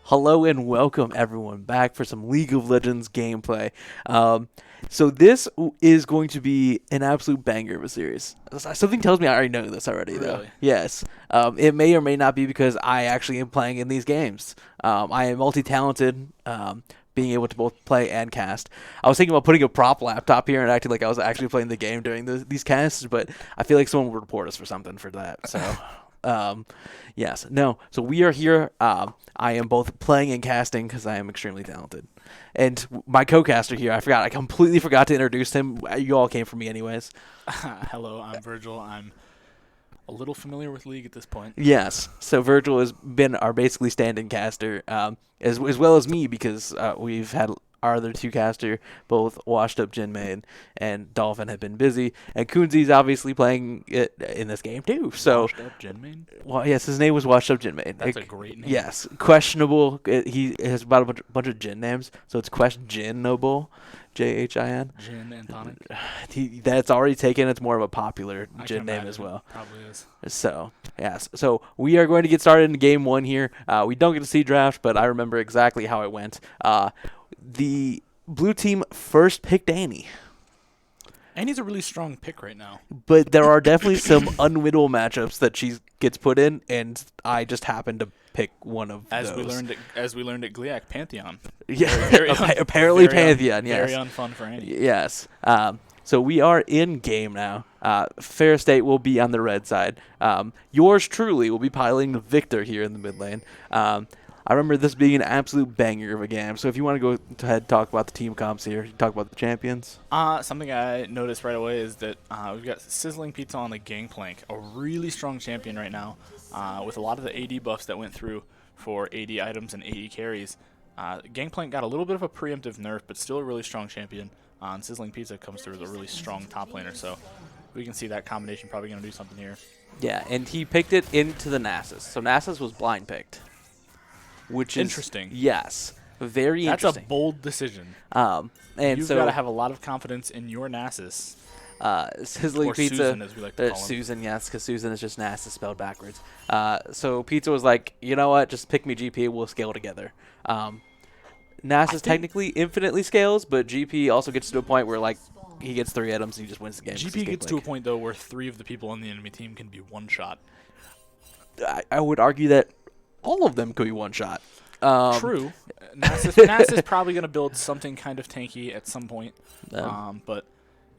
Hello and welcome everyone back for some League of Legends gameplay. So this is going to be an absolute banger of a series. Something tells me I already know this already, though. Really? Yes. It may or may not be because I actually am playing in these games. I am multi-talented, being able to both play and cast. I was thinking about putting a prop laptop here and acting like I was actually playing the game during these casts, but I feel like someone would report us for something for that. So. Um, yes, no. So we are here. I am both playing and casting because I am extremely talented. And my co-caster here, I completely forgot to introduce him. You all came from me anyways. Hello, I'm Virgil. I'm a little familiar with League at this point. Yes. So Virgil has been our basically stand-in caster, as well as me because we've had our other two caster, both washed up Jin Main and Dolphin have been busy, and Kunzi's obviously playing it in this game too. So, Washed up Jinmain? well, yes, his name was washed up Jin Main. That's a great name. Yes, questionable. He has about a bunch of Jin names, so it's questionable, Jhin. Jin and Tonic? That's already taken. It's more of a popular I Jin can name as imagine. well. Probably is. So, yes. So, we are going to get started in game one here. We don't get to see draft, but I remember exactly how it went. The blue team first picked Annie, And he's a really strong pick right now. but there are definitely some unwinnable matchups that she gets put in, and I just happened to pick one of As those. we learned at Gliac, Pantheon. Yeah, Very apparently very Pantheon, yes. Very unfun for Andy. Yes. So we are in game now. Ferris State will be on the red side. Yours truly will be piloting Victor here in the mid lane. I remember this being an absolute banger of a game. So if you want to go ahead and talk about the team comps here, talk about the champions. Something I noticed right away is that we've got Sizzling Pizza on the Gangplank, a really strong champion right now, with a lot of the AD buffs that went through for AD items and AD carries. Gangplank got a little bit of a preemptive nerf, but still a really strong champion. And Sizzling Pizza comes through as a really strong top laner, so we can see that combination probably going to do something here. Yeah, and he picked it into the Nasus. So Nasus was blind picked, which is Interesting. Yes, very That's interesting. a bold decision. And You've so got to have a lot of confidence in your Nasus. Sizzling Or Pizza, Susan, as we like to call him. Susan, yes, because Susan is just Nasus spelled backwards. So Pizza was like, you know what, just pick me GP, we'll scale together. Nasus technically infinitely scales, but GP also gets to a point where like he gets 3 items and he just wins the game. GP gets to a point, though, where 3 of the people on the enemy team can be one-shot. I would argue that all of them could be one shot. True. Nasus probably going to build something kind of tanky at some point. But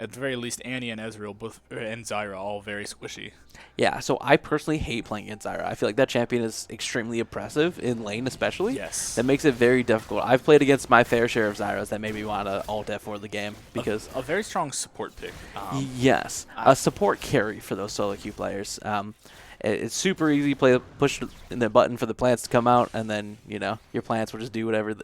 at the very least, Annie and Ezreal and Zyra all very squishy. Yeah, so I personally hate playing against Zyra. I feel like that champion is extremely oppressive in lane, especially. Yes. That makes it very difficult. I've played against my fair share of Zyras that made me want to ult F4 the game because A very strong support pick. yes, a support carry for those solo queue players. It's super easy. Push in the button for the plants to come out, and then your plants will just do whatever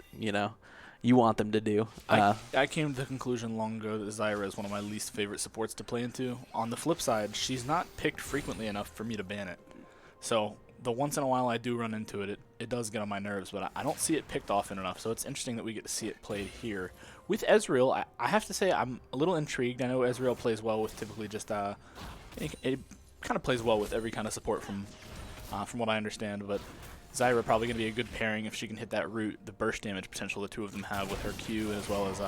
you want them to do. I came to the conclusion long ago that Zyra is one of my least favorite supports to play into. On the flip side, she's not picked frequently enough for me to ban it. So the once in a while I do run into it, it does get on my nerves, but I don't see it picked often enough. So it's interesting that we get to see it played here. With Ezreal, I have to say I'm a little intrigued. I know Ezreal plays well with typically just it kind of plays well with every kind of support from what I understand, but Zyra probably going to be a good pairing if she can hit that root, the burst damage potential the two of them have with her Q, as well as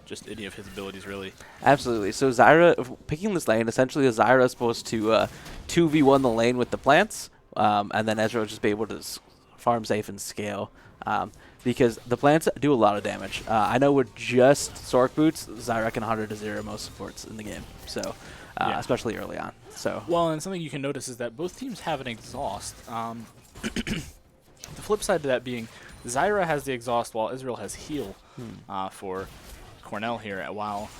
just any of his abilities, really. Absolutely. So Zyra, picking this lane, essentially Zyra is supposed to 2v1 the lane with the plants, and then Ezra will just be able to farm safe and scale. Because the plants do a lot of damage. I know with just Sork Boots, Zyra can 100-0 most supports in the game, so Yeah. especially early on. So Well, and something you can notice is that both teams have an exhaust. The flip side to that being, Zyra has the exhaust while Israel has heal for Cornell here, while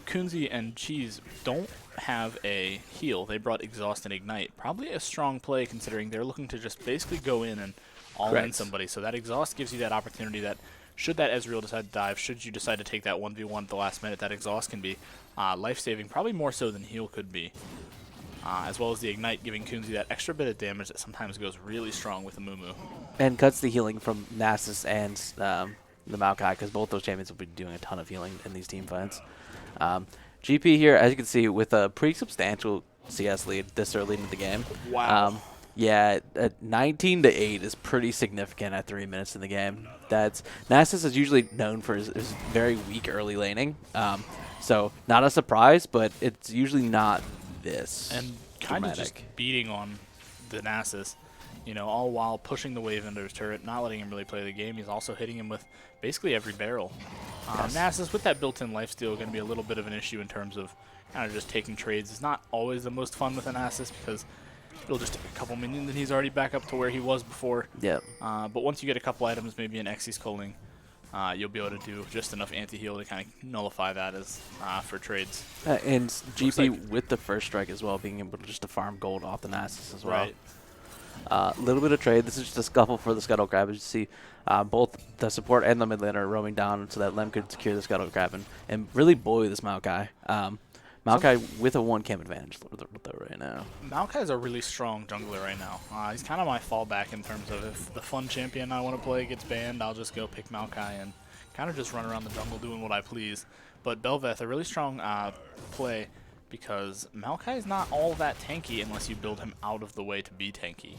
Kunzi and Cheese don't have a heal. They brought exhaust and ignite. Probably a strong play considering they're looking to just basically go in and all-in somebody. So that exhaust gives you that opportunity that should that Ezreal decide to dive, should you decide to take that 1v1 at the last minute, that exhaust can be life-saving, probably more so than heal could be. As well as the Ignite giving Kunzi that extra bit of damage that sometimes goes really strong with the Mumu. and cuts the healing from Nasus and the Maokai, because both those champions will be doing a ton of healing in these team fights. GP here, as you can see, with a pretty substantial CS lead this early into the game. Wow. Yeah, 19-8 is pretty significant at 3 minutes in the game. Nasus is usually known for his very weak early laning, so not a surprise, but it's usually not this And kind of dramatic. just beating on the Nasus, you know, all while pushing the wave into his turret, not letting him really play the game. He's also hitting him with basically every barrel. Yes. Nasus, with that built-in lifesteal, going to be a little bit of an issue in terms of kind of just taking trades. It's not always the most fun with a Nasus because it'll just take a couple minions and he's already back up to where he was before. Yep. But once you get a couple items, maybe an Xyz culling, you'll be able to do just enough anti-heal to kind of nullify that as for trades. And GP with the first strike as well, being able to farm gold off the Nasus as well. Right. A little bit of trade. This is just a scuffle for the Scuttle Crab. As you see, both the support and the mid lane are roaming down so that Lem could secure the Scuttle Crab and really bully this Maokai. Maokai with a 1-camp advantage though right now. Maokai is a really strong jungler right now. He's kind of my fallback in terms of if the fun champion I want to play gets banned, I'll just go pick Maokai and kind of just run around the jungle doing what I please. But Bel'Veth, a really strong play because Maokai is not all that tanky unless you build him out of the way to be tanky.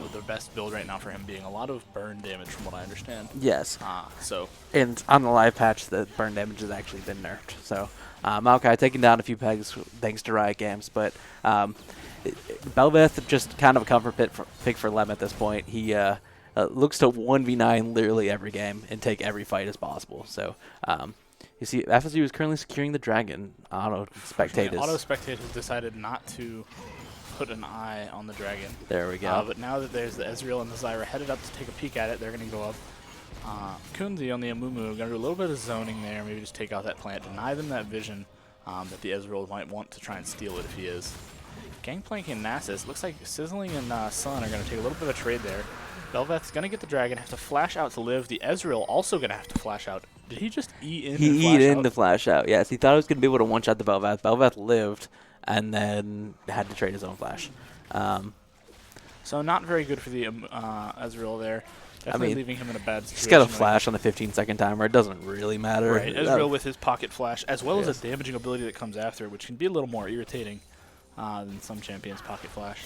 With the best build right now for him being a lot of burn damage from what I understand. Yes. So And on the live patch, the burn damage has actually been nerfed. So Maokai taking down a few pegs thanks to Riot Games, but Bel'Veth just kind of a comfort pick for Lem at this point. He looks to 1v9 literally every game and take every fight as possible. So you see, FSU is currently securing the dragon. Auto spectators. Auto spectators decided not to put an eye on the dragon. There we go. But now that there's the Ezreal and the Zyra headed up to take a peek at it, they're going to go up. Kunzi on the Amumu, going to do a little bit of zoning there, maybe just take out that plant, deny them that vision that the Ezreal might want to try and steal it if he is. Gangplank and Nasus, looks like Sizzling and Sun are going to take a little bit of a trade there. Bel'Veth's going to get the dragon, have to flash out to live. The Ezreal also going to have to flash out. Did he just eat in He eat in the flash out, yes. He thought he was going to be able to one-shot the Bel'Veth. Bel'Veth lived and then had to trade his own flash. So not very good for the Ezreal there. Definitely leaving him in a bad situation. He's got a flash on the 15-second timer. It doesn't really matter. Right, Ezreal with his pocket flash, as well as a damaging ability that comes after, which can be a little more irritating than some champions' pocket flash.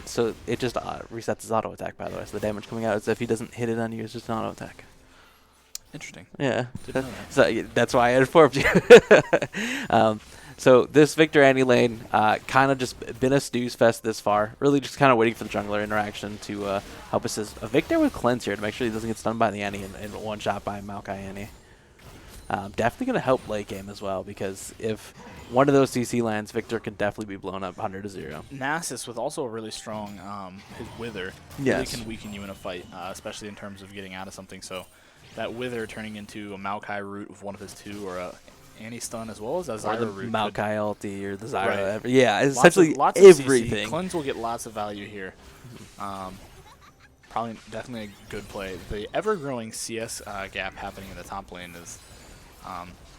So it just resets his auto attack, by the way. So the damage coming out is if he doesn't hit it on you, it's just an auto attack. Interesting. Yeah. Didn't know that. So that's why I informed you. So this Victor Annie lane kind of just been a snooze fest this far. Really just kind of waiting for the jungler interaction to help assist. Victor with cleanse here to make sure he doesn't get stunned by the Annie and one shot by Maokai Annie. Definitely going to help late game as well, because if one of those CC lands, Victor can definitely be blown up 100-0. Nasus with also a really strong his Wither really can weaken you in a fight, especially in terms of getting out of something. So that Wither turning into a Maokai root with one of his two, or a Annie stun as well as a Zyra root. Maokai ulti or the Zyra. Right. Yeah, essentially lots of everything. CC. Cleanse will get lots of value here. Probably definitely a good play. The ever-growing CS gap happening in the top lane is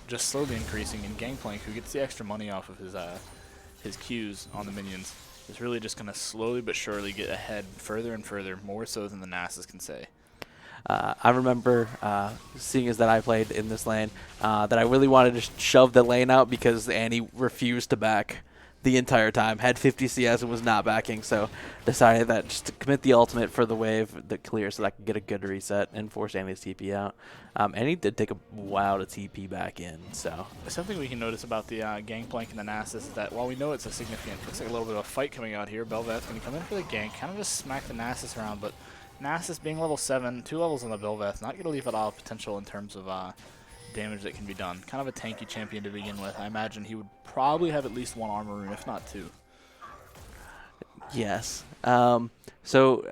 just slowly increasing, and Gangplank, who gets the extra money off of his Qs on the minions, is really just going to slowly but surely get ahead further and further, more so than the Nasus can say. I remember seeing as that I played in this lane that I really wanted to shove the lane out because Annie refused to back the entire time, had 50 CS and was not backing, so decided that just to commit the ultimate for the wave that clears so that I could get a good reset and force Annie's TP out. Annie did take a while to TP back in, so. Something we can notice about the Gangplank and the Nasus is that while we know it's a significant, looks like a little bit of a fight coming out here, Bel'Veth's going to come in for the gank, kind of just smack the Nasus around, but Nasus being level 7, 2 levels on the Bel'Veth, not going to leave it all potential in terms of damage that can be done. Kind of a tanky champion to begin with. I imagine he would probably have at least one armor rune, if not 2. Yes. So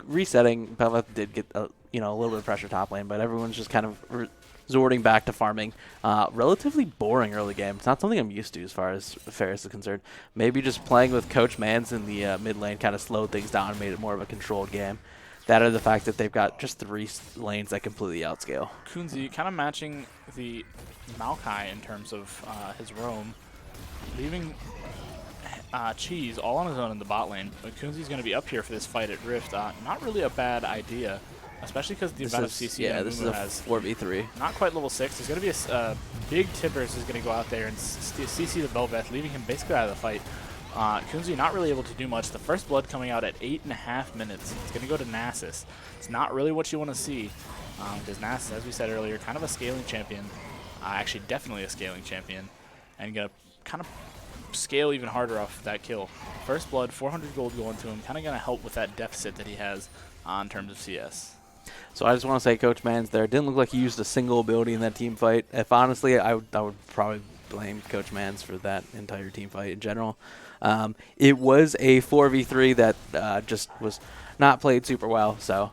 resetting, Bel'Veth did get a little bit of pressure top lane, but everyone's just kind of resorting back to farming. Relatively boring early game. It's not something I'm used to as far as Ferris is concerned. Maybe just playing with Coach Mans in the mid lane kind of slowed things down and made it more of a controlled game. That or the fact that they've got just 3 lanes that completely outscale. Kunzi kind of matching the Maokai in terms of his roam, leaving Cheese all on his own in the bot lane. But Kunzi's going to be up here for this fight at Rift. Not really a bad idea, especially because the amount of CC that this is a 4v3. Not quite level 6. There's going to be a big Tibbers is going to go out there and CC the Bel'Veth, leaving him basically out of the fight. Kunzi not really able to do much. The first blood coming out at 8.5 minutes. It's going to go to Nasus. It's not really what you want to see because Nasus, as we said earlier, kind of a scaling champion. Actually, definitely a scaling champion. And going to kind of scale even harder off that kill. First blood, 400 gold going to him. Kind of going to help with that deficit that he has in terms of CS. So I just want to say Coach Mans there didn't look like he used a single ability in that team fight. If honestly, I would probably blame Coach Mans for that entire team fight in general. It was a 4v3 that just was not played super well. So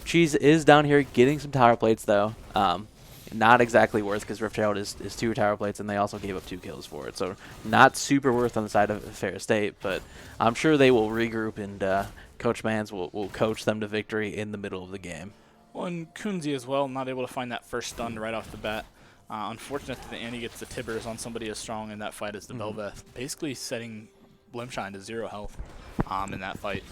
Cheese is down here getting some tower plates though. Not exactly worth because Riftchild is 2 tower plates and they also gave up 2 kills for it. So not super worth on the side of Ferris State, but I'm sure they will regroup and Coach Mans will coach them to victory in the middle of the game. Well, and Kunzi as well, not able to find that first stun right off the bat. Unfortunate that the Annie gets the Tibbers on somebody as strong in that fight as the Belveth, basically setting Blimshine to 0 health in that fight.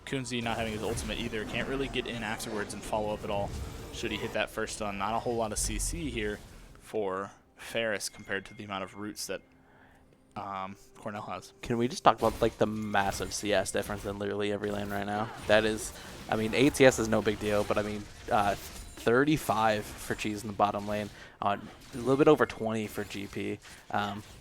Kunzi not having his ultimate either, can't really get in afterwards and follow up at all should he hit that first stun. Not a whole lot of CC here for Ferris compared to the amount of roots that Cornell has. Can we just talk about like the massive CS difference in literally every lane right now? That is, I mean, 8 CS is no big deal, but I mean, 35 for Cheese in the bottom lane, a little bit over 20 for GP.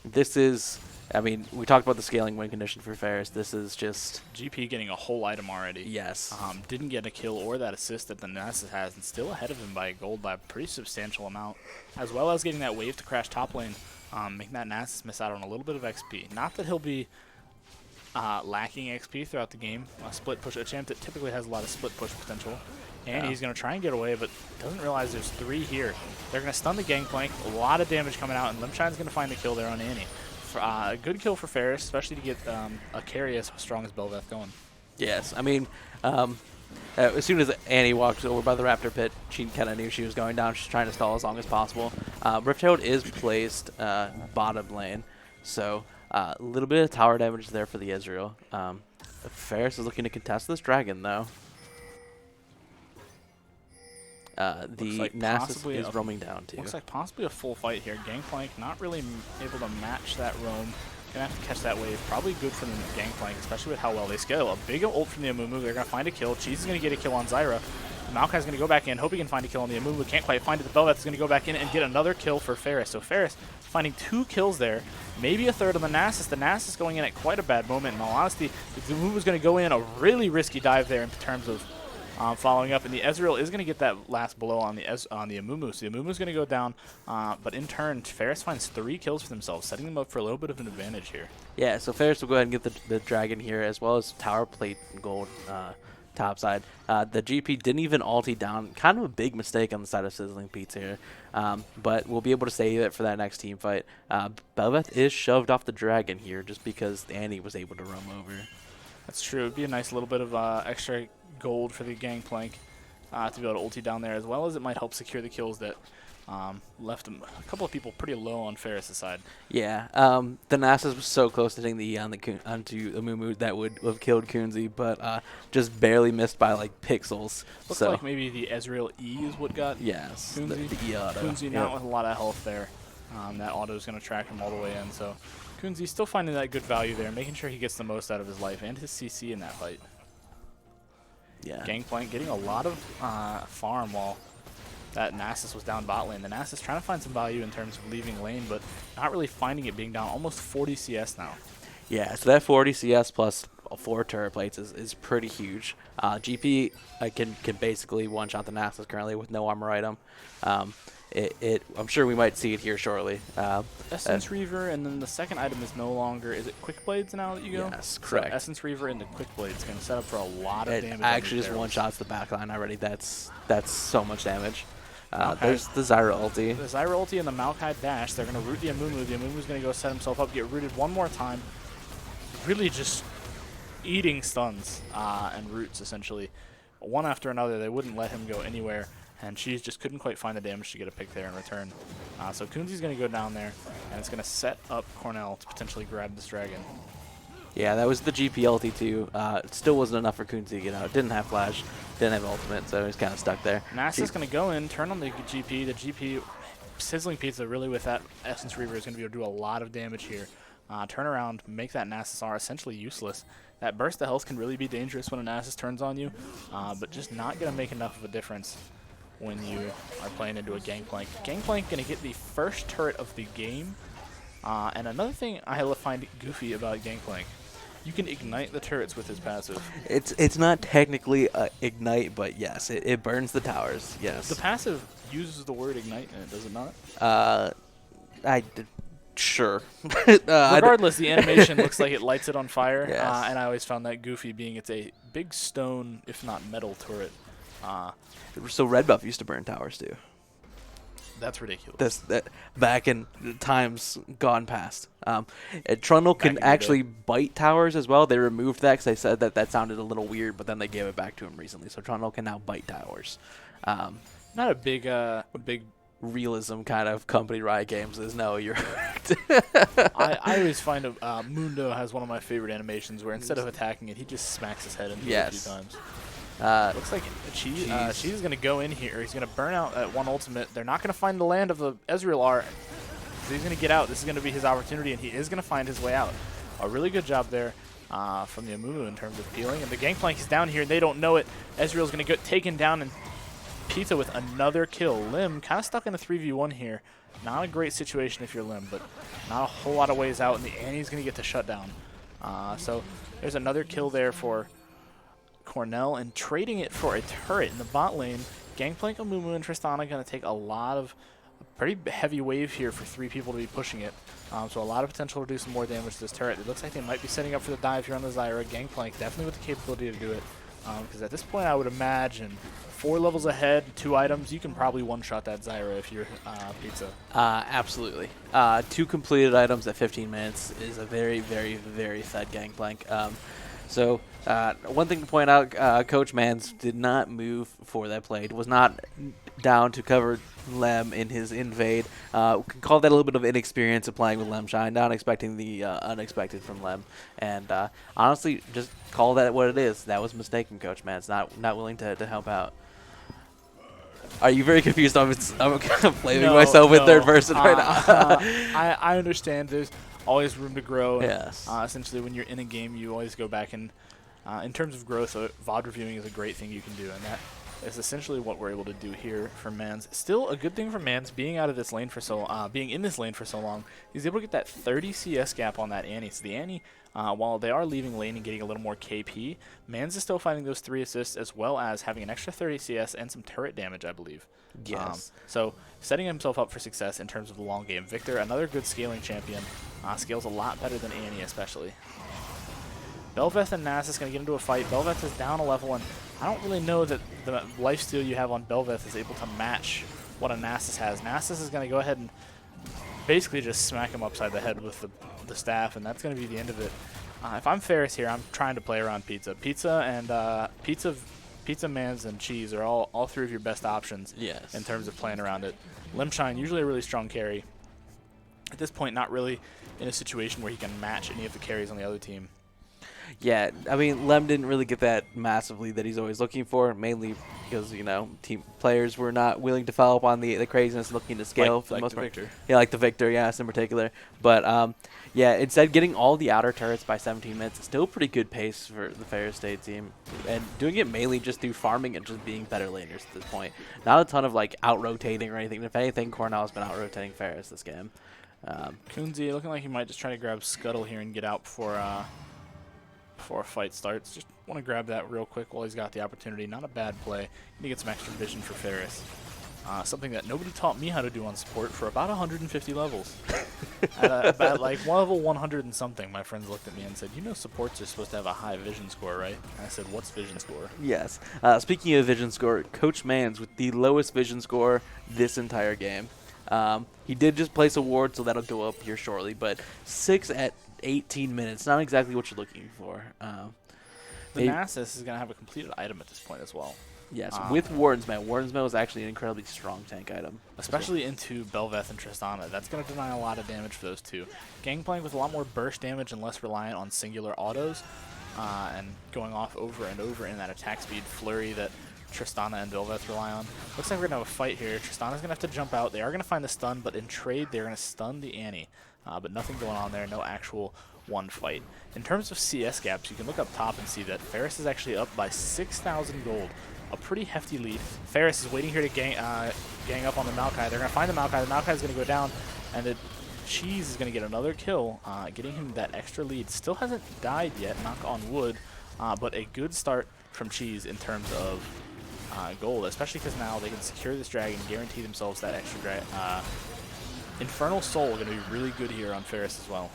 This is, I mean, we talked about the scaling win condition for Ferris. This is just GP getting a whole item already. Yes. Didn't get a kill or that assist that the Nasus has, and still ahead of him by gold by a pretty substantial amount, as well as getting that wave to crash top lane, making that Nasus miss out on a little bit of XP. Not that he'll be lacking XP throughout the game. A champ that typically has a lot of split push potential. And he's going to try and get away, but doesn't realize there's 3 here. They're going to stun the Gangplank. A lot of damage coming out, and Limshine's going to find the kill there on Annie. A good kill for Ferris, especially to get a carry as strong as Belveth going. Yes, I mean, as soon as Annie walked over by the Raptor pit, she kind of knew she was going down. She's trying to stall as long as possible. Riftchild is placed bottom lane, so a little bit of tower damage there for the Ezreal. Ferris is looking to contest this dragon, though. The like Nasus is roaming down, too. Looks like possibly a full fight here. Gangplank not really able to match that roam. Gonna have to catch that wave. Probably good for the Gangplank, especially with how well they scale. A big ult from the Amumu. They're gonna find a kill. Cheese is gonna get a kill on Zyra. Maokai's gonna go back in. Hope he can find a kill on the Amumu. Can't quite find it. The Belveth is gonna go back in and get another kill for Ferris. So Ferris finding 2 kills there. Maybe a third on the Nasus. The Nasus going in at quite a bad moment. In all honesty, the Amumu is gonna go in a really risky dive there in terms of following up, and the Ezreal is going to get that last blow on the Amumu. So the Amumu is going to go down, but in turn, Ferris finds 3 kills for themselves, setting them up for a little bit of an advantage here. Yeah, so Ferris will go ahead and get the dragon here, as well as tower plate gold top side. The GP didn't even ulti down. Kind of a big mistake on the side of Sizzling Pete's here, but we'll be able to save it for that next team fight. Belveth is shoved off the dragon here just because Annie was able to roam over. That's true. It would be a nice little bit of extra gold for the Gangplank to be able to ulti down there, as well as it might help secure the kills that left a couple of people pretty low on Ferris' side. Yeah, the Nasus was so close to hitting the onto Amumu that would have killed Kunzi, but just barely missed by like pixels. Looks like maybe the Ezreal E is what got Kunzi. The E auto. Kunzi not with a lot of health there. That auto is going to track him all the way in, so Kunzi still finding that good value there, making sure he gets the most out of his life and his CC in that fight. Yeah. Gangplank getting a lot of farm while that Nasus was down bot lane. The Nasus trying to find some value in terms of leaving lane, but not really finding it, being down almost 40 CS now. Yeah, so that 40 CS plus 4 turret plates is pretty huge. GP can basically one-shot the Nasus currently with no armor item. I'm sure we might see it here shortly. Essence Reaver, and then the second item is no longer, is it Quick Blades now that you go? Yes, correct. So Essence Reaver into Quick Blades going to set up for a lot of damage. It actually just one-shots the backline already. That's so much damage. There's the Zyra ulti. The Zyra ulti and the Maokai dash. They're going to root the Amumu. The Amumu's going to go set himself up, get rooted one more time. Really just eating stuns and roots, essentially. One after another. They wouldn't let him go anywhere. And she just couldn't quite find the damage to get a pick there in return. So Kunzi's going to go down there, and it's going to set up Cornell to potentially grab this dragon. Yeah, that was the GP ulti too. It still wasn't enough for Kunzi to get out. Didn't have flash, didn't have ultimate, so he's kind of stuck there. Nasa's going to go in, turn on the GP. The GP, Sizzling Pizza, really with that Essence Reaver, is going to be able to do a lot of damage here. turn around, make that Nasus R essentially useless. That burst of health can really be dangerous when a Nasus turns on you, but just not going to make enough of a difference when you are playing into a Gangplank. Gangplank going to get the first turret of the game. And another thing I find goofy about Gangplank, you can ignite the turrets with his passive. It's not technically ignite, but yes, it burns the towers. Yes. The passive uses the word ignite in it, does it not? Sure. Regardless, the animation looks like it lights it on fire, Yes. and I always found that goofy, being it's a big stone, if not metal, turret. So red buff used to burn towers too. That's ridiculous. That back in times gone past. Trundle can actually bite towers as well. They removed that because they said that sounded a little weird, but then they gave it back to him recently. So Trundle can now bite towers. Not a big realism kind of company Riot Games is. No, you're correct. I always find Mundo has one of my favorite animations where instead of attacking it, he just smacks his head into it a few times. Looks like Cheese is going to go in here. He's going to burn out at one ultimate. They're not going to find the land of the Ezreal R. He's going to get out. This is going to be his opportunity, and he is going to find his way out. A really good job there from the Amumu in terms of peeling. And the Gangplank is down here, and they don't know it. Ezreal's going to get taken down, and Pizza with another kill. Lim kind of stuck in a 3v1 here. Not a great situation if you're Lim, but not a whole lot of ways out, and the Annie's going to get the shutdown. So there's another kill there for Cornell, and trading it for a turret in the bot lane. Gangplank, Amumu, and Tristana going to take a pretty heavy wave here for 3 people to be pushing it. So a lot of potential to do some more damage to this turret. It looks like they might be setting up for the dive here on the Zyra. Gangplank definitely with the capability to do it. Because at this point, I would imagine 4 levels ahead, 2 items, you can probably one-shot that Zyra if you're Pizza. Absolutely. 2 completed items at 15 minutes is a very, very, very fed Gangplank. So one thing to point out, Coach Mans did not move for that play. Was not down to cover Lem in his invade. Can call that a little bit of inexperience of playing with Lem Shine, not expecting the unexpected from Lem. And honestly, just call that what it is. That was a mistake from Coach Mans, not willing to help out. Are you very confused? I'm kind of blaming myself in third person right now. I understand there's always room to grow. Yes. Essentially, when you're in a game, you always go back and, in terms of growth, VOD reviewing is a great thing you can do, and that is essentially what we're able to do here for Mans. Still a good thing for Mans being out of this lane for being in this lane for so long. He's able to get that 30 CS gap on that Annie. So the Annie, while they are leaving lane and getting a little more KP, Mans is still finding those 3 assists as well as having an extra 30 CS and some turret damage, I believe. Yes. So setting himself up for success in terms of the long game. Victor, another good scaling champion, scales a lot better than Annie especially. Bel'Veth and Nasus going to get into a fight. Bel'Veth is down a level, and I don't really know that the lifesteal you have on Bel'Veth is able to match what a Nasus has. Nasus is going to go ahead and basically just smack him upside the head with the staff, and that's going to be the end of it. If I'm Ferris here, I'm trying to play around Pizza. Pizza and Pizza, Mans, and Cheese are all 3 of your best options in terms of playing around it. Limshine, usually a really strong carry. At this point, not really in a situation where he can match any of the carries on the other team. Yeah, I mean, Lem didn't really get that massively that he's always looking for, mainly because, team players were not willing to follow up on the craziness looking to scale for the most part. Victor. Yeah, like the Victor, yes, in particular. But, yeah, instead getting all the outer turrets by 17 minutes is still a pretty good pace for the Ferris State team. And doing it mainly just through farming and just being better laners at this point. Not a ton of, out-rotating or anything. If anything, Cornell has been out-rotating Ferris this game. Kunzi looking like he might just try to grab Scuttle here and get out before a fight starts. Just want to grab that real quick while he's got the opportunity. Not a bad play. Need to get some extra vision for Ferris. Something that nobody taught me how to do on support for about 150 levels. At level 100 and something, my friends looked at me and said, supports are supposed to have a high vision score, right? And I said, what's vision score? Yes. Speaking of vision score, Coach Mans with the lowest vision score this entire game. He did just place a ward, so that'll go up here shortly, but 6 at 18 minutes, not exactly what you're looking for. The Nasus is going to have a completed item at this point as well. Yes, with Warden's Mail. Warden's Mail is actually an incredibly strong tank item. Especially into Bel'Veth and Tristana. That's going to deny a lot of damage for those 2. Gangplank with a lot more burst damage and less reliant on singular autos, and going off over and over in that attack speed flurry that Tristana and Bel'Veth rely on. Looks like we're going to have a fight here. Tristana's going to have to jump out. They are going to find the stun, but in trade, they're going to stun the Annie. but nothing going on there, no actual one fight. In terms of CS gaps, you can look up top and see that Ferris is actually up by 6,000 gold. A pretty hefty lead. Ferris is waiting here to gang up on the Maokai. They're going to find the Maokai. The Maokai is going to go down, and the Cheese is going to get another kill, getting him that extra lead. Still hasn't died yet, knock on wood, but a good start from Cheese in terms of gold, especially because now they can secure this dragon, guarantee themselves that extra dragon. Infernal Soul going to be really good here on Ferris as well.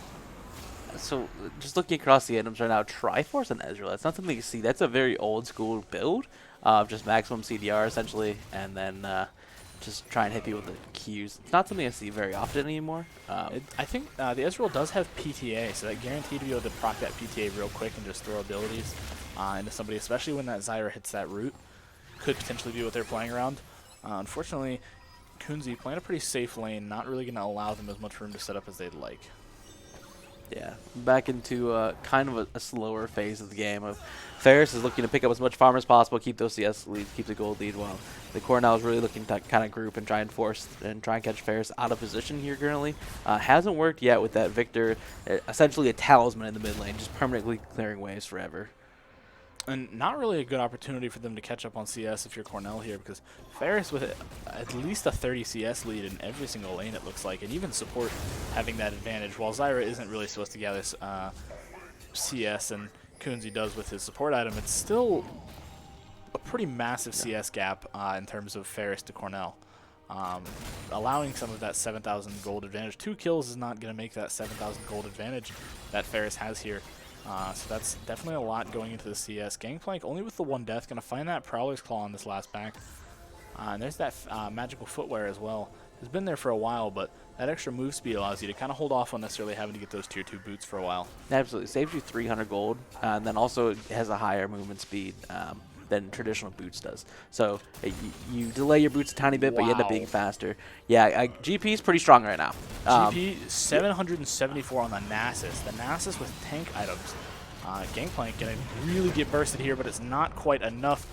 So, just looking across the items right now, Triforce and Ezreal, that's not something you see. That's a very old school build of just maximum CDR essentially, and then just try and hit people with the Qs. It's not something I see very often anymore. I think the Ezreal does have PTA, so that guaranteed to be able to proc that PTA real quick and just throw abilities into somebody, especially when that Zyra hits that root. Could potentially be what they're playing around. Unfortunately, Kunzi playing a pretty safe lane, not really going to allow them as much room to set up as they'd like. Yeah, back into kind of a slower phase of the game. Ferris is looking to pick up as much farm as possible, keep those CS leads, keep the gold lead, while the Cornell is really looking to kind of group and try and force and try and catch Ferris out of position here currently. Hasn't worked yet with that Victor, essentially a talisman in the mid lane, just permanently clearing waves forever. And not really a good opportunity for them to catch up on CS if you're Cornell here, because Ferris with at least a 30 CS lead in every single lane, it looks like, and even support having that advantage, while Zyra isn't really supposed to gather CS and Kunzi does with his support item. It's still a pretty massive CS gap in terms of Ferris to Cornell. Allowing some of that 7,000 gold advantage. 2 kills is not going to make that 7,000 gold advantage that Ferris has here. So that's definitely a lot going into the CS. Gangplank only with the 1 death, going to find that Prowler's Claw on this last back. And there's that magical footwear as well. It's been there for a while, but that extra move speed allows you to kind of hold off on necessarily having to get those tier 2 boots for a while. Absolutely. Saves you 300 gold, and then also it has a higher movement speed than traditional boots does. So you delay your boots a tiny bit, but you end up being faster. Yeah, GP is pretty strong right now. GP 774 on the Nasus. The Nasus with tank items. Gangplank going to really get bursted here, but it's not quite enough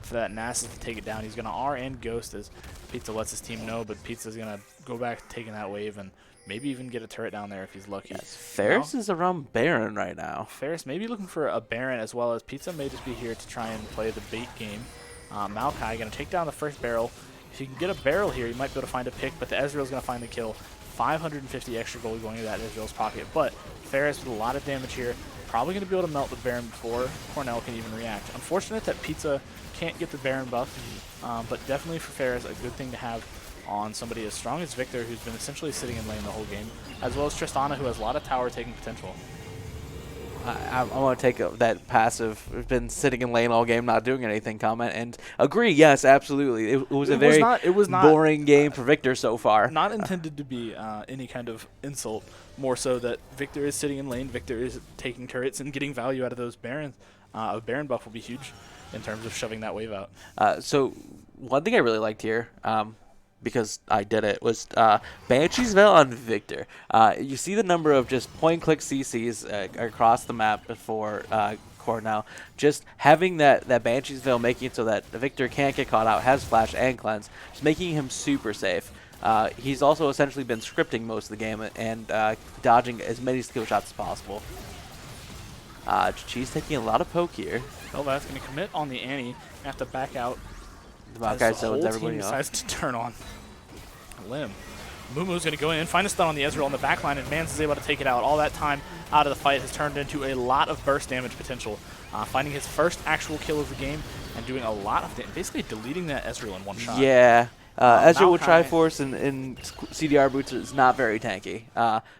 for that Nasus to take it down. He's going to R and Ghost as Pizza lets his team know, but Pizza's going to go back to taking that wave and maybe even get a turret down there if he's lucky. Yes, Ferris is around Baron right now. Ferris may be looking for a Baron, as well as Pizza may just be here to try and play the bait game. Maokai going to take down the first barrel. If you can get a barrel here, you might be able to find a pick, but the Ezreal's going to find the kill. 550 extra gold going into that Ezreal's pocket, but Ferris with a lot of damage here. Probably going to be able to melt the Baron before Cornell can even react. Unfortunate that Pizza can't get the Baron buff, but definitely for Ferris, a good thing to have on somebody as strong as Victor, who's been essentially sitting in lane the whole game, as well as Tristana, who has a lot of tower taking potential. I want to take that passive, been sitting in lane all game, not doing anything comment, and agree, yes, absolutely. It was a very boring game for Victor so far. Not intended to be any kind of insult, more so that Victor is sitting in lane, Victor is taking turrets and getting value out of those Barons. A Baron buff will be huge in terms of shoving that wave out. So one thing I really liked here, because I did it, was Banshee's Veil on Victor. You see the number of just point-click CCs across the map for Cornell. Just having that Banshee's Veil, making it so that Victor can't get caught out, has Flash and Cleanse, just making him super safe. He's also essentially been scripting most of the game and dodging as many skill shots as possible. Cheese taking a lot of poke here. Velvet's going to commit on the Annie, have to back out. The Maokai zones everybody off. Decides to turn on Lim. Mumu's going to go in and find a stun on the Ezreal in the backline, and Mans is able to take it out. All that time out of the fight has turned into a lot of burst damage potential. Finding his first actual kill of the game and doing a lot of damage, basically deleting that Ezreal in one shot. Yeah. Ezreal with Triforce and CDR boots is not very tanky.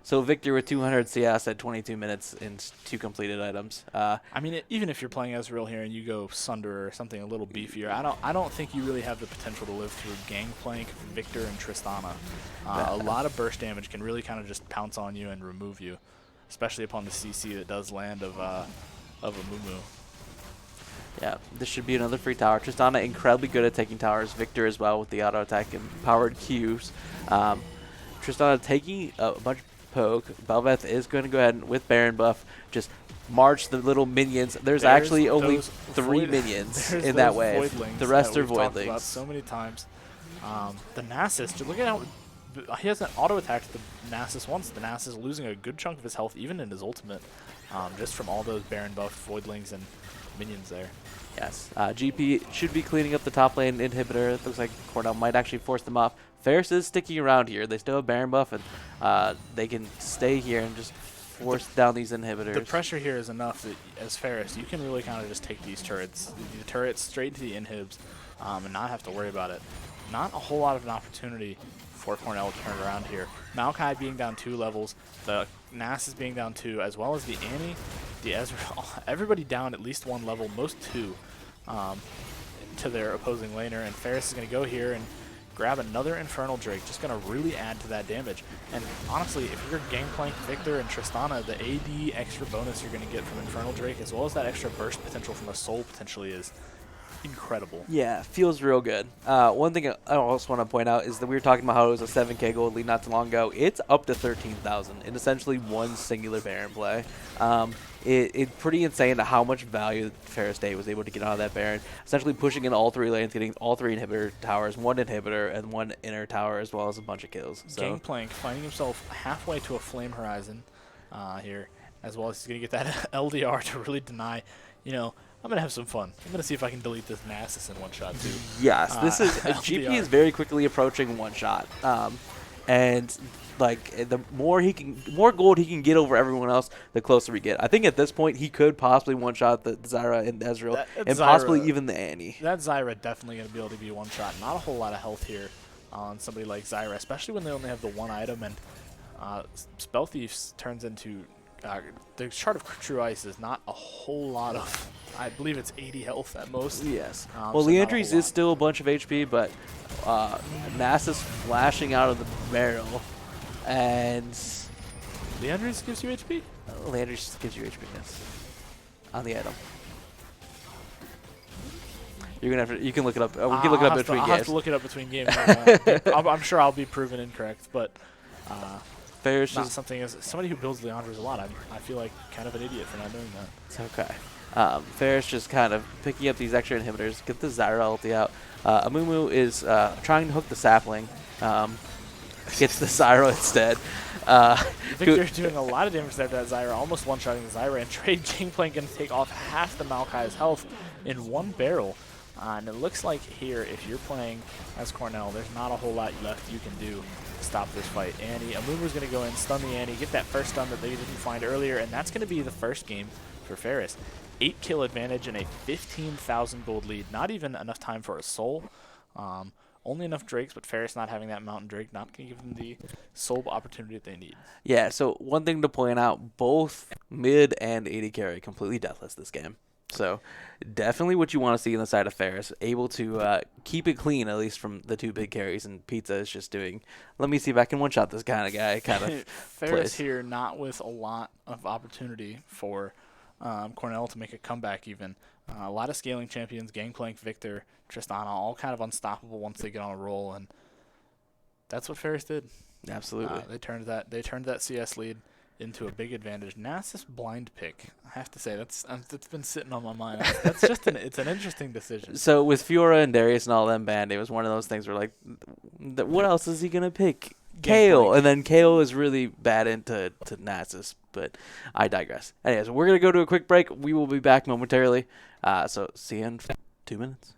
So Victor with 200 CS at 22 minutes in 2 completed items. I mean, even if you're playing Ezreal here and you go Sunder or something a little beefier, I don't think you really have the potential to live through Gangplank, Victor, and Tristana. A lot of burst damage can really kind of just pounce on you and remove you, especially upon the CC that does land of a Mumu. Yeah, this should be another free tower. Tristana incredibly good at taking towers. Victor as well with the auto attack and powered Qs. Tristana taking a bunch of poke. Belveth is going to go ahead and, with Baron buff, just march the little minions. There's actually only 3 minions in that wave. The rest are voidlings. About so many times. The Nasus, look at how he hasn't auto-attacked the Nasus once. The Nasus is losing a good chunk of his health, even in his ultimate, just from all those Baron buff Voidlings and minions there. Yes. GP should be cleaning up the top lane inhibitor. It looks like Cornell might actually force them off. Ferris is sticking around here. They still have Baron buff, and they can stay here and just force down these inhibitors. The pressure here is enough that, as Ferris, you can really kind of just take these turrets, the turrets straight into the inhibs, and not have to worry about it. Not a whole lot of an opportunity for Cornell to turn around here. Maokai being down 2 levels, the Nasus being down 2, as well as the Annie, the Ezreal, everybody down at least 1 level, most 2, to their opposing laner. And Ferris is going to go here and grab another Infernal Drake, just going to really add to that damage. And honestly, if you're Gangplank Victor and Tristana, the AD extra bonus you're going to get from Infernal Drake, as well as that extra burst potential from a Soul potentially, is incredible. Yeah, feels real good. One thing I also want to point out is that we were talking about how it was a 7K gold lead not too long ago. It's up to 13,000 in essentially one singular Baron play. It's pretty insane how much value Ferris Day was able to get out of that Baron. Essentially pushing in all 3 lanes, getting all 3 inhibitor towers, 1 inhibitor, and 1 inner tower, as well as a bunch of kills. So Gangplank finding himself halfway to a Flame Horizon here, as well as he's going to get that LDR to really deny, I'm going to have some fun. I'm going to see if I can delete this Nasus in one shot, too. Yes, this is GP is very quickly approaching one shot. And like the more gold he can get over everyone else, the closer we get. I think at this point he could possibly one shot the Zyra and Ezreal, and possibly even the Annie. That Zyra definitely going to be able to be one shot. Not a whole lot of health here on somebody like Zyra, especially when they only have the 1 item, and Spell Thieves turns into the Shard of True Ice is not a whole lot of, I believe it's 80 health at most. Yes. so Well, Leandry's is still a bunch of HP, but Nasus flashing out of the barrel, and Leandry's gives you HP? Leandry's gives you HP, yes, on the item. You're gonna have to. You can look it up. We can look it up between games. I'll have to look it up between games. I'm sure I'll be proven incorrect, but Ferris not something as somebody who builds Leandry's a lot. I feel like kind of an idiot for not doing that. It's okay. Ferris just kind of picking up these extra inhibitors. Get the Zyra ulti out. Amumu is trying to hook the sapling. Gets the Zyra instead. Victor doing a lot of damage to that Zyra, almost one-shotting the Zyra, and Trade Gangplank going to take off half the Maokai's health in 1 barrel. And it looks like here, if you're playing as Cornell, there's not a whole lot left you can do to stop this fight. Amumu's going to go in, stun the Annie, get that first stun that they didn't find earlier, and that's going to be the first game for Ferris. 8 kill advantage and a 15,000 gold lead. Not even enough time for a soul. Only enough Drakes, but Ferris not having that Mountain Drake, not going to give them the soul opportunity that they need. Yeah, so one thing to point out, both mid and AD carry completely deathless this game. So definitely what you want to see in the side of Ferris, able to keep it clean, at least from the 2 big carries, and Pizza is just doing, let me see if I can one-shot this kind of guy. Ferris here not with a lot of opportunity for Cornell to make a comeback even. A lot of scaling champions, Gangplank, Victor, Tristana, all kind of unstoppable once they get on a roll, and that's what Ferris did. Absolutely. They turned that CS lead into a big advantage. Nasus blind pick, I have to say, that's been sitting on my mind. That's just it's an interesting decision. So with Fiora and Darius and all them banned, it was one of those things where like, what else is he gonna pick? Kale, and then Kale is really bad into Nasus, but I digress. Anyways, we're gonna go to a quick break. We will be back momentarily. So see you in 2 minutes.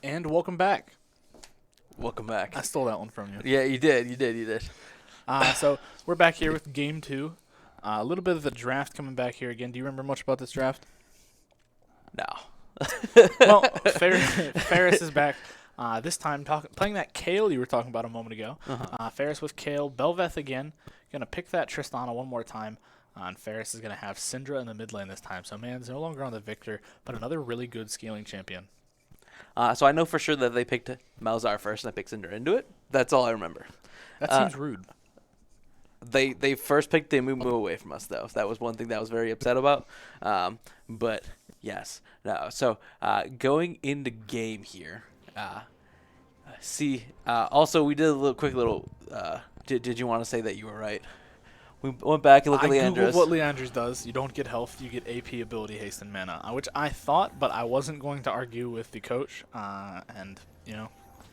And welcome back. Welcome back. I stole that one from you. Yeah, you did. So we're back here with Game 2. A little bit of the draft coming back here again. Do you remember much about this draft? No. Well, Ferris is back. This time playing that Kale you were talking about a moment ago. Ferris with Kale. Belveth again. Going to pick that Tristana one more time. And Ferris is going to have Syndra in the mid lane this time. So Man's no longer on the Victor, but another really good scaling champion. So I know for sure that they picked Malzahar first and I picked Syndra into it. That's all I remember. That seems rude. They first picked the Amumu away from us, though. That was one thing that I was very upset about. But, yes. No. So, going into game here. Also, we did a quick little... Did you want to say that you were right? We went back and looked at Leandros. I googled what Leandros does. You don't get health, you get AP, ability, haste, and mana, which I thought, but I wasn't going to argue with the coach. And, you know,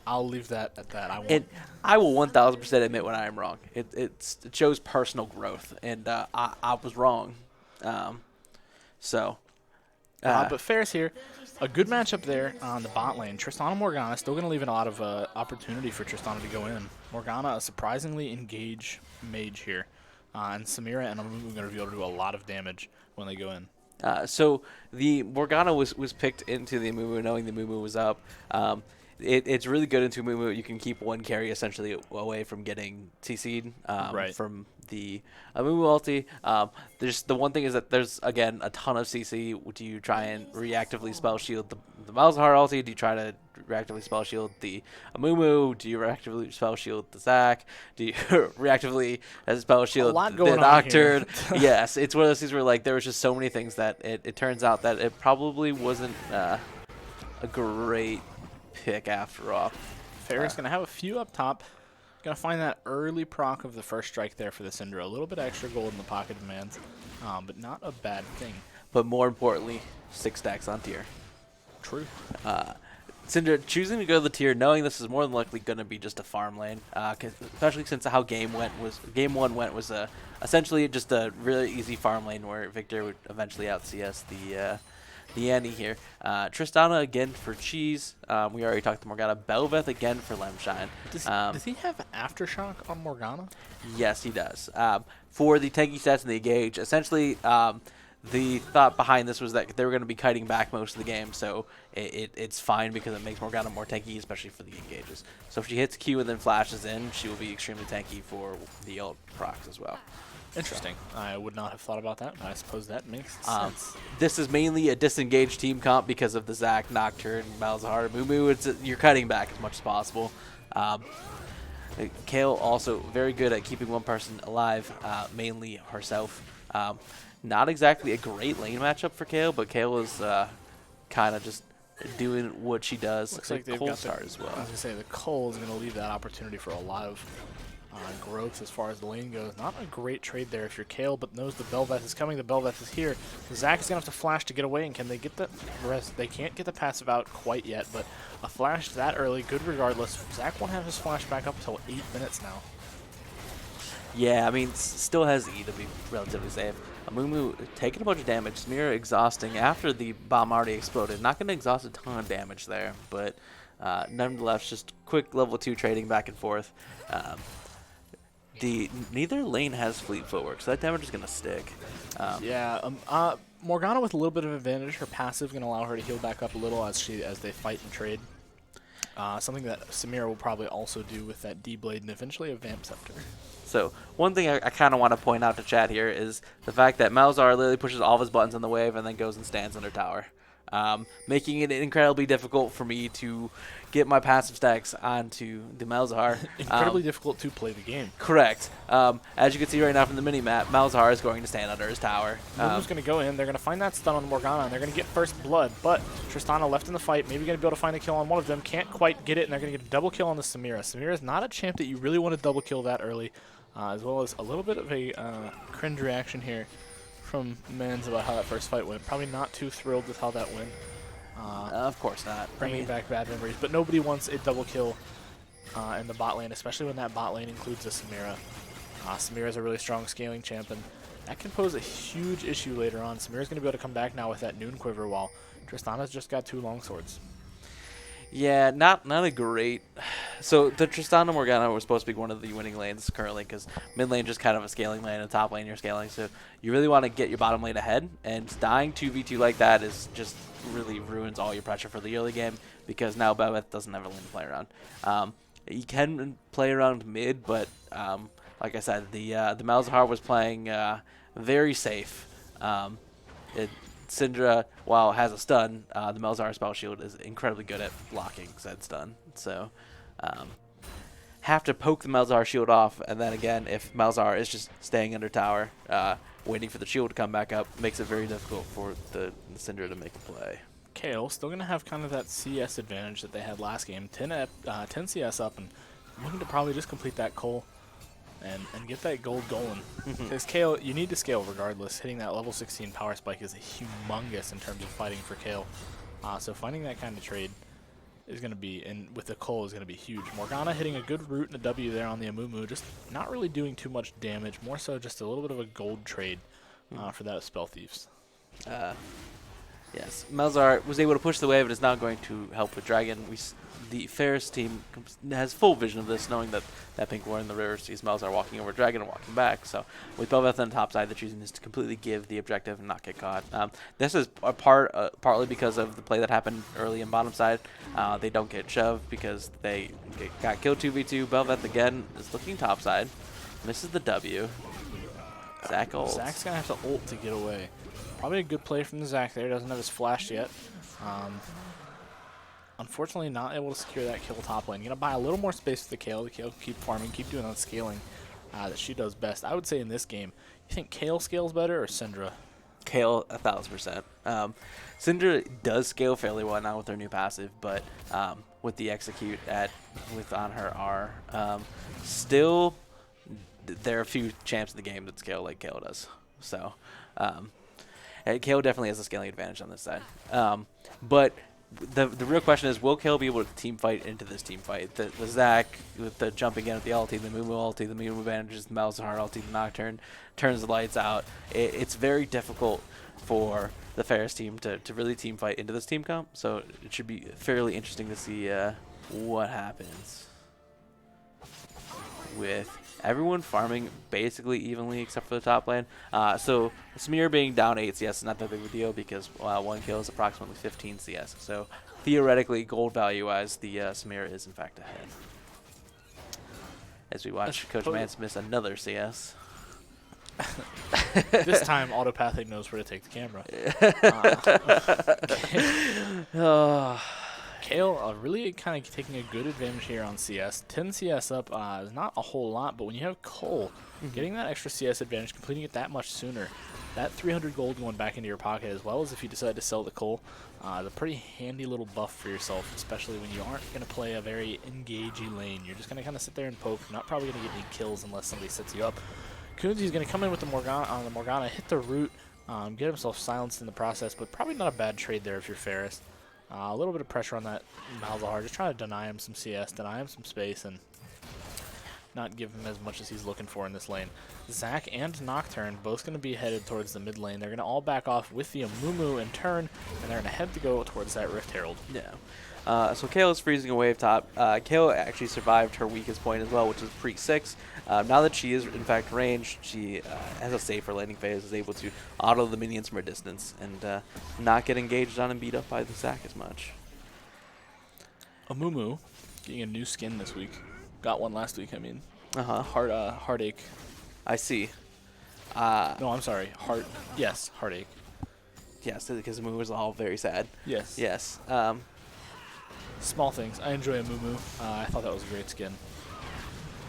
I'll leave that at that. I will 1,000% admit when I am wrong. It shows personal growth, and I was wrong. But Ferris here, a good matchup there on the bot lane. Tristana Morgana still going to leave a lot of opportunity for Tristana to go in. Morgana, a surprisingly engaged mage here. And Samira and Amumu going to be able to do a lot of damage when they go in. So the Morgana was picked into the Amumu knowing the Amumu was up. It's really good into Amumu. You can keep one carry essentially away from getting CC'd from the Amumu ulti. There's the one thing is that there's again a ton of CC. Do you try and reactively spell shield the Malzahar ulti? Do you try to reactively spell shield the Amumu? Do you reactively spell shield the Zac? Do you reactively spell shield the Nocturne? Yes, it's one of those things where like there was just so many things that it turns out that it probably wasn't a great pick after all. Ferris going to have a few up top. Going to find that early proc of the first strike there for the Syndra. A little bit extra gold in the pocket demands, but not a bad thing. But more importantly, 6 stacks on tier. True. Syndra choosing to go to the tier, knowing this is more than likely going to be just a farm lane, especially since how game 1 went was essentially just a really easy farm lane where Victor would eventually out CS the Annie here. Tristana again for Cheese. We already talked to Morgana. Belveth again for Lemshine. Does he have Aftershock on Morgana? Yes, he does. For the tanky stats and the engage, essentially the thought behind this was that they were going to be kiting back most of the game, so it's fine because it makes Morgana more tanky, especially for the engages. So if she hits Q and then flashes in, she will be extremely tanky for the ult procs as well. Interesting. I would not have thought about that, but I suppose that makes sense. This is mainly a disengaged team comp because of the Zac, Nocturne, Malzahar, Mumu. You're cutting back as much as possible. Kale also very good at keeping one person alive, mainly herself. Not exactly a great lane matchup for Kale, but Kale is kind of just doing what she does. Looks like they've Cole got start as well. I was going to say, the Cole is going to leave that opportunity for a lot of growth as far as the lane goes. Not a great trade there if you're Kale, but knows the Belveth is coming. The Belveth is here. Zac is going to have to flash to get away, and can they get the rest? They can't get the passive out quite yet, but a flash that early, good regardless. Zac won't have his flash back up until 8 minutes now. Yeah, I mean, still has E to be relatively safe. Amumu taking a bunch of damage. Samira exhausting after the bomb already exploded. Not going to exhaust a ton of damage there, but nonetheless, just quick level 2 trading back and forth. Neither lane has fleet footwork, so that damage is going to stick. Morgana with a little bit of advantage. Her passive going to allow her to heal back up a little as they fight and trade. Something that Samira will probably also do with that D-Blade and eventually a Vamp Scepter. So one thing I kind of want to point out to chat here is the fact that Malzahar literally pushes all of his buttons on the wave and then goes and stands under tower, making it incredibly difficult for me to get my passive stacks onto the Malzahar. Incredibly difficult to play the game. Correct. As you can see right now from the mini-map, Malzahar is going to stand under his tower. Lulu's going to go in. They're going to find that stun on Morgana, and they're going to get first blood. But Tristana left in the fight. Maybe going to be able to find a kill on one of them. Can't quite get it, and they're going to get a double kill on the Samira. Samira is not a champ that you really want to double kill that early, as well as a little bit of a cringe reaction here from Men's about how that first fight went. Probably not too thrilled with how that went. Of course not. Bringing back bad memories, but nobody wants a double kill in the bot lane, especially when that bot lane includes a Samira. Samira is a really strong scaling champ, and that can pose a huge issue later on. Samira's going to be able to come back now with that Noon Quiver, while Tristana's just got 2 long swords. Yeah, not a great. So the Tristana Morgana was supposed to be one of the winning lanes currently because mid lane just kind of a scaling lane and top lane you're scaling. So you really want to get your bottom lane ahead, and dying 2v2 like that is just really ruins all your pressure for the early game because now Belveth doesn't have a lane to play around. You can play around mid, but like I said, the Malzahar was playing very safe. Syndra, while has a stun, the Malzahar spell shield is incredibly good at blocking said stun. So, have to poke the Malzahar shield off, and then again, if Malzahar is just staying under tower, waiting for the shield to come back up, makes it very difficult for the Syndra to make a play. KO still going to have kind of that CS advantage that they had last game. 10 CS up and looking to probably just complete that Cole and get that gold going. Because KO, you need to scale regardless. Hitting that level 16 power spike is humongous in terms of fighting for KO. So finding that kind of trade is going to be, and with the Cole, is going to be huge. Morgana hitting a good root and a W there on the Amumu, just not really doing too much damage, more so just a little bit of a gold trade for that Spell Thieves. Yes, Malzahar was able to push the wave and is now going to help with Dragon. The Ferris team has full vision of this, knowing that pink ward in the river sees Malzahar walking over Dragon and walking back. So with Belveth on the top side, they're choosing this to completely give the objective and not get caught. This is partly because of the play that happened early in bottom side. They don't get shoved because they got killed 2v2. Belveth again is looking top side, misses the W. Zac ults. Zac's going to have to ult to get away. Probably a good play from the Zac there. Doesn't have his flash yet. Unfortunately, not able to secure that kill top lane. Going to buy a little more space for the Kayle. The Kayle keep farming, keep doing that scaling that she does best. I would say in this game, you think Kayle scales better or Syndra? Kayle 1000%. Syndra does scale fairly well now with her new passive, but with the execute on her R, still there are a few champs in the game that scale like Kayle does. So. Kayle definitely has a scaling advantage on this side. But the real question is, will Kayle be able to team fight into this team fight? The Zac with the jumping in at the ulti, the Mumu manages the Malzahar ulti, the Nocturne turns the lights out. It's very difficult for the Ferris team to really team fight into this team comp, so it should be fairly interesting to see what happens with everyone farming basically evenly except for the top lane. So Smear being down 8 CS is not that big of a deal because one kill is approximately 15 CS. So theoretically, gold value-wise, the Smear is in fact ahead. As we watch Coach Mance miss another CS. This time, Autopathic knows where to take the camera. Kayle really kind of taking a good advantage here on CS. 10 CS up is not a whole lot, but when you have Cole, getting that extra CS advantage, completing it that much sooner, that 300 gold going back into your pocket, as well as if you decide to sell the Cole, is a pretty handy little buff for yourself, especially when you aren't going to play a very engagey lane. You're just going to kind of sit there and poke. You're not probably going to get any kills unless somebody sets you up. Kunzi's going to come in with the Morgana, hit the root, get himself silenced in the process, but probably not a bad trade there if you're Ferris. A little bit of pressure on that Malzahar, just trying to deny him some CS, deny him some space, and not give him as much as he's looking for in this lane. Zac and Nocturne both going to be headed towards the mid lane. They're going to all back off with the Amumu in turn, and they're going to head to go towards that Rift Herald. Yeah. So Kayle is freezing a wave top. Kayle actually survived her weakest point as well, which is pre 6. Now that she is in fact ranged, she has a safer laning phase, is able to auto the minions from a distance and not get engaged on and beat up by the Zac as much. Amumu getting a new skin this week. Got one last week, I mean. Heartache. I see. No, I'm sorry. Heartache. Yes, because Amumu was all very sad. Yes. Yes. Small things. I enjoy Amumu. I thought that was a great skin.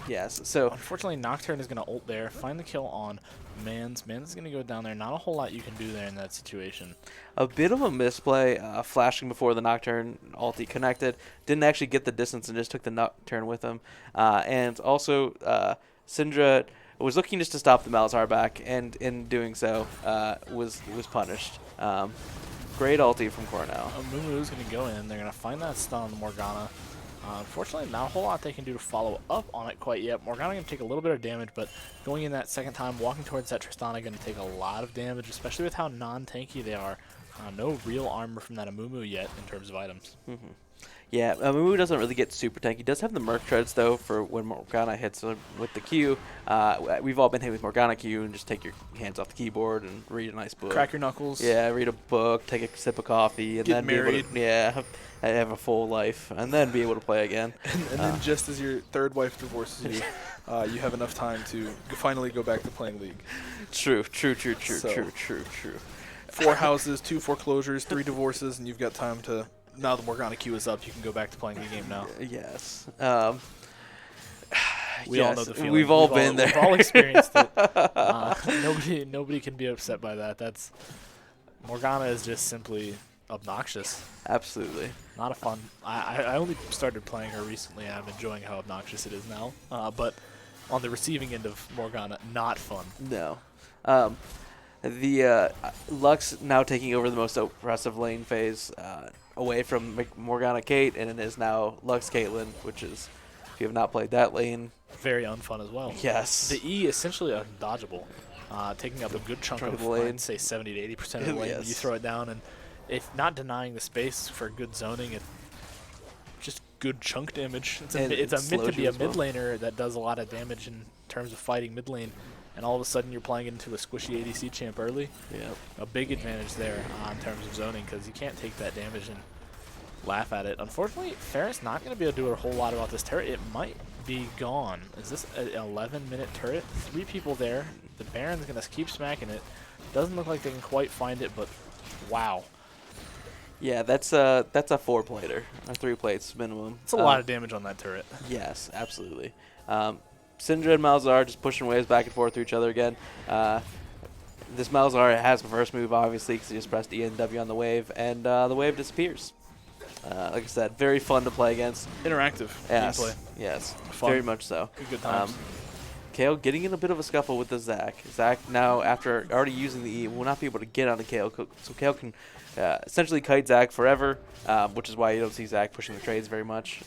Yes, so unfortunately, Nocturne is going to ult there, find the kill on Mans. Mans is going to go down there. Not a whole lot you can do there in that situation. A bit of a misplay, flashing before the Nocturne ulti connected. Didn't actually get the distance and just took the Nocturne with him. And also, Syndra was looking just to stop the Malzahar back, and in doing so, was punished. Great ulti from Cornell. Amumu is going to go in. They're going to find that stun on the Morgana. Unfortunately, not a whole lot they can do to follow up on it quite yet. Morgana going to take a little bit of damage, but going in that second time, walking towards that Tristana, going to take a lot of damage, especially with how non-tanky they are. No real armor from that Amumu yet in terms of items. Yeah, Mumu doesn't really get super tanky. He does have the Merc Treads, though, for when Morgana hits him with the Q. We've all been hit with Morgana Q and just take your hands off the keyboard and read a nice book. Crack your knuckles. Yeah, read a book, take a sip of coffee, and Get then married. be able to, have a full life, and then be able to play again. And then just as your third wife divorces you, you have enough time to finally go back to playing League. True. So, 4 houses, 2 foreclosures, 3 divorces, and you've got time to... Now the Morgana Q is up, you can go back to playing the game now. Yes. We all know the feeling. We've all been there. We've all experienced it. Nobody can be upset by that. Morgana is just simply obnoxious. Absolutely. Not a fun. I only started playing her recently, and I'm enjoying how obnoxious it is now. But on the receiving end of Morgana, not fun. No. The Lux now taking over the most oppressive lane phase away from Morgana Kate, and it is now Lux Caitlyn, which is, if you have not played that lane, very unfun as well. Yes. The E essentially undodgeable, taking up a good chunk of the lane. I'd say 70 to 80% of the lane when you throw it down, and if not denying the space for good zoning, it just good chunk damage. It's meant to be a mid laner that does a lot of damage in terms of fighting mid lane. And all of a sudden you're playing into a squishy ADC champ early. Yep. A big advantage there in terms of zoning, because you can't take that damage and laugh at it. Unfortunately, Ferris not going to be able to do a whole lot about this turret. It might be gone. Is this an 11-minute turret? 3 people there. The Baron's going to keep smacking it. Doesn't look like they can quite find it, but wow. Yeah, that's a 4-plater, or 3 plates minimum. It's a lot of damage on that turret. Yes, absolutely. Syndra and Malzahar just pushing waves back and forth through each other again. This Malzahar has the first move, obviously, because he just pressed E and W on the wave, and the wave disappears. Like I said, very fun to play against. Interactive gameplay. Yes, Fun. very much so. Good times. Kale getting in a bit of a scuffle with the Zac. Zac now, after already using the E, will not be able to get onto Kale, so Kale can essentially kite Zac forever, which is why you don't see Zac pushing the trades very much.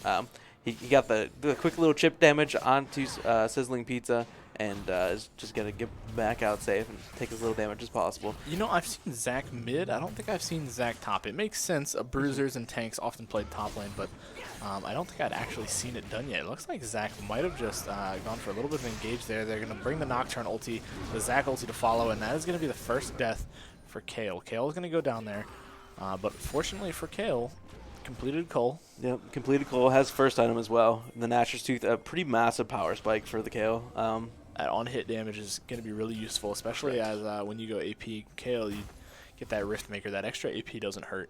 He got the quick little chip damage onto Sizzling Pizza, and is just going to get back out safe and take as little damage as possible. You know, I've seen Zac mid. I don't think I've seen Zac top. It makes sense. Bruisers and tanks often played top lane, but I don't think I'd actually seen it done yet. It looks like Zac might have just gone for a little bit of engage there. They're going to bring the Nocturne ulti, the Zac ulti to follow, and that is going to be the first death for Kale. Kale is going to go down there, but fortunately for Kale, completed Cole. Yep, completed Cole has first item as well. The Natcher's Tooth, a pretty massive power spike for the Kale. That on-hit damage is going to be really useful, especially as when you go AP Kale, you get that Rift Maker. That extra AP doesn't hurt.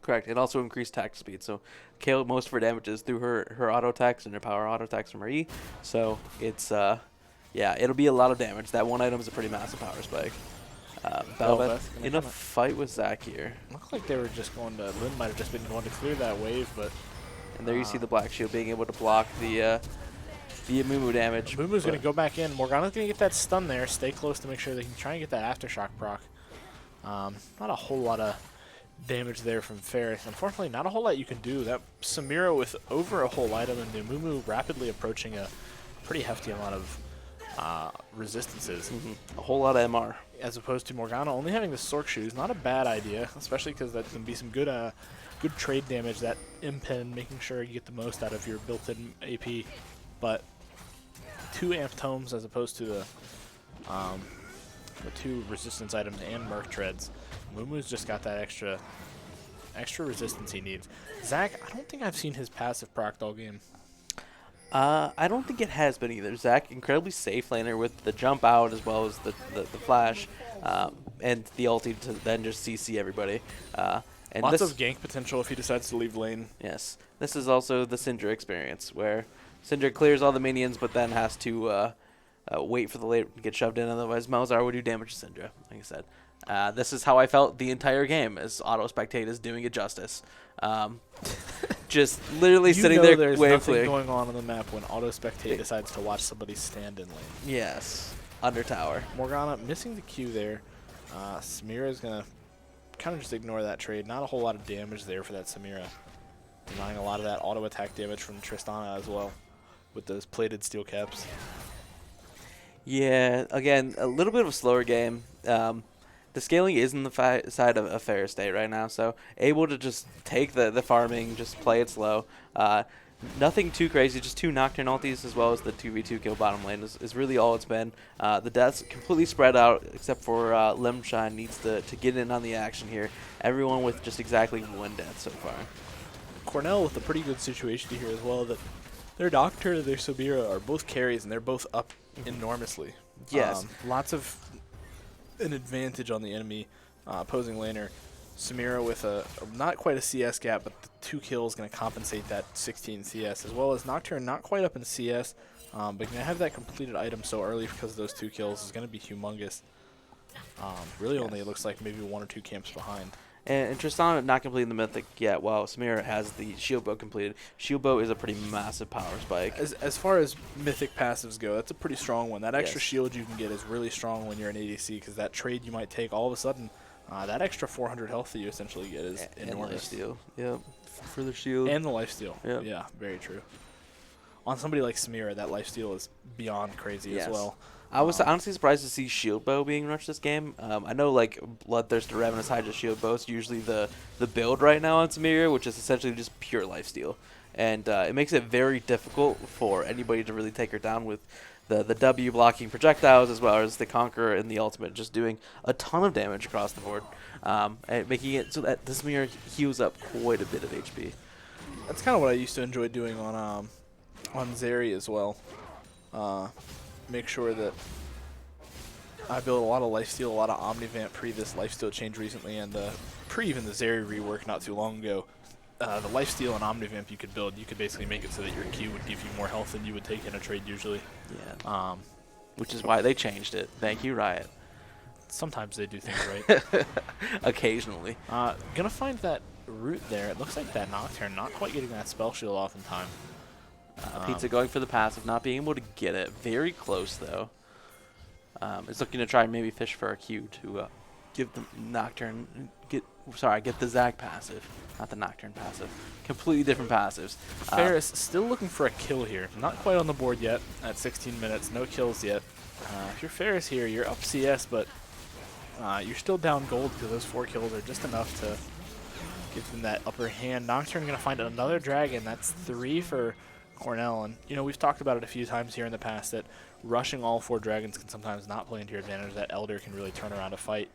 Correct. It also increased attack speed. So Kale, most of her damage is through her auto attacks and her power auto attacks from her E. So it's, yeah, it'll be a lot of damage. That one item is a pretty massive power spike. Belveth in a fight with Zac here. Looked like they were just going to, Lynn might have just been going to clear that wave, but... And there you see the Black Shield being able to block the Mumu damage. Mumu's going to go back in. Morgana's going to get that stun there, stay close to make sure they can try and get that Aftershock proc. Not a whole lot of damage there from Ferris. Unfortunately, not a whole lot you can do. That Samira with over a whole item and the Mumu rapidly approaching a pretty hefty amount of resistances. A whole lot of MR. As opposed to Morgana only having the Sork Shoes. Not a bad idea, especially because that can be some good good trade damage. That Impen, making sure you get the most out of your built-in AP. But 2 Amp Tomes as opposed to the 2 resistance items and Merc Treads. Mumu's just got that extra resistance he needs. Zac, I don't think I've seen his passive proc all game. I don't think it has been either. Zac, incredibly safe laner with the jump out as well as the flash, and the ulti to then just CC everybody. And Lots of gank potential if he decides to leave lane. Yes. This is also the Syndra experience, where Syndra clears all the minions but then has to wait for the lane to get shoved in, otherwise Malzahar would do damage to Syndra, like I said. This is how I felt the entire game, as auto-spectate is doing it justice. Just literally sitting there there's wave nothing clearing. going on the map when auto-spectate decides to watch somebody stand in lane. Yes. Under tower. Morgana missing the Q there. Samira's going to kind of just ignore that trade. Not a whole lot of damage there for that Samira. Denying a lot of that auto-attack damage from Tristana as well with those plated steel caps. Yeah, again, a little bit of a slower game. The the scaling is in the side of Ferris State right now, so able to just take the farming, just play it slow. Nothing too crazy, just 2 Nocturne ultis as well as the 2v2 kill bottom lane is really all it's been. The deaths completely spread out except for Lemshine needs to get in on the action here. Everyone with just exactly 1 death so far. Cornell with a pretty good situation here as well, that their Doctor and their Samira are both carries, and they're both up enormously. Yes. Lots of an advantage on the enemy opposing laner. Samira with a not quite a CS gap, but the 2 kills going to compensate that 16 CS, as well as Nocturne not quite up in CS, but going to have that completed item so early because of those 2 kills is going to be humongous. Really only it looks like maybe 1 or 2 camps behind. And Tristan not completing the Mythic yet, while Samira has the Shield Bow completed. Shield Bow is a pretty massive power spike. As far as Mythic passives go, that's a pretty strong one. That extra Yes. shield you can get is really strong when you're an ADC, because that trade you might take, all of a sudden, that extra 400 health that you essentially get is And enormous. lifesteal. Yep. For the shield. And the lifesteal. Yep. Yeah, very true. On somebody like Samira, that lifesteal is beyond crazy Yes. as well. I was honestly surprised to see Shield Bow being rushed this game. I know like Bloodthirster, Ravenous Hydra, Shield Bow is usually the build right now on Samira, which is essentially just pure lifesteal. And it makes it very difficult for anybody to really take her down with the W blocking projectiles, as well as the Conqueror and the Ultimate just doing a ton of damage across the board. And making it so that this Samira heals up quite a bit of HP. That's kind of what I used to enjoy doing on Zeri as well. Make sure that I built a lot of lifesteal, a lot of Omnivamp pre this lifesteal change recently, and pre even the Zeri rework not too long ago. The lifesteal and Omnivamp you could build, you could basically make it so that your Q would give you more health than you would take in a trade usually. Yeah. Which is why they changed it. Thank you, Riot. Sometimes they do things right. Occasionally. Gonna find that root there. It looks like that Nocturne not quite getting that spell shield off in time. Pizza going for the passive, not being able to get it. Very close, though. Is looking to try and maybe fish for a Q to give the Nocturne, get the Zag passive, not the Nocturne passive. Completely different passives. Ferris still looking for a kill here. Not quite on the board yet at 16 minutes. No kills yet. If you're Ferris here, you're up CS, but you're still down gold because those 4 kills are just enough to give them that upper hand. Nocturne going to find another dragon. That's 3 for Cornell. And, you know, we've talked about it a few times here in the past that rushing all 4 dragons can sometimes not play into your advantage. That Elder can really turn around a fight,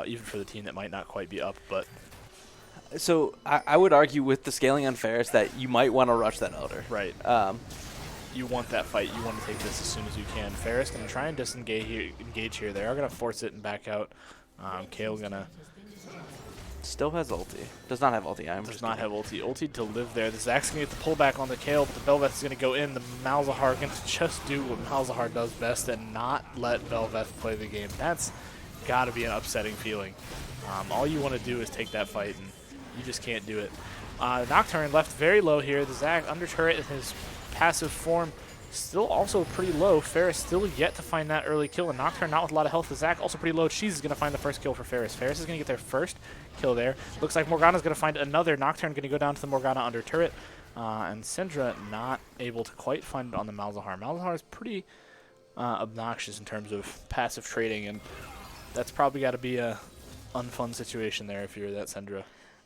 even for the team that might not quite be up. But So I would argue with the scaling on Ferris that you might want to rush that Elder. right. You want that fight. You want to take this as soon as you can. Ferris going to try and disengage here. They are going to force it and back out. Kale going to... Still has ulti. Does not have ulti. Does not have ulti. Ulti to live there. The Zack's going to get the pullback on the Kale, but the Belveth is going to go in. The Malzahar going to just do what Malzahar does best and not let Belveth play the game. That's got to be an upsetting feeling. All you want to do is take that fight, and you just can't do it. Nocturne left very low here. The Zack under turret in his passive form still also pretty low. Ferris still yet to find that early kill, and Nocturne not with a lot of health. The Zack also pretty low. Cheese is going to find the first kill for Ferris. Ferris is going to get their first kill there. Looks like Morgana's going to find another. Nocturne going to go down to the Morgana under turret, and Syndra not able to quite find it on the Malzahar. Malzahar is pretty obnoxious in terms of passive trading, and that's probably got to be a unfun situation there if you're that Syndra.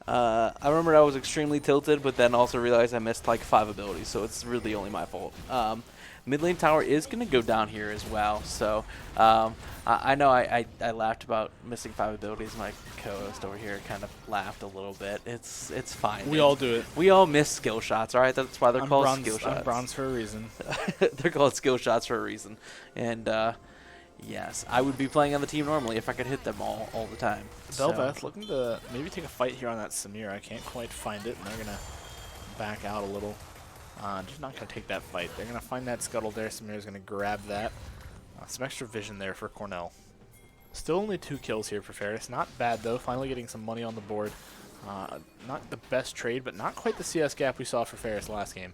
I remember I was extremely tilted, but then also realized I missed like 5 abilities, so it's really only my fault. Mid lane tower is going to go down here as well, so I know I laughed about missing 5 abilities. My co-host over here kind of laughed a little bit. It's fine. We all do it. We all miss skill shots, all right? That's why they're called bronze, skill shots. I'm bronze for a reason. They're called skill shots for a reason. And yes, I would be playing on the team normally if I could hit them all the time. Belveth looking to maybe take a fight here on that Samir. I can't quite find it, and they're going to back out a little. Just not going to take that fight. They're going to find that scuttle there. Samir's going to grab that. Some extra vision there for Cornell. Still only 2 kills here for Ferris. Not bad, though. Finally getting some money on the board. Not the best trade, but not quite the CS gap we saw for Ferris last game.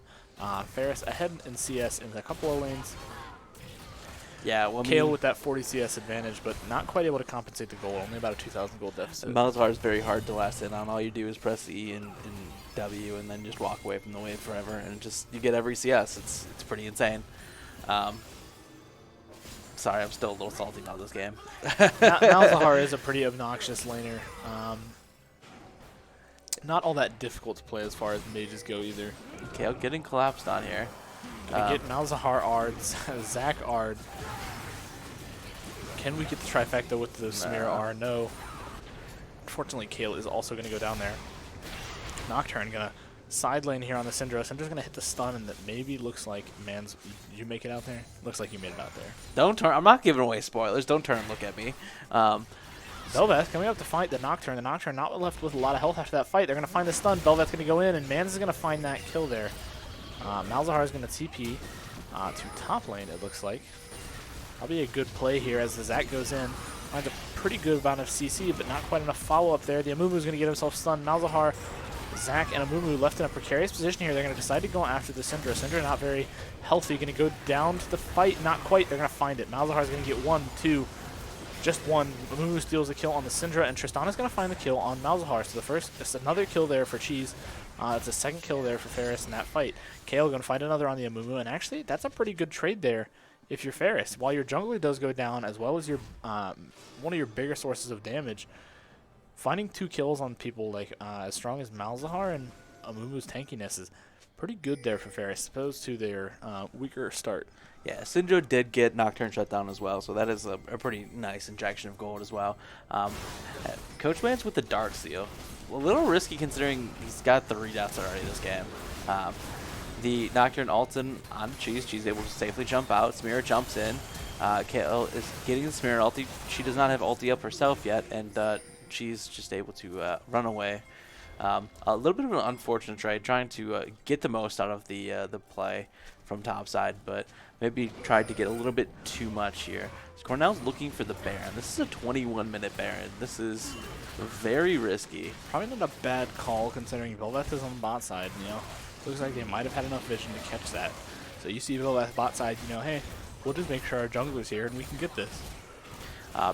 Ferris ahead in CS in a couple of lanes. Yeah, well, Kale with that 40 CS advantage, but not quite able to compensate the goal. Only about a 2,000 gold deficit. Malzahar is very hard to last in on. All you do is press E and W and then just walk away from the wave forever, and just you get every CS. It's pretty insane. sorry, I'm still a little salty about this game. Malzahar is a pretty obnoxious laner. Not all that difficult to play as far as mages go either. Kale getting collapsed on here. Gonna get Malzahar Ards, Zac Ard. Can we get the trifecta with the Samira R? No. Unfortunately, Kale is also going to go down there. Nocturne going to side lane here on the Syndra. Syndra's going to hit the stun, and that maybe looks like, did you make it out there? Looks like you made it out there. Don't turn. I'm not giving away spoilers. Don't turn and look at me. Bel'Veth coming up to fight the Nocturne. The Nocturne not left with a lot of health after that fight. They're going to find the stun. Bel'Veth's going to go in, and Mans is going to find that kill there. Malzahar is going to TP to top lane, it looks like. Probably a good play here as the Zac goes in. Finds a pretty good amount of CC, but not quite enough follow-up there. The Amumu is going to get himself stunned. Malzahar, Zac, and Amumu left in a precarious position here. They're going to decide to go after the Syndra. Syndra not very healthy. Going to go down to the fight. Not quite. They're going to find it. Malzahar is going to get 1, 2, just 1. Amumu steals the kill on the Syndra, and Tristana's going to find the kill on Malzahar. So the first, just another kill there for Cheese. It's a second kill there for Ferris in that fight. Kale going to find another on the Amumu, and actually that's a pretty good trade there if you're Ferris. While your jungler does go down, as well as your one of your bigger sources of damage, finding 2 kills on people like as strong as Malzahar and Amumu's tankiness is pretty good there for Ferris, as opposed to their weaker start. Yeah, Syndra did get Nocturne shut down as well, so that is a pretty nice injection of gold as well. Coach Mans with the Dark Seal. A little risky considering he's got 3 deaths already this game. The Nocturne ults in on Cheese. She's able to safely jump out. Samira jumps in. Kale is getting the Samira ulti. She does not have ulti up herself yet, and she's just able to run away. A little bit of an unfortunate trade, trying to get the most out of the play from topside, but maybe tried to get a little bit too much here. So Cornell's looking for the Baron. This is a 21-minute Baron. This is very risky. Probably not a bad call considering Bel'Veth is on the bot side, you know. Looks like they might have had enough vision to catch that. So you see Bel'Veth bot side, you know, hey, we'll just make sure our jungler's here and we can get this.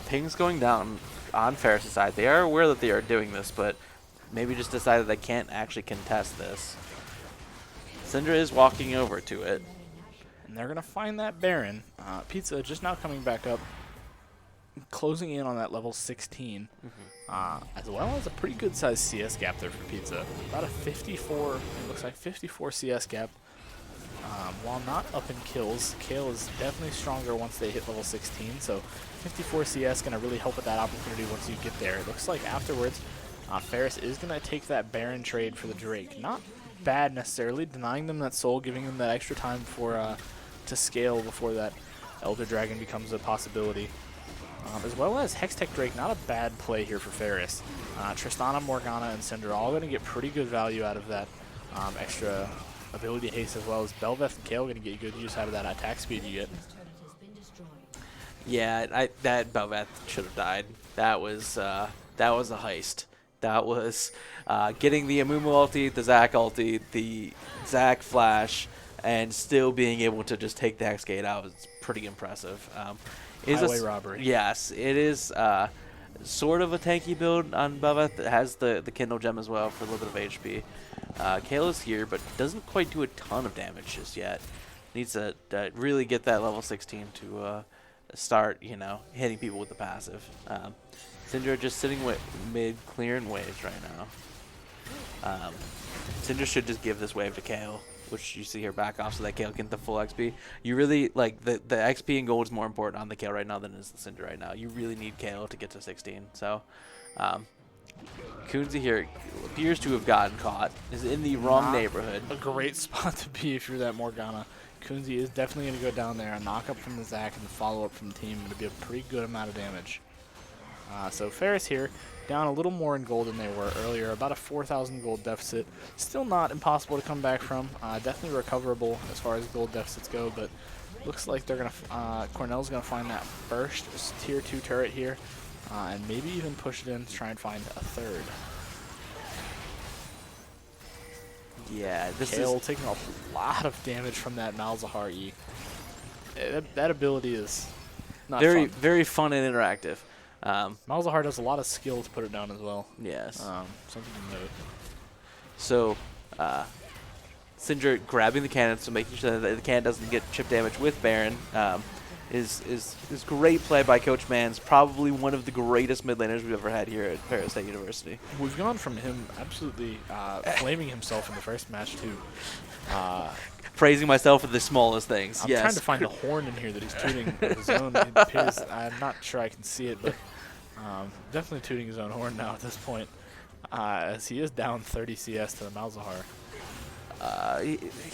Ping's going down on Ferris' side. They are aware that they are doing this, but maybe just decided they can't actually contest this. Syndra is walking over to it. And they're going to find that Baron. Pizza just now coming back up, closing in on that level 16, as well as a pretty good sized CS gap there for Pizza. About a 54, it looks like 54 CS gap. While not up in kills, Kale is definitely stronger once they hit level 16, so 54 CS going to really help with that opportunity once you get there. It looks like afterwards, Ferris is going to take that Baron trade for the Drake. Not bad necessarily, denying them that soul, giving them that extra time for to scale before that Elder Dragon becomes a possibility. As well as Hextech Drake, not a bad play here for Ferris. Tristana, Morgana, and Syndra all going to get pretty good value out of that extra ability haste, as well as Bel'Veth and Kale going to get good use out of that attack speed you get. Yeah, that Bel'Veth should have died. That was a heist. That was getting the Amumu ulti, the Zac ulti, the Zac flash, and still being able to just take the Hexgate out is pretty impressive. Highway robbery. Yes, it is sort of a tanky build on Bel'Veth. It has the Kindle Gem as well for a little bit of HP. Kale is here, but doesn't quite do a ton of damage just yet. Needs to really get that level 16 to start, hitting people with the passive. Syndra just sitting mid, clearing waves right now. Syndra should just give this wave to Kale, which you see here back off so that Kale can get the full XP. You really, like, the XP and gold is more important on the Kale right now than it is the Syndra right now. You really need Kale to get to 16. So, Kunzi here appears to have gotten caught. Is in the wrong neighborhood. A great spot to be if you're that Morgana. Kunzi is definitely going to go down there. A knock up from the Zac and the follow up from the team to be a pretty good amount of damage. So Ferris here, down a little more in gold than they were earlier, about a 4,000 gold deficit. Still not impossible to come back from. Definitely recoverable as far as gold deficits go, but looks like they're gonna Cornell's gonna find that first tier 2 turret here, and maybe even push it in to try and find a third. Yeah, this Kale is taking a lot of damage from that Malzahar E. That ability is not very fun. very fun and interactive. Malzahar does a lot of skill to put it down as well. Yes. Something to note. So, Syndra grabbing the cannon, so making sure that the cannon doesn't get chip damage with Baron. is great play by Coach Mans. Probably one of the greatest mid laners we've ever had here at Ferris State University. We've gone from him absolutely flaming himself in the first match to praising myself for the smallest things. I'm yes. trying to find the horn in here that he's tooting of his own. It appears, I'm not sure I can see it, but definitely tooting his own horn now at this point, as he is down 30 CS to the Malzahar.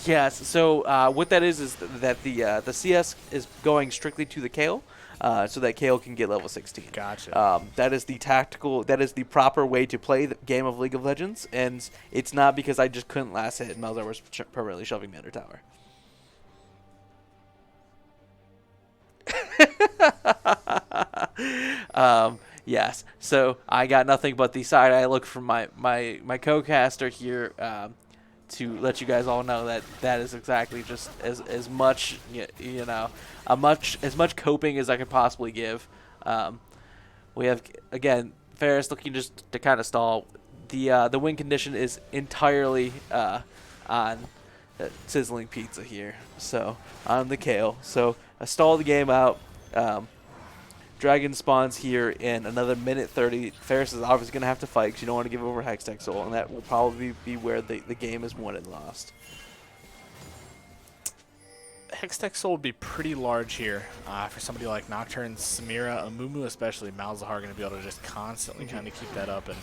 Yes. So what that is that the CS is going strictly to the Kale, so that Kale can get level 16. Gotcha. That is the tactical. That is the proper way to play the game of League of Legends, and it's not because I just couldn't last hit and Malzahar was permanently shoving me under tower. Yes. So I got nothing but the side eye look from my co-caster here. To let you guys all know that that is exactly just as much as much coping as I could possibly give. We have again Ferris looking just to kind of stall. The win condition is entirely on sizzling pizza here, so on the Kale. So I stall the game out. Dragon spawns here in another minute 30. Ferris is obviously going to have to fight because you don't want to give over Hextech Soul, and that will probably be where the game is won and lost. Hextech Soul would be pretty large here for somebody like Nocturne, Samira, Amumu, especially Malzahar going to be able to just constantly kind of keep that up. And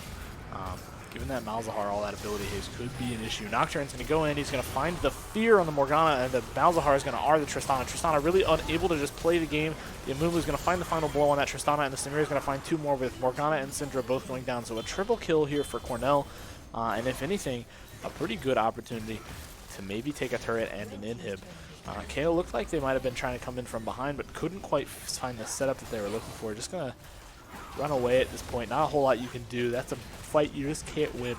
given that Malzahar, all that ability haste could be an issue. Nocturne's going to go in. He's going to find the fear on the Morgana, and the Malzahar is going to R the Tristana. Tristana really unable to just play the game. The Amumu is going to find the final blow on that Tristana, and the Samira is going to find two more with Morgana and Syndra both going down. So a triple kill here for Cornell, and if anything, a pretty good opportunity to maybe take a turret and an inhib. KO looked like they might have been trying to come in from behind, but couldn't quite find the setup that they were looking for. Just going to run away at this point. Not a whole lot you can do. That's a fight you just can't win.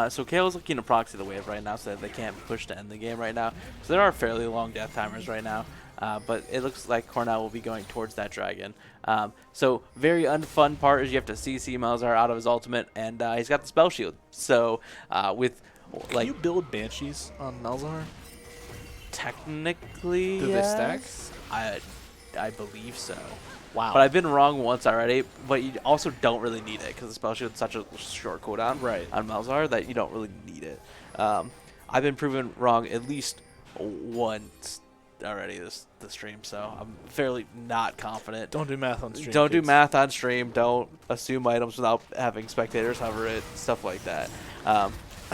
So KO's looking to proxy the wave right now so that they can't push to end the game right now. So there are fairly long death timers right now, but it looks like Cornell will be going towards that dragon. So very unfun part is you have to CC Malzahar out of his ultimate, and he's got the spell shield. So with Can you build Banshees on Malzahar? Technically, Do yes. they stack? I believe so. Wow. But I've been wrong once already. But you also don't really need it because the spell shield is such a short cooldown on Malzahar that you don't really need it. I've been proven wrong at least once already this stream, so I'm fairly not confident. Don't do math on stream. Don't do math on stream. Don't assume items without having spectators hover it. Stuff like that.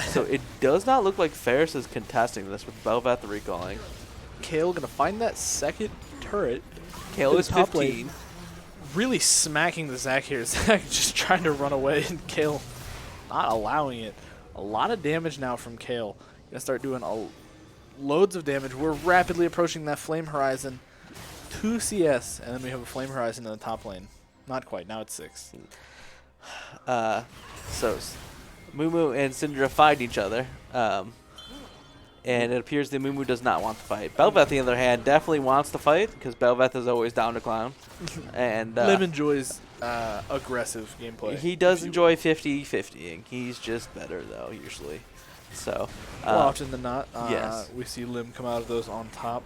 So it does not look like Ferris is contesting this with Bel'Veth recalling. Kale gonna find that second turret. Kale is 15. Really smacking the Zac here. Zac just trying to run away, and Kale not allowing it. A lot of damage now from Kale. Gonna start doing loads of damage. We're rapidly approaching that Flame Horizon. 2 CS, and then we have a Flame Horizon in the top lane. Not quite. Now it's 6. So Mumu and Syndra fight each other, and it appears that Mumu does not want to fight. Bel'Veth, on the other hand, definitely wants to fight because Bel'Veth is always down to clown. And Lim enjoys aggressive gameplay. He does enjoy 50-50ing. He's just better, though, usually. So more often than not, yes. we see Lim come out of those on top.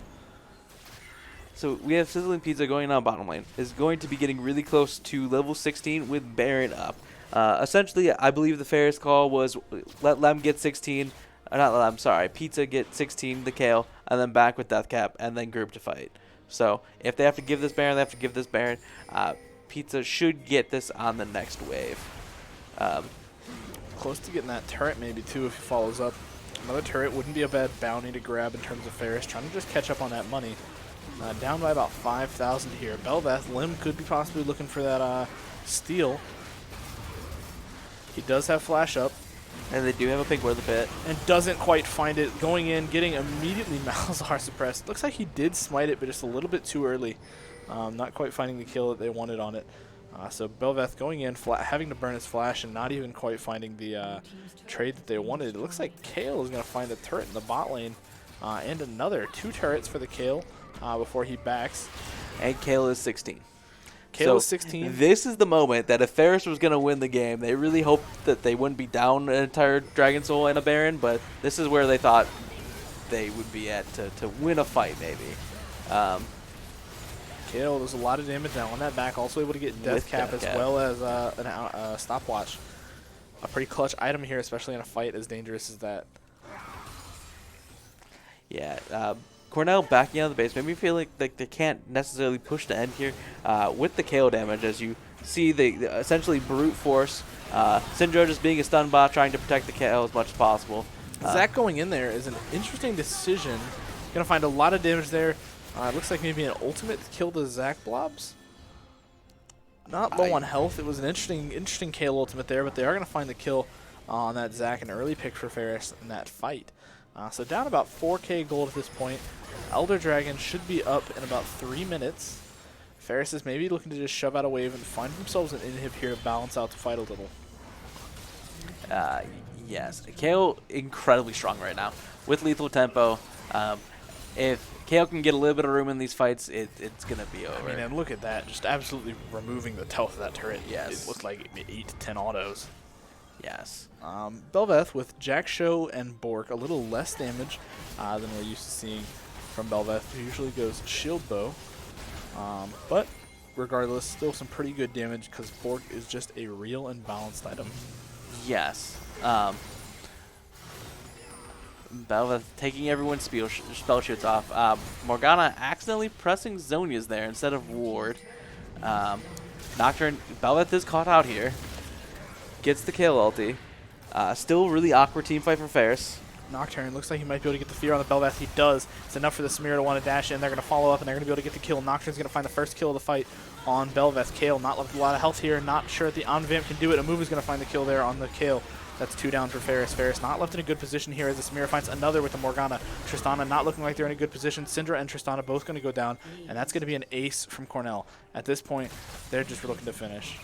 So we have Sizzling Pizza going on bottom lane. Is going to be getting really close to level 16 with Baron up. Essentially, I believe the Ferris call was let Lem get 16. Not Lem, sorry. Pizza get 16, the Kale, and then back with Deathcap, and then group to fight. So if they have to give this Baron, they have to give this Baron. Pizza should get this on the next wave. Close to getting that turret maybe, too, if he follows up. Another turret wouldn't be a bad bounty to grab in terms of Ferris. Trying to just catch up on that money. Down by about 5,000 here. Bel'Veth, Lim could be possibly looking for that steal. He does have flash up. And they do have a pink word of the pit. And doesn't quite find it. Going in, getting immediately Malzahar suppressed. Looks like he did smite it, but just a little bit too early. Not quite finding the kill that they wanted on it. So Bel'Veth going in, having to burn his flash, and not even quite finding the trade that they wanted. It looks like Kale is going to find a turret in the bot lane. And another 2 turrets for the Kale before he backs. And Kale is 16. Kale is 16. This is the moment that if Ferris was going to win the game, they really hoped that they wouldn't be down an entire Dragon Soul and a Baron, but this is where they thought they would be at to win a fight, maybe. Kale does a lot of damage now on that back. Also able to get Death Cap as well as a stopwatch. A pretty clutch item here, especially in a fight as dangerous as that. Yeah, Cornell backing out of the base made me feel like they can't necessarily push the end here with the KO damage, as you see the essentially brute force. Syndra just being a stun bot, trying to protect the KO as much as possible. Zac going in there is an interesting decision. Gonna find a lot of damage there. It looks like maybe an ultimate to kill the Zac blobs. Not low on health. It was an interesting KO ultimate there, but they are gonna find the kill on that Zac, an early pick for Ferris in that fight. So down about 4K gold at this point. Elder Dragon should be up in about 3 minutes. Ferris is maybe looking to just shove out a wave and find themselves an inhib here to balance out the fight a little. Yes, KO incredibly strong right now with lethal tempo. If KO can get a little bit of room in these fights, it's going to be over. I mean, and look at that. Just absolutely removing the health of that turret. Yes. It looked like 8 to 10 autos. Yes. Belveth with Jack Show and Bork, a little less damage than we're used to seeing from Belveth, who usually goes shield bow. But regardless, still some pretty good damage because Bork is just a real and balanced item. Yes. Belveth taking everyone's spell shoots off. Morgana accidentally pressing Zhonya's there instead of Ward. Nocturne, Belveth is caught out here. Gets the kill ulti. Still really awkward team fight for Ferris. Nocturne looks like he might be able to get the fear on the Belveth. He does. It's enough for the Samira to want to dash in. They're going to follow up, and they're going to be able to get the kill. Nocturne's going to find the first kill of the fight on Belveth. Kale not left a lot of health here. Not sure if the Omnivamp can do it. Amuvu's going to find the kill there on the Kale. That's 2 down for Ferris. Ferris not left in a good position here as the Samira finds another with the Morgana. Tristana not looking like they're in a good position. Syndra and Tristana both going to go down, and that's going to be an ace from Cornell. At this point, they're just looking to finish.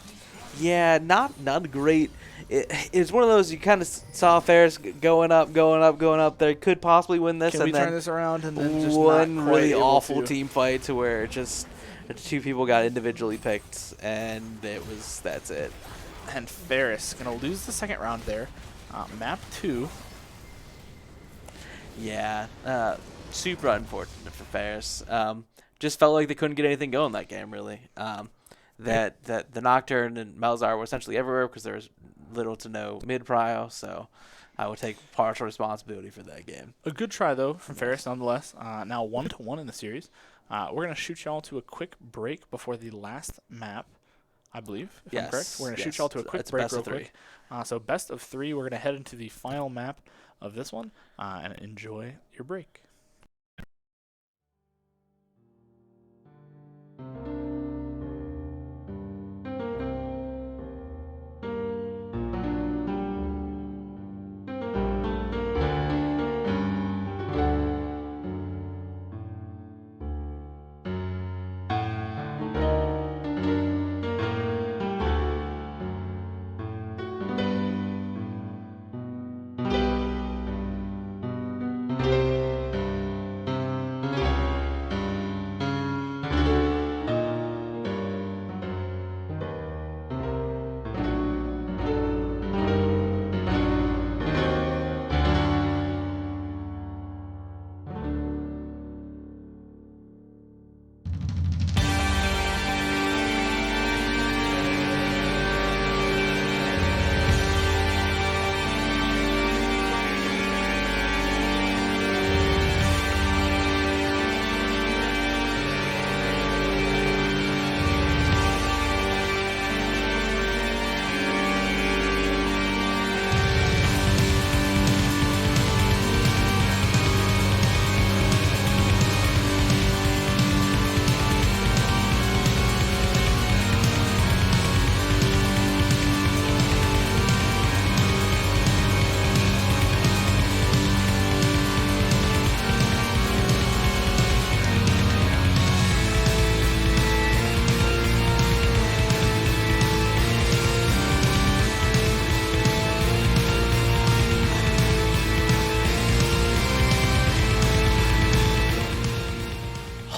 Yeah, not great. It's one of those you kind of saw Ferris going up. They could possibly win this. Can we turn this around and then just one not quite really able awful to. Team fight to where just 2 people got individually picked, and that's it. And Ferris going to lose the second round there. Map 2. Yeah, super unfortunate for Ferris. Just felt like they couldn't get anything going that game, really. That the Nocturne and Malzahar were essentially everywhere because there was little to no mid-prio, so I would take partial responsibility for that game. A good try, though, from Ferris, nonetheless. Now 1-1 in the series. We're going to shoot y'all to a quick break before the last map, I believe, if I'm correct. We're going to shoot y'all to a quick break real quick. So best of 3, we're going to head into the final map of this one and enjoy your break.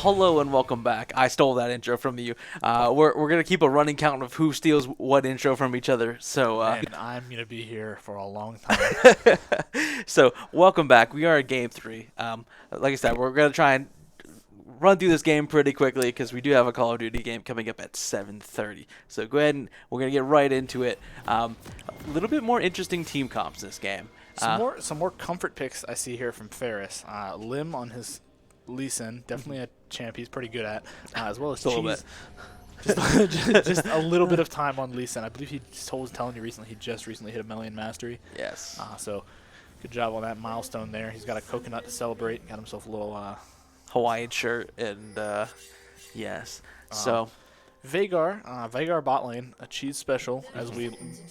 Hello and welcome back. I stole that intro from you. We're gonna keep a running count of who steals what intro from each other. So And I'm going to be here for a long time. so welcome back. We are at game 3. Like I said, we're gonna try and run through this game pretty quickly because we do have a Call of Duty game coming up at 7:30. So go ahead and we're going to get right into it. A little bit more interesting team comps this game. Some more comfort picks I see here from Ferris. Lim on his Lee Sin, definitely a champ he's pretty good at, as well as a little Cheese. bit. Just a little bit of time on Lee Sin. I believe he was telling you recently he just recently hit 1 million mastery. Yes. So good job on that milestone there. He's got a coconut to celebrate. Got himself a little Hawaiian shirt and yes. So Vagar bot lane, a cheese special as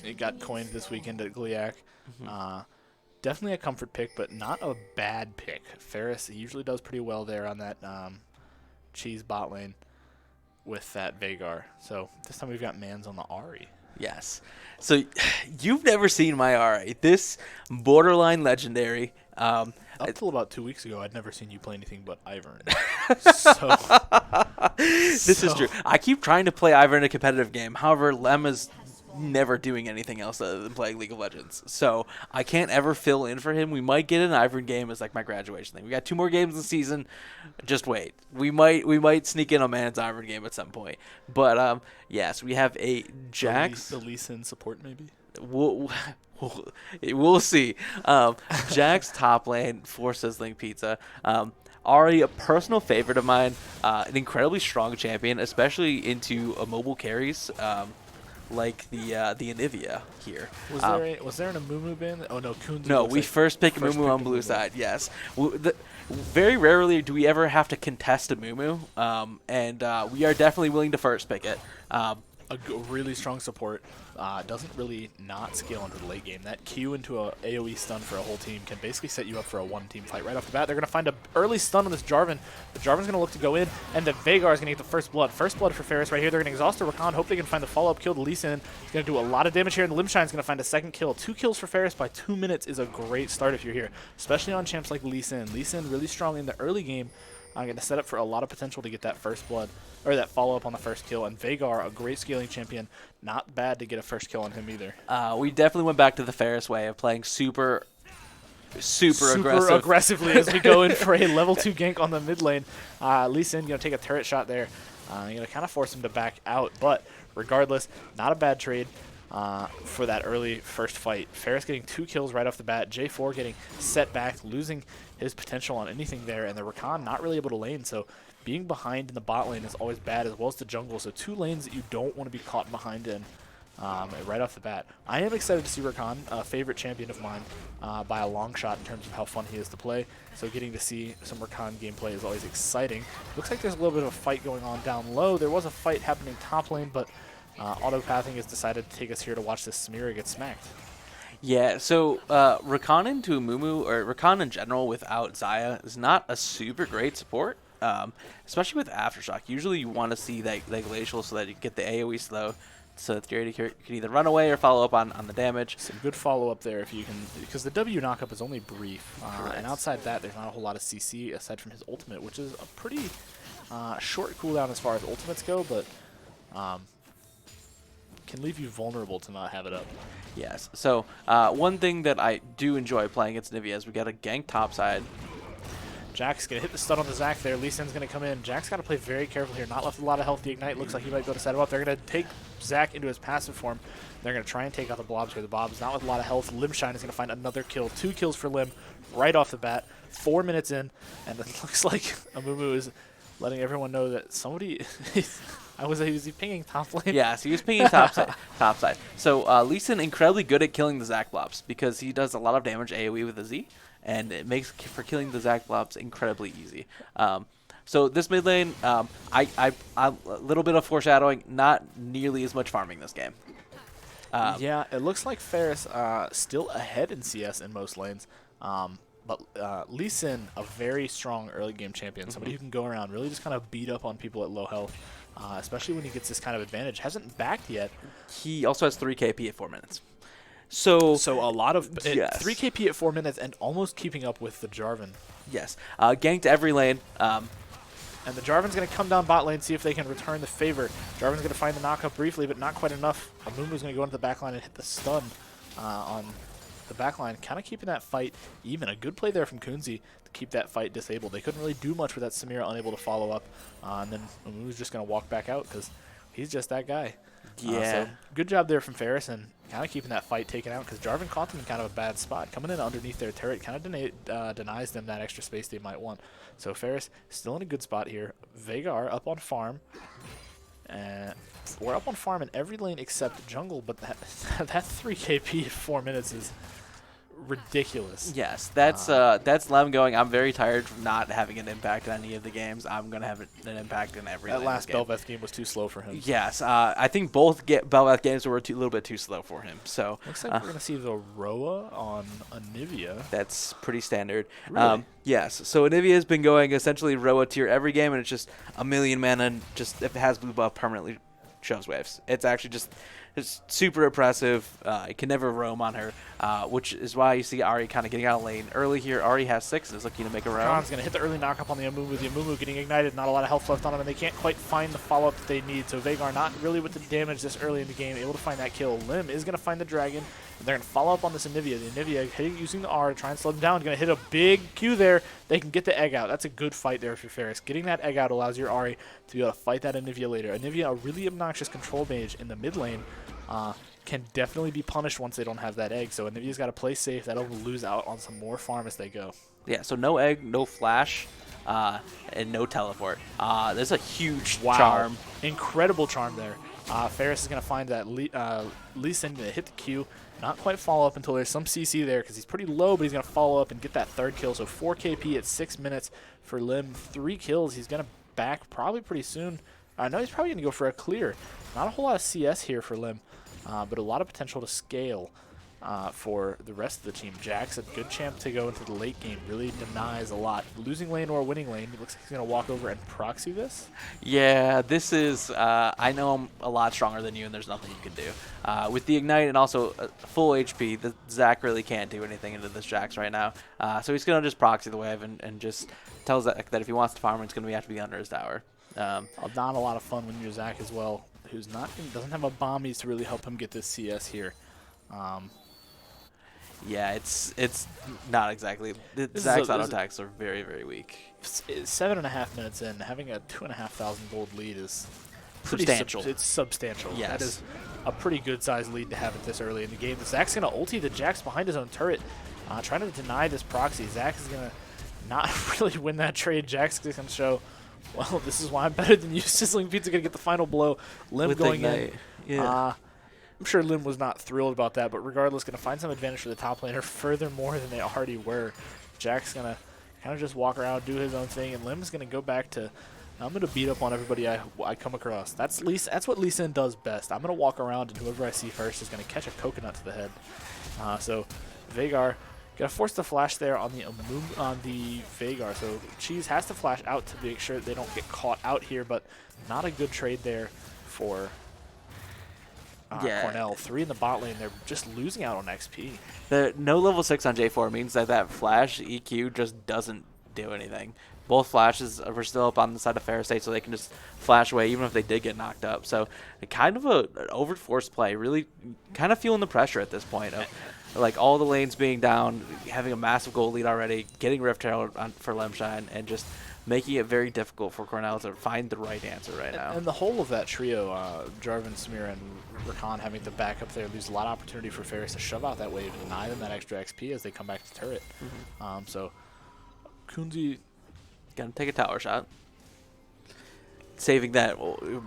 it got coined this weekend at Gliac. Definitely a comfort pick, but not a bad pick. Ferris usually does pretty well there on that cheese bot lane with that Vagar. So this time we've got Mans on the Ahri. yes. So you've never seen my Ahri. This borderline legendary. Up till about 2 weeks ago, I'd never seen you play anything but Ivern. This is true. I keep trying to play Ivern in a competitive game. However, Lemma's never doing anything else other than playing League of Legends. So I can't ever fill in for him. We might get an Ivern game as like my graduation thing. We got 2 more games in the season. Just wait. We might sneak in a man's Ivern game at some point. But yes, we have a Jax. The Lee Sin support maybe. We'll see. Jack's top lane for Sizzling Pizza. Ahri, a personal favorite of mine, an incredibly strong champion, especially into mobile carries like the Anivia here. Was there an Amumu ban? Oh no, Kunzi. No, we first pick Amumu on blue side. Yes. Very rarely do we ever have to contest Amumu, and we are definitely willing to first pick it. A really strong support. Doesn't really not scale into the late game. That Q into a AoE stun for a whole team can basically set you up for a one-team fight right off the bat. They're going to find an early stun on this Jarvan. The Jarvan's going to look to go in, and the Vagar is going to get the first blood. First blood for Ferris right here. They're going to exhaust the Rakan. Hope they can find the follow-up kill. The Lee Sin is going to do a lot of damage here, and the Limshine's going to find a second kill. 2 kills for Ferris by 2 minutes is a great start if you're here, especially on champs like Lee Sin. Lee Sin really strong in the early game. I'm going to set up for a lot of potential to get that first blood, or that follow-up on the first kill. And Vagar, a great scaling champion, not bad to get a first kill on him either. We definitely went back to the Ferris way of playing super aggressively as we go in for a level 2 gank on the mid lane. Lee Sin going to take a turret shot there. Going to kind of force him to back out, but regardless, not a bad trade for that early first fight. Ferris getting 2 kills right off the bat. J4 getting set back, losing his potential on anything there, and the Rakan not really able to lane, so being behind in the bot lane is always bad, as well as the jungle, so 2 lanes that you don't want to be caught behind in right off the bat. I am excited to see Rakan, a favorite champion of mine, by a long shot in terms of how fun he is to play, so getting to see some Rakan gameplay is always exciting. Looks like there's a little bit of a fight going on down low. There was a fight happening top lane, but autopathing has decided to take us here to watch this Samira get smacked. Yeah, so Rakan into Amumu, or Rakan in general without Xayah, is not a super great support, especially with Aftershock. Usually you want to see that glacial so that you get the AoE slow, so that you can either run away or follow up on the damage. Some good follow-up there if you can, because the W knockup is only brief, and outside that there's not a whole lot of CC aside from his ultimate, which is a pretty short cooldown as far as ultimates go, but can leave you vulnerable to not have it up. Yes. So one thing that I do enjoy playing against Nivea is we got a gank topside. Jack's going to hit the stun on the Zac there. Lee Sin's going to come in. Jack's got to play very careful here. Not left a lot of health. The Ignite looks like he might be able to set him up. They're going to take Zac into his passive form. They're going to try and take out the Blobs here. The Blobs not with a lot of health. Limshine is going to find another kill. 2 kills for Lim right off the bat. 4 minutes in. And it looks like Amumu is letting everyone know that somebody... was he pinging top lane? Yeah, so he was pinging topside. So Lee Sin incredibly good at killing the Zac Blobs because he does a lot of damage AoE with the Z, and it makes for killing the Zac Blobs incredibly easy. So this mid lane, a little bit of foreshadowing, not nearly as much farming this game. Yeah, it looks like Ferris still ahead in CS in most lanes. But Lee Sin, a very strong early game champion, somebody who can go around, really just kind of beat up on people at low health. Especially when he gets this kind of advantage. Hasn't backed yet. He also has 3 KP at 4 minutes. So a lot of... yes. 3 KP at 4 minutes and almost keeping up with the Jarvan. Yes. Ganked every lane. And the Jarvan's going to come down bot lane, see if they can return the favor. Jarvan's going to find the knockup briefly, but not quite enough. Amumu's going to go into the back line and hit the stun on the back line, kind of keeping that fight even. A good play there from Kunzi to keep that fight disabled. They couldn't really do much with that Samira unable to follow up. And then Amu's just going to walk back out because he's just that guy. Yeah. So good job there from Ferris and kind of keeping that fight taken out because Jarvan caught them in kind of a bad spot. Coming in underneath their turret kind of denies them that extra space they might want. So Ferris still in a good spot here. Veigar up on farm. We're up on farm in every lane except jungle, but that 3 KP in 4 minutes is ridiculous. Yes, that's Lem going, I'm very tired from not having an impact in any of the games. I'm going to have an impact in every That last Bel'Veth game was too slow for him. Yes, I think both Bel'Veth games were a little bit too slow for him. So looks like we're going to see the Roa on Anivia. That's pretty standard. Really? Yes, so Anivia has been going essentially Roa tier every game, and it's just a million mana, and just if it has blue buff, permanently shows waves. It's actually just it's super impressive. You can never roam on her, which is why you see Ahri kind of getting out of lane early here. Ahri has 6 and is looking to make a roam. Khan's going to hit the early knock up on the Amumu. The Amumu getting ignited, not a lot of health left on him, and they can't quite find the follow-up that they need. So Veigar not really with the damage this early in the game, able to find that kill. Lim is going to find the dragon, and they're going to follow up on this Anivia. The Anivia hitting, using the R to try and slow them down. Going to hit a big Q there. They can get the egg out. That's a good fight there for Ferris. Getting that egg out allows your Ahri to be able to fight that Anivia later. Anivia, a really obnoxious control mage in the mid lane, can definitely be punished once they don't have that egg. So Anivia's got to play safe. That'll lose out on some more farm as they go. Yeah, so no egg, no flash, and no teleport. There's a huge charm. Incredible charm there. Ferris is going to find that Lee Sin going to hit the Q. Not quite follow up until there's some CC there because he's pretty low, but he's going to follow up and get that 3rd kill. So 4 KP at 6 minutes for Lim. 3 kills. He's going to back probably pretty soon. No, he's probably going to go for a clear. Not a whole lot of CS here for Lim. But a lot of potential to scale for the rest of the team. Jack's a good champ to go into the late game. Really denies a lot. Losing lane or winning lane, it looks like he's going to walk over and proxy this. Yeah, this is, I know I'm a lot stronger than you, and there's nothing you can do. With the Ignite and also full HP, the Zac really can't do anything into this Jax right now. So he's going to just proxy the wave and just tells Zac that if he wants to farm, it's going to have to be under his tower. Not a lot of fun when you're Zac as well, who's doesn't have a bombies to really help him get this CS here. Yeah, it's not exactly. Zac's auto attacks are very, very weak. 7.5 minutes in, having a 2,500 gold lead is substantial. It's substantial. Yes. That is a pretty good sized lead to have it this early in the game. Zac's going to ulti the Jax behind his own turret, trying to deny this proxy. Zac is going to not really win that trade. Jax is going to show, well, this is why I'm better than you. Sizzling Pizza going to get the final blow. Lim with going Ignite. in. Yeah. I'm sure Lim was not thrilled about that, but regardless, going to find some advantage for the top laner furthermore than they already were. Jack's going to kind of just walk around, do his own thing, and Lim's going to go back to, I'm going to beat up on everybody I come across. That's what Lee Sin does best. I'm going to walk around, and whoever I see first is going to catch a coconut to the head. So Veigar going to force the flash there on the Veigar. So Cheese has to flash out to make sure that they don't get caught out here, but not a good trade there for Cornell. 3 in the bot lane. They're just losing out on XP. The no level 6 on J4 means that flash EQ just doesn't do anything. Both flashes were still up on the side of Ferris State, so they can just flash away even if they did get knocked up. So kind of an overforced play, really kind of feeling the pressure at this point of like all the lanes being down, having a massive goal lead already, getting Rift Herald for Lemshine, and just making it very difficult for Cornell to find the right answer right now. And the whole of that trio, Jarvan, Samira, and Rakan having to back up there, leaves a lot of opportunity for Ferris to shove out that wave and deny them that extra XP as they come back to turret. So Kunzi gonna take a tower shot, saving that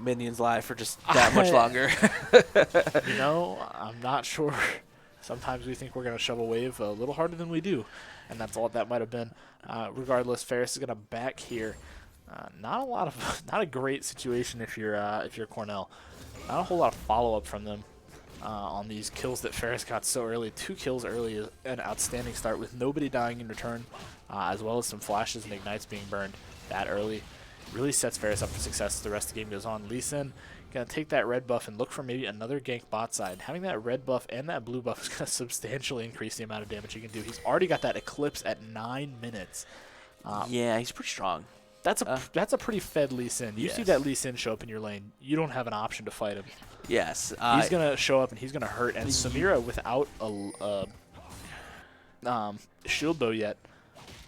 minion's life for just that much longer. You know, I'm not sure. Sometimes we think we're going to shove a wave a little harder than we do, and that's all that might have been. Regardless, Ferris is going to back here. Not a great situation if you're Cornell. Not a whole lot of follow up from them on these kills that Ferris got so early. 2 kills early is an outstanding start with nobody dying in return, as well as some flashes and ignites being burned that early. Really sets Ferris up for success as the rest of the game goes on. Lee Sin going to take that red buff and look for maybe another gank bot side. Having that red buff and that blue buff is going to substantially increase the amount of damage he can do. He's already got that Eclipse at 9 minutes. Yeah, he's pretty strong. That's a pretty fed Lee Sin. You see that Lee Sin show up in your lane, you don't have an option to fight him. Yes. He's going to show up and he's going to hurt. And Samira, without shield bow yet.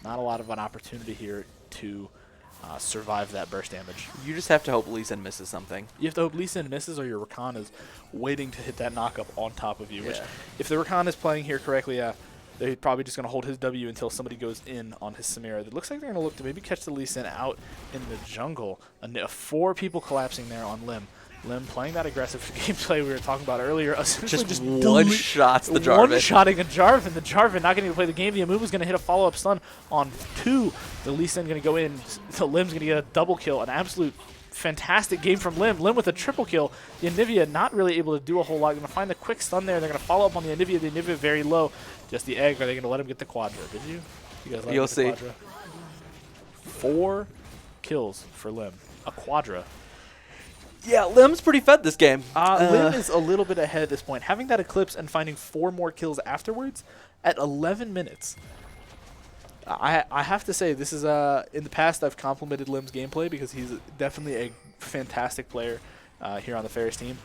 Not a lot of an opportunity here to survive that burst damage. You just have to hope Lee Sin misses something. You have to hope Lee Sin misses or your Rakan is waiting to hit that knock-up on top of you. Yeah. Which, if the Rakan is playing here correctly, they're probably just going to hold his W until somebody goes in on his Samira. It looks like they're going to look to maybe catch the Lee Sin out in the jungle. 4 people collapsing there on Lim. Lim playing that aggressive gameplay we were talking about earlier. Just one-shots the Jarvan. One-shotting a Jarvan. The Jarvan not getting to play the game. The Amumu's going to hit a follow-up stun on 2. The Lee Sin going to go in. The Lim's going to get a double kill. An absolute fantastic game from Lim. Lim with a triple kill. The Anivia not really able to do a whole lot. Going to find the quick stun there. They're going to follow up on the Anivia. The Anivia very low. Just the egg. Are they going to let him get the Quadra? Did you? You guys let You'll him get see. the Quadra? 4 kills for Lim. A Quadra. Yeah, Lim's pretty fed this game. Lim is a little bit ahead at this point. Having that Eclipse and finding 4 more kills afterwards at 11 minutes. I have to say, this is in the past I've complimented Lim's gameplay because he's definitely a fantastic player here on the Ferris team.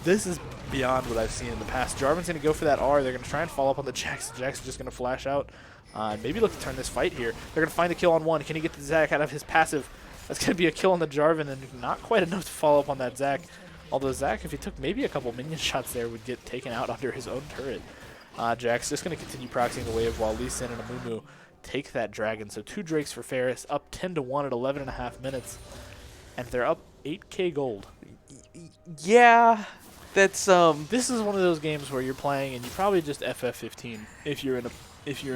This is beyond what I've seen in the past. Jarvan's going to go for that R. They're going to try and follow up on the Jax. Jax is just going to flash out. Maybe look to turn this fight here. They're going to find a kill on 1. Can he get the Zac out of his passive? That's going to be a kill on the Jarvan and not quite enough to follow up on that Zac. Although Zac, if he took maybe a couple minion shots there, would get taken out under his own turret. Jax just going to continue proxying the wave while Lee Sin and Amumu take that dragon. So 2 Drakes for Ferris, up 10-1 at 11.5 minutes. And they're up 8k gold. Yeah, that's This is one of those games where you're playing and you probably just FF15 if you're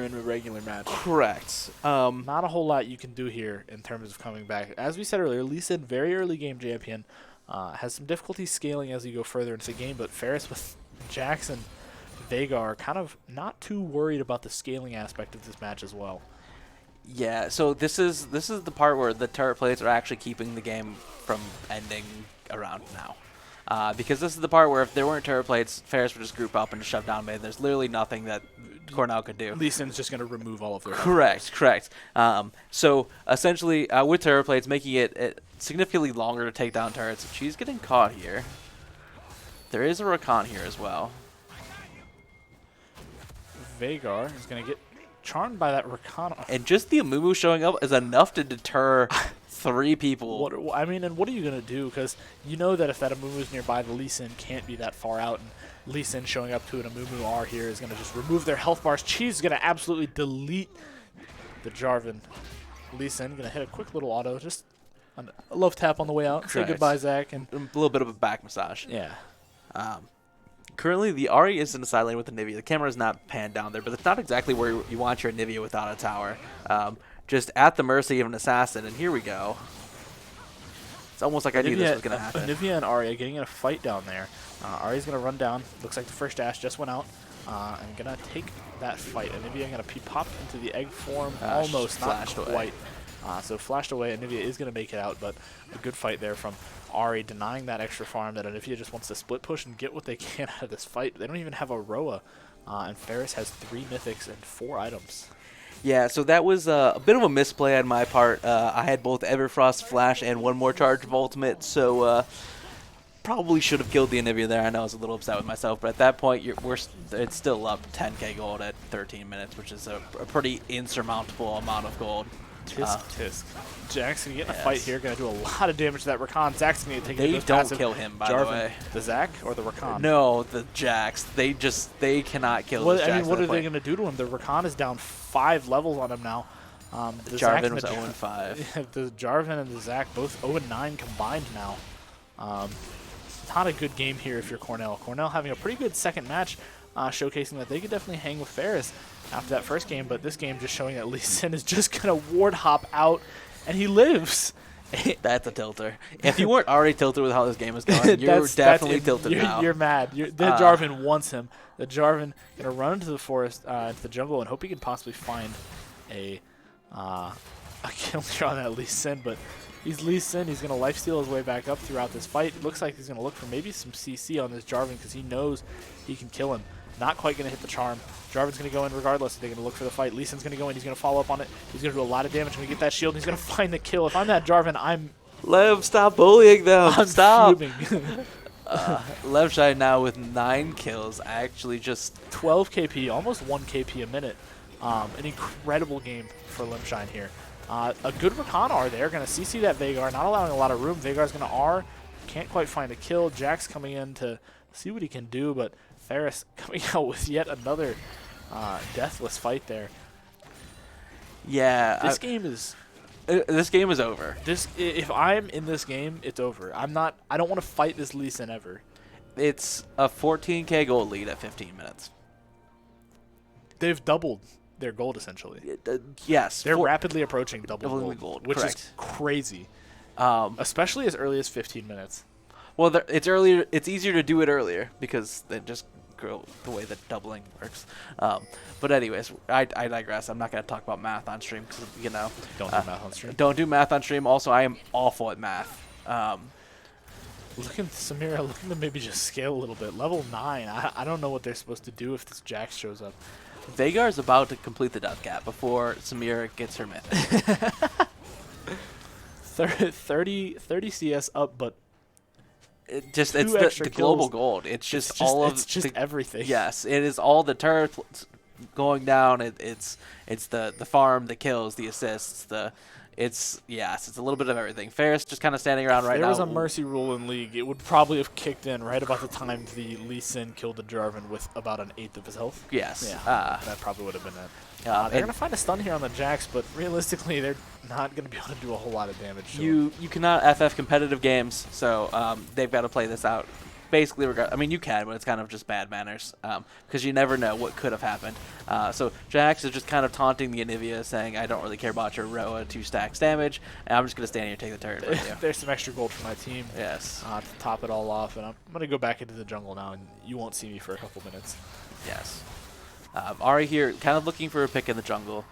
in a regular match. correct. Not a whole lot you can do here in terms of coming back. As we said earlier, Lee Sin, very early game champion, has some difficulty scaling as you go further into the game, but Ferris with Jackson, Veigar are kind of not too worried about the scaling aspect of this match as well. Yeah, so this is the part where the turret plays are actually keeping the game from ending around now. Because this is the part where if there weren't turret plates, Ferris would just group up and shove down mid. There's literally nothing that Cornell could do. Lee Sin's just going to remove all of their Correct. So essentially, with turret plates, making it significantly longer to take down turrets. She's getting caught here. There is a Rakan here as well. Veigar is going to get charmed by that Rakan. And just the Amumu showing up is enough to deter 3 people. What are you going to do? Because you know that if that Amumu is nearby, the Lee Sin can't be that far out. And Lee Sin showing up to an Amumu R here is going to just remove their health bars. Cheese is going to absolutely delete the Jarvan. Lee Sin going to hit a quick little auto. Just a love tap on the way out. Correct. Say goodbye, Zach. And A little bit of a back massage. yeah. Currently, the Ahri is in the side lane with the Nivea. The camera is not panned down there, but it's not exactly where you want your Nivea without a tower. Just at the mercy of an assassin, and here we go. It's almost like I knew this was going to happen. Nivea and Ahri are getting in a fight down there. Ahri's going to run down. Looks like the first dash just went out. And going to take that fight. Nivea going to pop into the egg form. Almost, not quite. So flashed away. Nivea is going to make it out, but a good fight there from Ahri, denying that extra farm that Nivea just wants to split push and get what they can out of this fight. They don't even have a Roa. And Ferris has 3 mythics and 4 items. Yeah, so that was a bit of a misplay on my part. I had both Everfrost Flash and 1 more charge of Ultimate, so probably should have killed the Anivia there. I know I was a little upset with myself, but at that point, it's still up 10k gold at 13 minutes, which is a pretty insurmountable amount of gold. Tisk. Jack's going to get in a fight here. Going to do a lot of damage to that Rakan. Zach's going to take They those don't passive. kill him, by Jarvan. the way. The Zach or the Rakan? No, the Jax. They cannot kill this Jax. What are they going to do to him? The Rakan is down 5 levels on him now. The Jarvan was 0-5. The Jarvan and the Zach both 0-9 combined now. Not a good game here if you're Cornell. Cornell having a pretty good second match, showcasing that they could definitely hang with Ferris after that first game, but this game just showing that Lee Sin is just going to ward hop out, and he lives. That's a tilter. If you weren't already tilted with how this game is going, you're definitely tilted now. You're mad. The Jarvan wants him. The Jarvan going to run into the forest, into the jungle, and hope he can possibly find a kill here on that Lee Sin, but he's Lee Sin. He's going to lifesteal his way back up throughout this fight. It looks like he's going to look for maybe some CC on this Jarvan because he knows he can kill him. Not quite going to hit the charm. Jarvan's going to go in regardless. They're going to look for the fight. Lee Sin's going to go in. He's going to follow up on it. He's going to do a lot of damage. Going to get that shield. And he's going to find the kill. If I'm that Jarvan, I'm Lev, stop bullying them. I'm stop. fuming. Levshine now with 9 kills, actually just 12 KP, almost 1 KP a minute. An incredible game for Limshine here. A good Rakan R there, going to CC that Veigar, not allowing a lot of room. Veigar's going to R, can't quite find a kill. Jack's coming in to see what he can do, but Ferris coming out with yet another deathless fight there. yeah. This game is over. if I'm in this game, it's over. I don't want to fight this Lee Sin ever. It's a 14k gold lead at 15 minutes. They've doubled their gold essentially. Yes, They're rapidly approaching double doubling the gold, gold, which correct. is crazy. Um, Especially as early as 15 minutes. well, it's earlier. It's easier to do it earlier because they just grow the way that doubling works. But anyways, I digress. I'm not going to talk about math on stream because Don't do math on stream. Don't do math on stream. Also, I am awful at math. Samira looking to maybe just scale a little bit. Level 9. I don't know what they're supposed to do if this Jax shows up. Veigar is about to complete the death cap before Samira gets her mythic. 30 CS up, but It's Two the extra global kills. gold. It's just everything. Yes, it is all the turrets going down. It's the farm, the kills, the assists, it's a little bit of everything. Ferris just kind of standing around right now. If there was a mercy rule in League, it would probably have kicked in right about the time the Lee Sin killed the Jarvan with about an eighth of his health. Yes. Yeah, that probably would have been it. They're going to find a stun here on the Jax, but realistically, they're not going to be able to do a whole lot of damage. You cannot FF competitive games, so they've got to play this out. Basically, you can, but it's kind of just bad manners because you never know what could have happened. So Jax is just kind of taunting the Anivia, saying, "I don't really care about your Roa 2 stacks damage, and I'm just going to stand here and take the turret from you." There's some extra gold for my team. Yes. To top it all off, and I'm going to go back into the jungle now, and you won't see me for a couple minutes. Yes. Ari here, kind of looking for a pick in the jungle.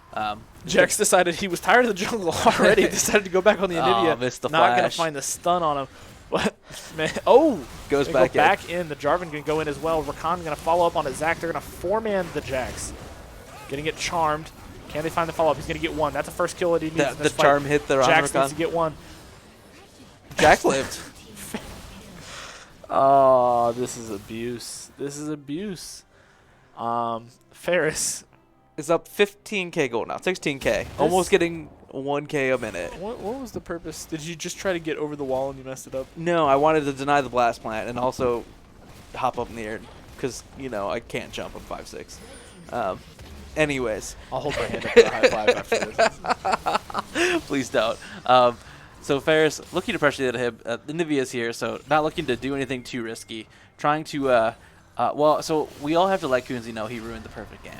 Jax decided he was tired of the jungle already. Decided to go back on the Anivia. Missed the not going flash. to find the stun on him. What? Man. Oh! Goes They back go back in. The Jarvan can go in as well. Rakan going to follow up on it. Zach, they're going to 4-man the Jax. Getting it charmed. Can they find the follow-up? He's going to get one. That's the first kill that he needs in this The fight. charm hit the Jax Rakan. needs to get one. Jax lived. Oh, this is abuse. This is abuse. Ferris. Is up 15k gold now, 16k. Almost getting 1k a minute. What was the purpose? Did you just try to get over the wall and you messed it up? No, I wanted to deny the blast plant and also hop up in the air because, I can't jump. I'm 5'6". Anyways. I'll hold my hand up for a high five after this. Please don't. So Ferris looking to pressure the hip. Nivea's here, so not looking to do anything too risky. Trying to, so we all have to let Kunzi know he ruined the perfect game.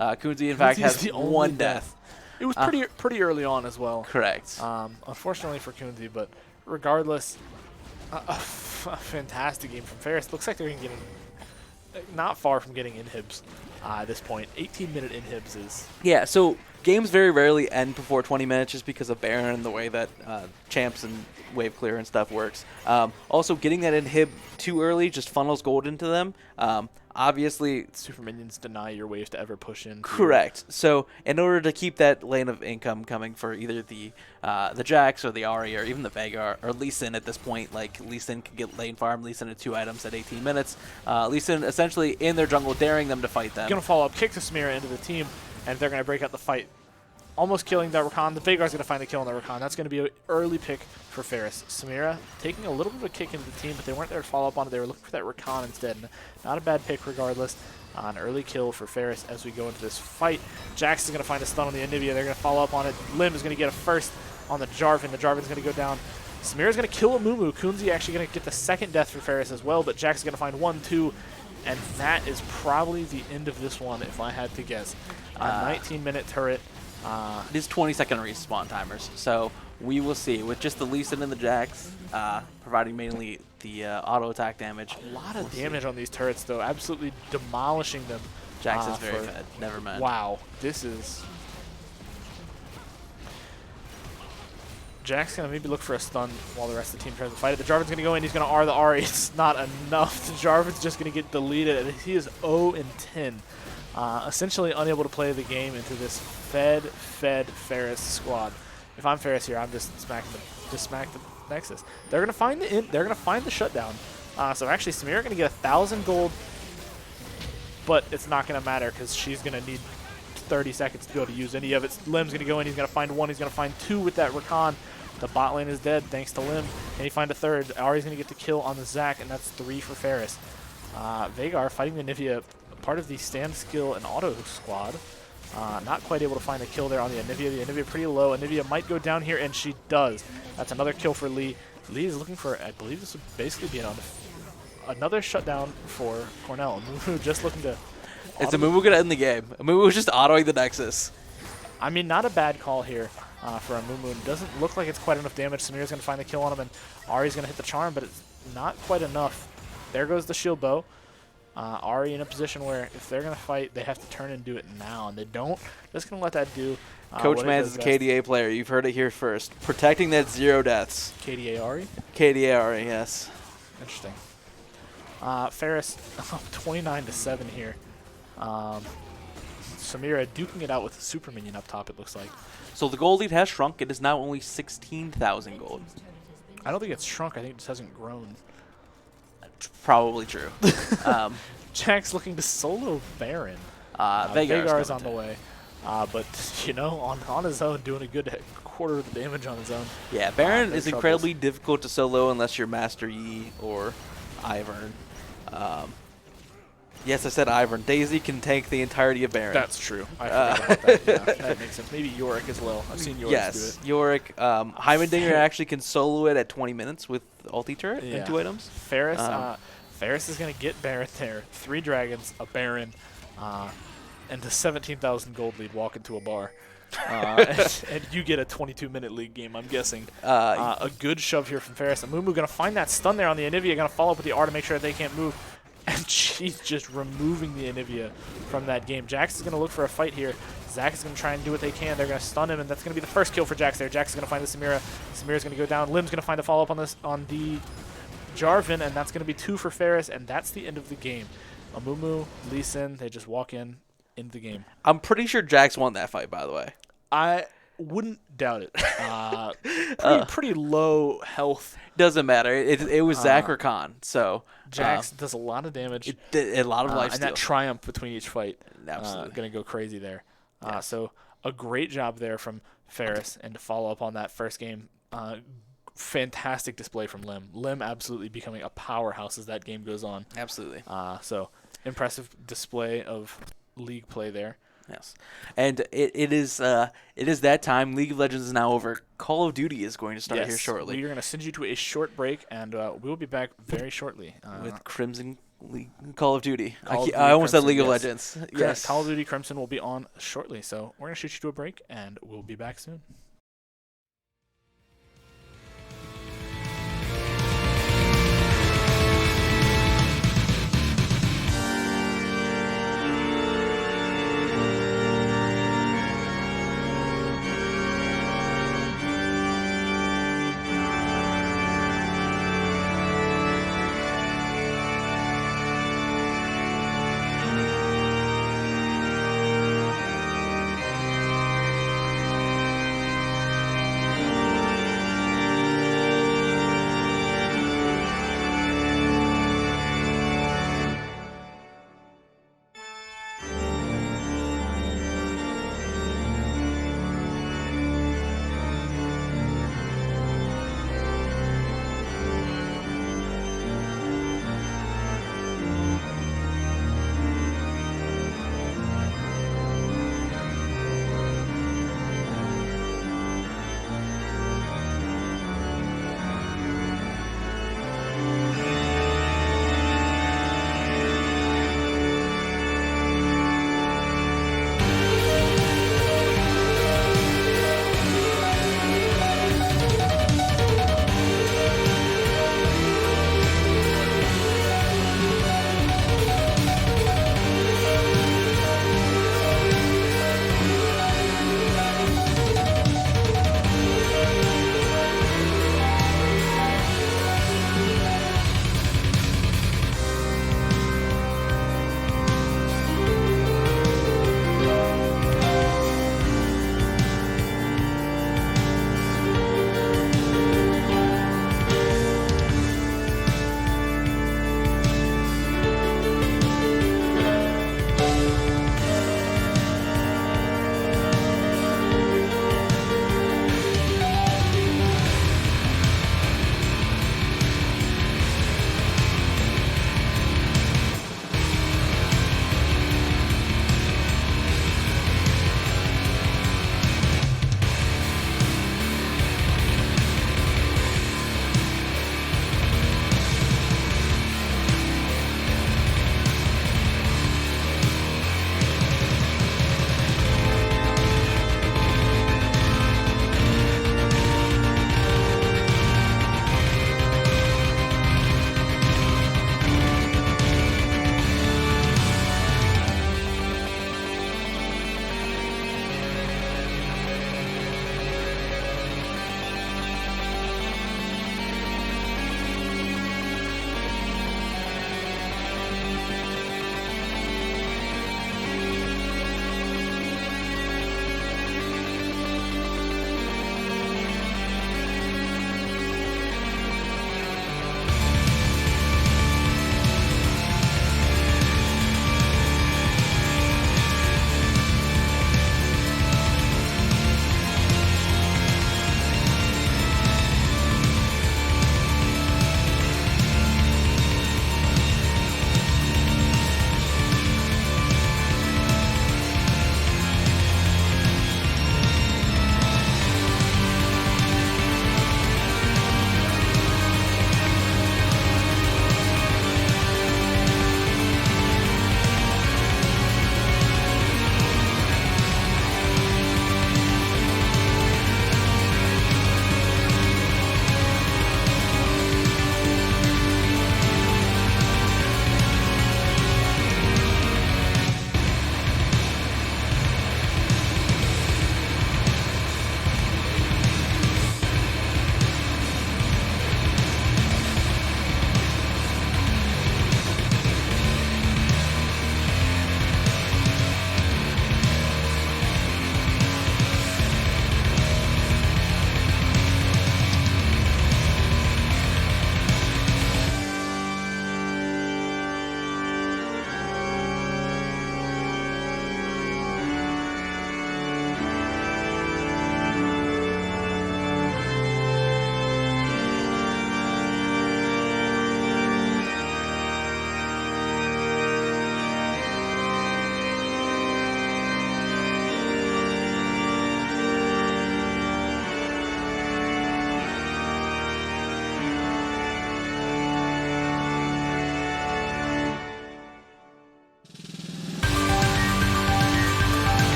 Kunzi, in fact, has the only one death. It was pretty early on as well. Correct. Unfortunately for Kunzi, but regardless, a fantastic game from Ferris. Looks like they're getting not far from getting inhibs at this point. 18-minute inhibs is... Yeah, so games very rarely end before 20 minutes just because of Baron and the way that champs and wave clear and stuff works. Also, getting that inhib too early just funnels gold into them. Obviously, super minions deny your waves to ever push in. Correct. So in order to keep that lane of income coming for either the Jax or the Ahri or even the Veigar or Lee Sin at this point, like Lee Sin can get lane farm, Lee Sin at 2 items at 18 minutes. Lee Sin essentially in their jungle daring them to fight them. Going to follow up, kick the Samira into the team, and they're going to break out the fight. Almost killing that Rakan. The Veigar's going to find the kill on the Rakan. That's going to be an early pick for Ferris. Samira taking a little bit of a kick into the team, but they weren't there to follow up on it. They were looking for that Rakan instead. Not a bad pick regardless. An early kill for Ferris as we go into this fight. Jax is going to find a stun on the Anivia. They're going to follow up on it. Lim is going to get a first on the Jarvan. The Jarvan's going to go down. Samira's going to kill a Mumu. Kunzi actually going to get the second death for Ferris as well, but Jax is going to find 1, 2, and that is probably the end of this one if I had to guess. A 19-minute turret. It is 20-second respawn timers, so we will see. With just the Lee Sin and the Jax providing mainly the auto attack damage. A lot of damage on these turrets, though. Absolutely demolishing them. Jax is very fed. Never mind. Wow. This is... Jack's going to maybe look for a stun while the rest of the team tries to fight it. The Jarvan's going to go in. He's going to R the Ahri. It's not enough. The Jarvan's just going to get deleted. He is 0-10. Essentially unable to play the game into this fed Ferris squad. If I'm Ferris here, I'm just smack Nexus. They're gonna find the shutdown. So actually, Samira gonna get 1,000 gold, but it's not gonna matter because she's gonna need 30 seconds to be able to use any of it. Lim's gonna go in. He's gonna find one. He's gonna find two with that Rakan. The bot lane is dead thanks to Lim. Can he find a third? Ari's gonna get the kill on the Zac, and that's 3 for Ferris. Veigar fighting the Anivia, part of the stand skill and auto squad. Not quite able to find a kill there on the Anivia. The Anivia pretty low. Anivia might go down here, and she does. That's another kill for Lee. Lee is looking for, I believe this would basically be another shutdown for Cornell. Mumu just looking to... It's a Mumu gonna end the game. Mumu was just autoing the Nexus. I mean, not a bad call here for a Mumu. Doesn't look like it's quite enough damage. Samira's gonna find the kill on him, and Ari's gonna hit the charm, but it's not quite enough. There goes the shield bow. Ari in a position where if they're going to fight, they have to turn and do it now, and they don't. Just going to let that do. Coach Mans is a KDA player. You've heard it here first. Protecting that 0 deaths. KDA Ari? KDA Ari, yes. Interesting. Ferris, 29-7 here. Samira duking it out with a super minion up top, it looks like. So the gold lead has shrunk. It is now only 16,000 gold. I don't think it's shrunk. I think it just hasn't grown. Probably true. Jack's looking to solo Baron. Veigar's on the way. But, you know, on his own, doing a good quarter of the damage on his own. Yeah, Baron is incredibly difficult to solo unless you're Master Yi or Ivern. Yes, I said Ivern. Daisy can tank the entirety of Baron. That's true. I forgot about that. Yeah, that makes sense. Maybe Yorick as well. I've seen Yorick do it. Yorick. Heimendinger actually can solo it at 20 minutes with ulti turret and 2 items. Ferris, Ferris is going to get Baron there. 3 dragons, a Baron, and the 17,000 gold lead walk into a bar. And you get a 22-minute league game, I'm guessing. A good shove here from Ferris. And Mumu going to find that stun there on the Anivia. Going to follow up with the R to make sure that they can't move. And she's just removing the Anivia from that game. Jax is going to look for a fight here. Zac is going to try and do what they can. They're going to stun him, and that's going to be the first kill for Jax there. Jax is going to find the Samira. Samira's going to go down. Lim's going to find a follow-up on the Jarvan, and that's going to be 2 for Ferris, and that's the end of the game. Amumu, Lee Sin, they just walk into the game. I'm pretty sure Jax won that fight, by the way. I wouldn't doubt it. Pretty low health. Doesn't matter. It was Zac or Khan, so... Jax does a lot of damage. A lot of life and that triumph between each fight. Absolutely. Going to go crazy there. So a great job there from Ferris, and to follow up on that first game, fantastic display from Lim. Lim absolutely becoming a powerhouse as that game goes on. Absolutely. So impressive display of league play there. Yes, and it is that time. League of Legends is now over. Call of Duty is going to start here shortly. We are going to send you to a short break, and we will be back very shortly with Crimson League, Call of Duty. I almost said Crimson, League of Legends. Yes, Call of Duty Crimson will be on shortly. So we're going to shoot you to a break, and we'll be back soon.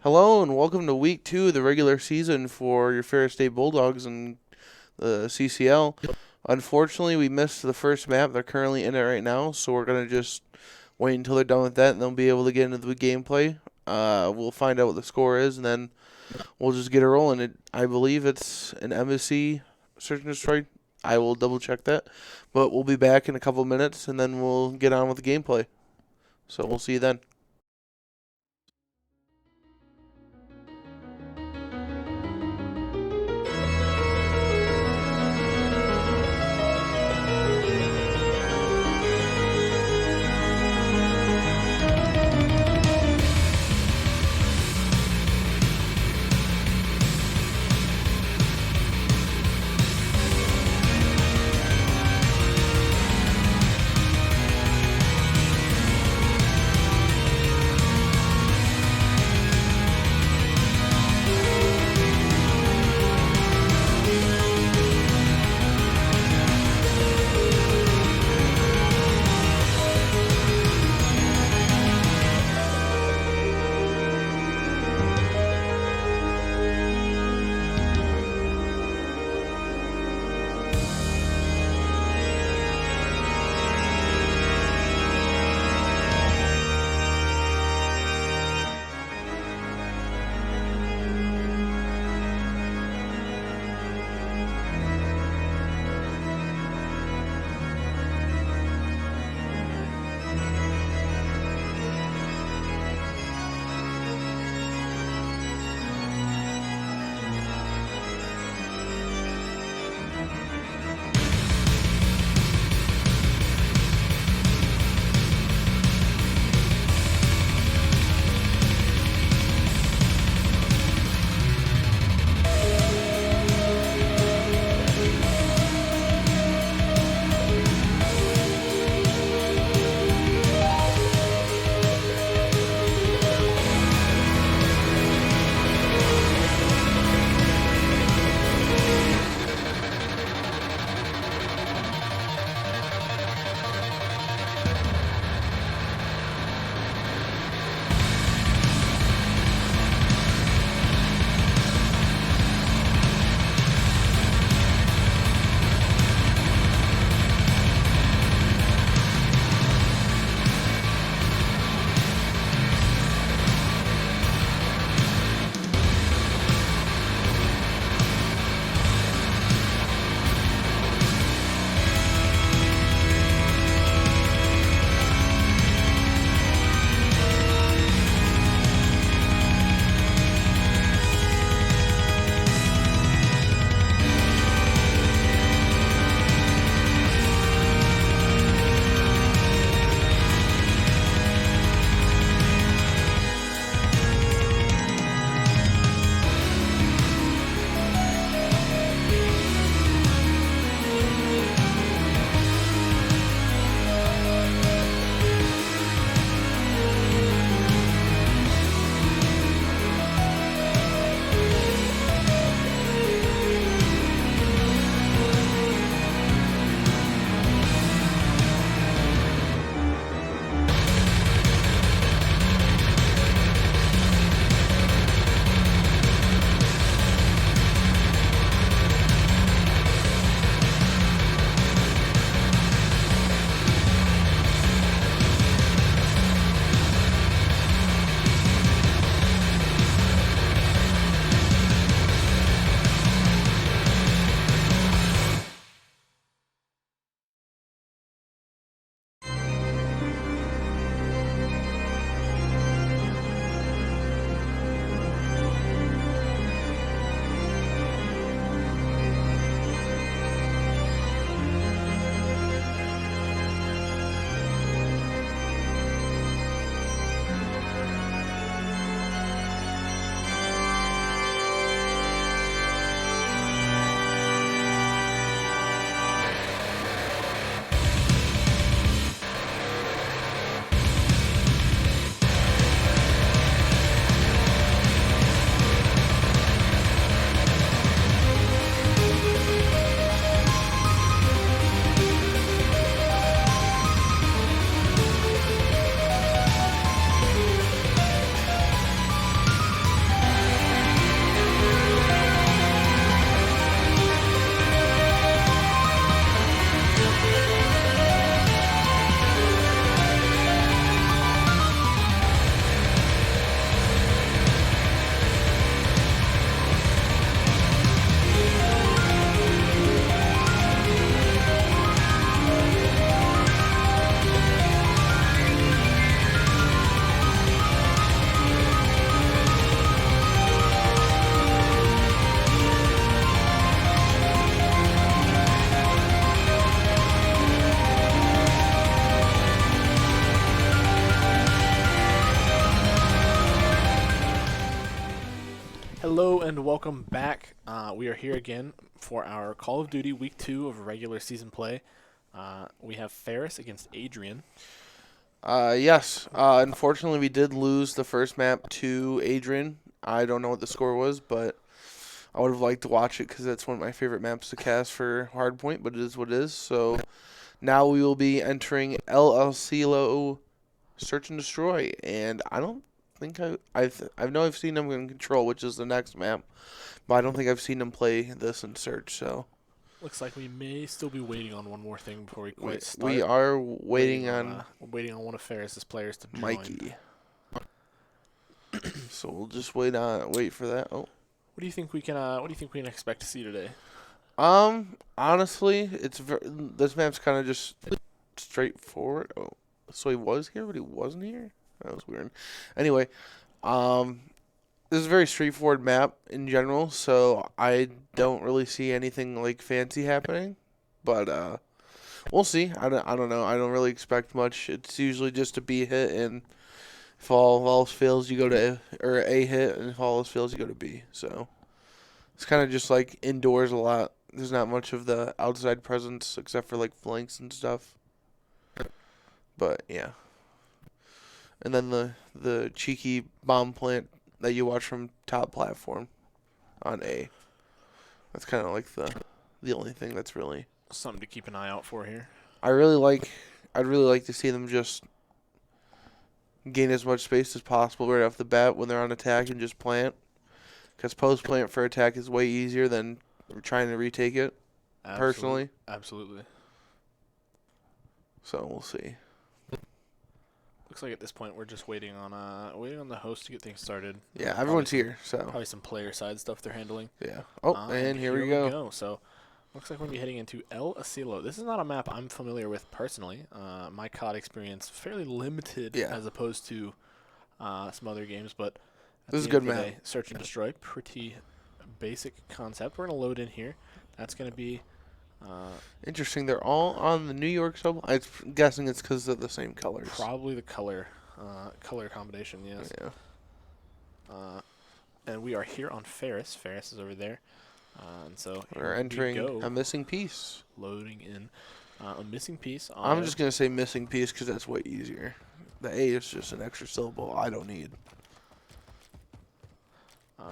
Hello and welcome to week 2 of the regular season for your Ferris State Bulldogs and the CCL. Unfortunately, we missed the first map. They're currently in it right now, so we're going to just wait until they're done with that and they'll be able to get into the gameplay. We'll find out what the score is and then we'll just get it rolling. I believe it's an MSC Search and Destroy. I will double check that. But we'll be back in a couple minutes and then we'll get on with the gameplay. So we'll see you then. welcome back. We are here again for our Call of Duty Week 2 of regular season play. We have Ferris against Adrian. Yes. Unfortunately, we did lose the first map to Adrian. I don't know what the score was, but I would have liked to watch it because that's one of my favorite maps to cast for Hardpoint, but it is what it is. So now we will be entering CLOL Search and Destroy, and I don't think I know I've seen them in Control, which is the next map, but I don't think I've seen them play this in Search. So Looks like we may still be waiting on one more thing before we quite start. we are waiting on waiting on one of Ferris's players to join. Mikey. So we'll just wait for that. Oh. What do you think we can expect to see today? Honestly, this map's kind of just straightforward. Oh, so he was here, but he wasn't here. That was weird. Anyway, this is a very straightforward map in general, so I don't really see anything like fancy happening. But we'll see. I don't know. I don't really expect much. It's usually just a B hit, and if all else fails, you go to A hit, and if all else fails, you go to B. So it's kind of just like indoors a lot. There's not much of the outside presence except for like flanks and stuff. But yeah. And then the cheeky bomb plant that you watch from top platform on A. That's kind of like the only thing that's really Something to keep an eye out for here. I'd really like to see them just gain as much space as possible right off the bat when they're on attack and just plant. Because post plant for attack is way easier than trying to retake it. Personally. Absolutely. So we'll see. Looks like at this point we're just waiting on the host to get things started. Yeah, everyone's here. So Probably some player side stuff they're handling. yeah. Oh, and here we go. So looks like we're gonna be heading into El Asilo. This is not a map I'm familiar with personally. My COD experience fairly limited as opposed to some other games, but this is a good map. Search and Destroy, pretty basic concept. We're gonna load in here. That's gonna be interesting. They're all on the New York sub. I'm guessing it's because of the same colors. probably the color combination. Yes. Yeah. And we are here on Ferris. Ferris is over there. And so We're entering a missing piece. Loading in a missing piece. I'm just going to say missing piece because that's way easier. The A is just an extra syllable I don't need.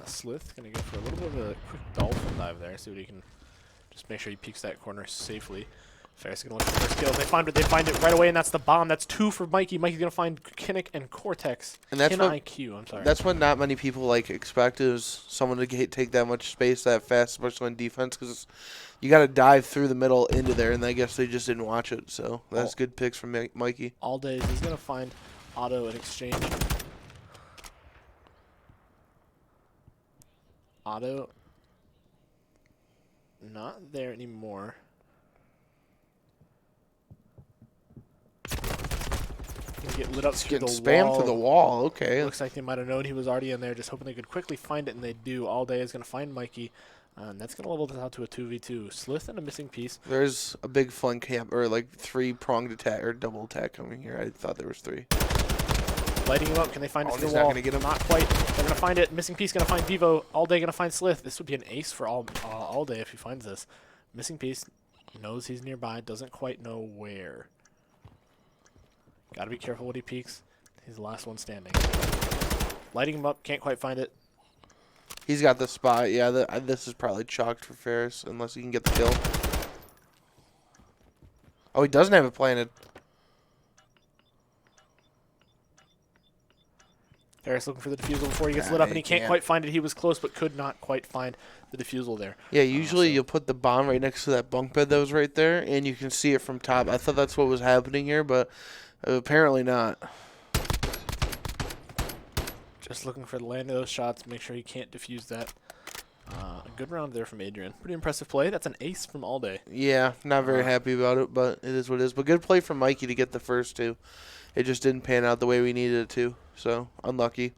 Slith going to go for a little bit of a quick dolphin dive there. See what he can just make sure he peeks that corner safely. Ferris is going to look for the first kill. They find it right away, and that's the bomb. That's 2 for Mikey. Mikey's going to find Kinnick and Cortex. And that's what IQ, I'm sorry. That's what not many people expect is someone to take that much space that fast, especially on defense, because you got to dive through the middle into there, and I guess they just didn't watch it. So that's good picks from Mikey. All day he's going to find Otto in exchange. Otto not there anymore. Get lit up through the spammed wall. to the wall. Okay. Looks like they might have known he was already in there, just hoping they could quickly find it, and they do. All day is going to find Mikey, and that's going to level this out to a 2v2. Slith and a missing piece. There's a big flank camp, or like 3-pronged attack or double attack coming here. I thought there was 3. Lighting him up. Can they find it through the not wall? gonna get him. Not quite. They're going to find it. Missing piece going to find Vivo. All day going to find Slith. This would be an ace for all day if he finds this. Missing piece knows he's nearby. Doesn't quite know where. Got to be careful what he peeks. He's the last one standing. Lighting him up. Can't quite find it. He's got the spot. Yeah, this is probably chalked for Ferris unless he can get the kill. Oh, he doesn't have it planted. Ferris looking for the defusal before he gets lit up, and he can't quite find it. He was close, but could not quite find the defusal there. Yeah, usually you'll put the bomb right next to that bunk bed that was right there, and you can see it from top. I thought that's what was happening here, but apparently not. Just looking for the land of those shots. Make sure he can't defuse that. A good round there from Adrian. Pretty impressive play. That's an ace from All Day. Yeah, not very happy about it, but it is what it is. But good play from Mikey to get the first 2. It just didn't pan out the way we needed it to, so unlucky.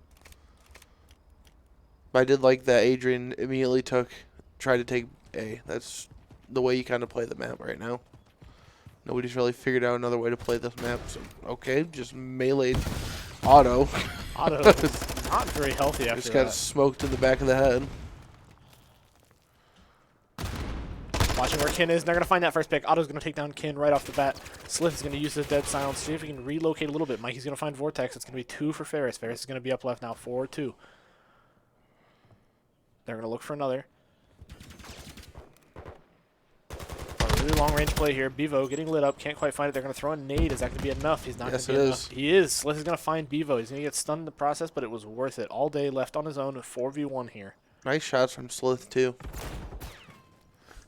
But I did like that Adrian immediately tried to take A. That's the way you kind of play the map right now. Nobody's really figured out another way to play this map. So, okay, just meleeed Otto. Otto is not very healthy after just got that. smoked in the back of the head. Watching where Kin is. They're going to find that first pick. Otto's going to take down Kin right off the bat. Slith is going to use his dead silence. See if he can relocate a little bit. Mikey's going to find Vortex. It's going to be 2 for Ferris. Ferris is going to be up left now, 4-2. They're going to look for another. A really long-range play here. Bevo getting lit up. Can't quite find it. They're going to throw a nade. Is that going to be enough? He's not going to be enough. He is. Slith is going to find Bevo. He's going to get stunned in the process, but it was worth it. All day left on his own with 4v1 here. Nice shots from Slith, too.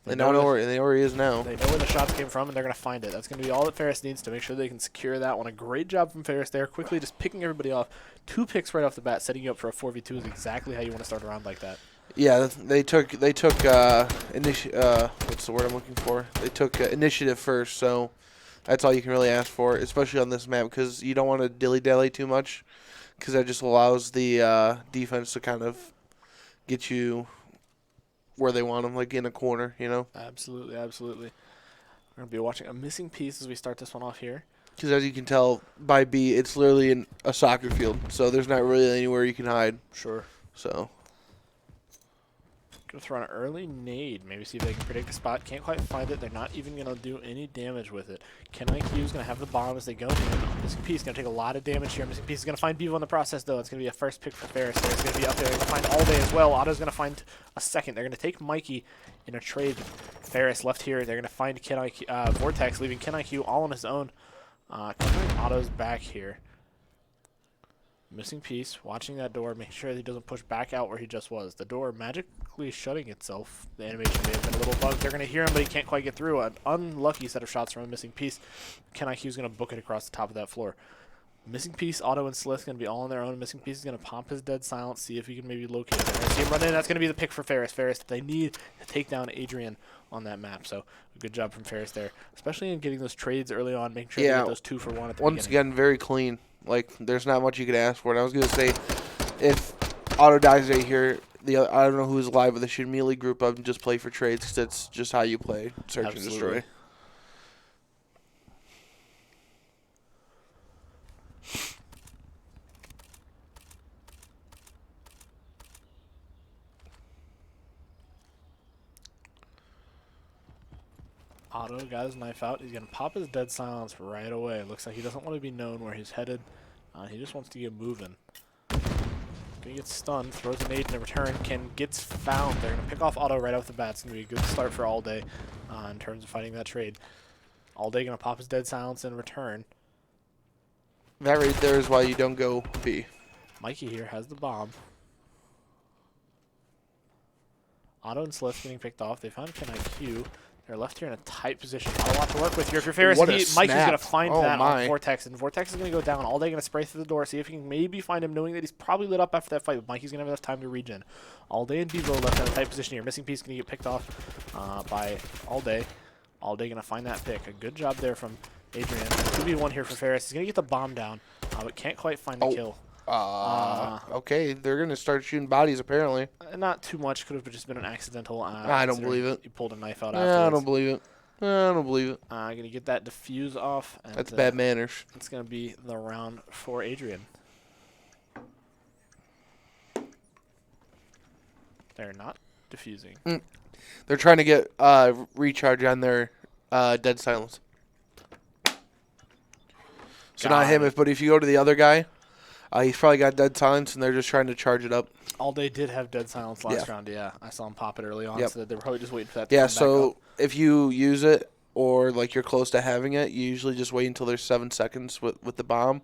They know where he is now. They know where the shots came from, and they're going to find it. That's going to be all that Ferris needs to make sure they can secure that one. A great job from Ferris there, quickly just picking everybody off. 2 picks right off the bat, setting you up for a 4v2 is exactly how you want to start a round like that. Yeah, they took what's the word I'm looking for? They took initiative first, so that's all you can really ask for, especially on this map, because you don't want to dilly-dally too much, because that just allows the defense to kind of get you where they want them, like in a corner, you know? Absolutely, absolutely. We're going to be watching a missing piece as we start this one off here. Because as you can tell by B, it's literally in a soccer field, so there's not really anywhere you can hide. Sure. So Going to throw an early nade. Maybe see if they can predict the spot. Can't quite find it. They're not even going to do any damage with it. KenIQ is going to have the bomb as they go in. Missing Piece is going to take a lot of damage here. Missing Piece is going to find Bevo in the process, though. It's going to be a first pick for Ferris. Ferris is going to be up there. They're going to find All Day as well. Otto's going to find a second. They're going to take Mikey in a trade. Ferris left here. They're going to find KenIQ, Vortex, leaving KenIQ all on his own. Otto's back here. Missing Piece, watching that door, making sure that he doesn't push back out where he just was. The door magically shutting itself. The animation may have been a little bugged. They're going to hear him, but he can't quite get through. An unlucky set of shots from a Missing Piece. KenIQ's going to book it across the top of that floor. Missing Piece, Otto, and Slith going to be all on their own. Missing Piece is going to pump his dead silence, see if he can maybe locate it. They're going to see him run in. That's going to be the pick for Ferris. Ferris, they need to take down Adrian on that map. So, good job from Ferris there, especially in getting those trades early on, making sure they get those 2 for 1 at the once beginning. again, very clean. Like, there's not much you could ask for. And I was going to say, if Otto dies right here, I don't know who's alive, but they should immediately group up and just play for trades, because that's just how you play Search and Destroy. Otto got his knife out. He's going to pop his dead silence right away. Looks like he doesn't want to be known where he's headed. He just wants to get moving. Going to get stunned. Throws a nade in return. Ken gets found. They're going to pick off Otto right off the bat. It's going to be a good start for All Day in terms of fighting that trade. All Day going to pop his dead silence in return. That right there is why you don't go B. Mikey here has the bomb. Otto and Slith getting picked off. They found KenIQ. They're left here in a tight position. Not a lot to work with here. If you're Ferris, Mikey's going to find that on Vortex, and Vortex is going to go down. All Day going to spray through the door, see if he can maybe find him, knowing that he's probably lit up after that fight, but Mikey's going to have enough time to regen. All Day and Bevo left in a tight position here. Missing Piece going to get picked off by All Day. All Day going to find that pick. A good job there from Adrian. 2v1 here for Ferris. He's going to get the bomb down, but can't quite find the kill. Okay, they're going to start shooting bodies, apparently. Not too much. Could have just been an accidental. I don't believe it. He pulled a knife out afterwards. I don't believe it. I don't believe it. Going to get that diffuse off. And, that's bad manners. It's going to be the round for Adrian. They're not diffusing. They're trying to get recharge on their dead silence. So not him, but if you go to the other guy, he's probably got dead silence, and they're just trying to charge it up. All Day did have dead silence last round, yeah. I saw him pop it early on, so they were probably just waiting for that to come back so up. If you use it, or like you're close to having it, you usually just wait until there's 7 seconds with the bomb,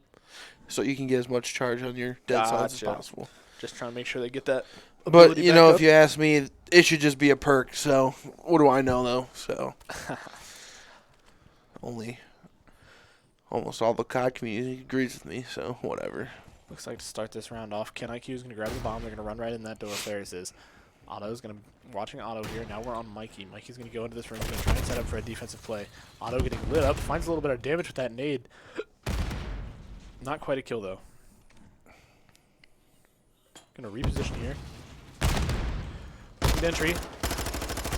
so you can get as much charge on your dead silence as possible. Just trying to make sure they get that. But, you know, if you ask me, it should just be a perk, so what do I know, though? So, almost all the COD community agrees with me, so whatever. Looks like to start this round off, KenIQ is going to grab the bomb. They're going to run right in that door. Ferris is. Otto's going to watching Otto here. Now we're on Mikey. Mikey's going to go into this room. He's going to try and set up for a defensive play. Otto getting lit up. Finds a little bit of damage with that nade. Not quite a kill, though. Going to reposition here. Entry.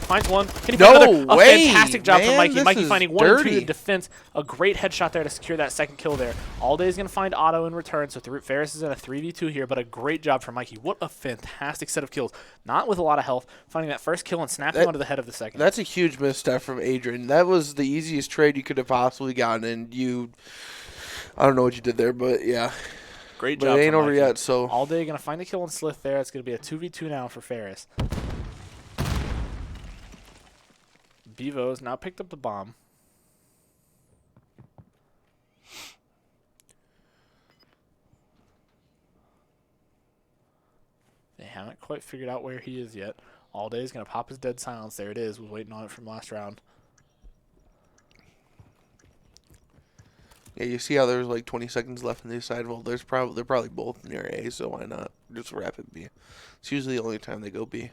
Finds one. Can he No find another? A way, fantastic job from man. Mikey. This Mikey is finding 1 and 2 dirty. in defense. A great headshot there to secure that second kill there. All Day is going to find Otto in return, so Ferris is in a 3v2 here, but a great job from Mikey. What a fantastic set of kills. Not with a lot of health, finding that first kill and snapping onto the head of the second. That's a huge misstep from Adrian. That was the easiest trade you could have possibly gotten, and you... I don't know what you did there, but yeah. Great But job it ain't from over Mikey. yet, so... All Day going to find a kill and Slith there. It's going to be a 2v2 now for Ferris. Bevo's now picked up the bomb. They haven't quite figured out where he is yet. All Day is going to pop his dead silence. There it is. Was waiting on it from last round. Yeah, you see how there's like 20 seconds left in the side. Well, they're probably both near A, so why not just wrap it B? It's usually the only time they go B.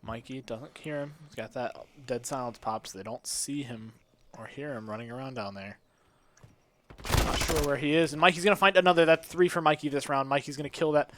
Mikey doesn't hear him. He's got that dead silence pop, so they don't see him or hear him running around down there. Not sure where he is. And Mikey's going to find another. That's 3 for Mikey this round. Mikey's going to kill that.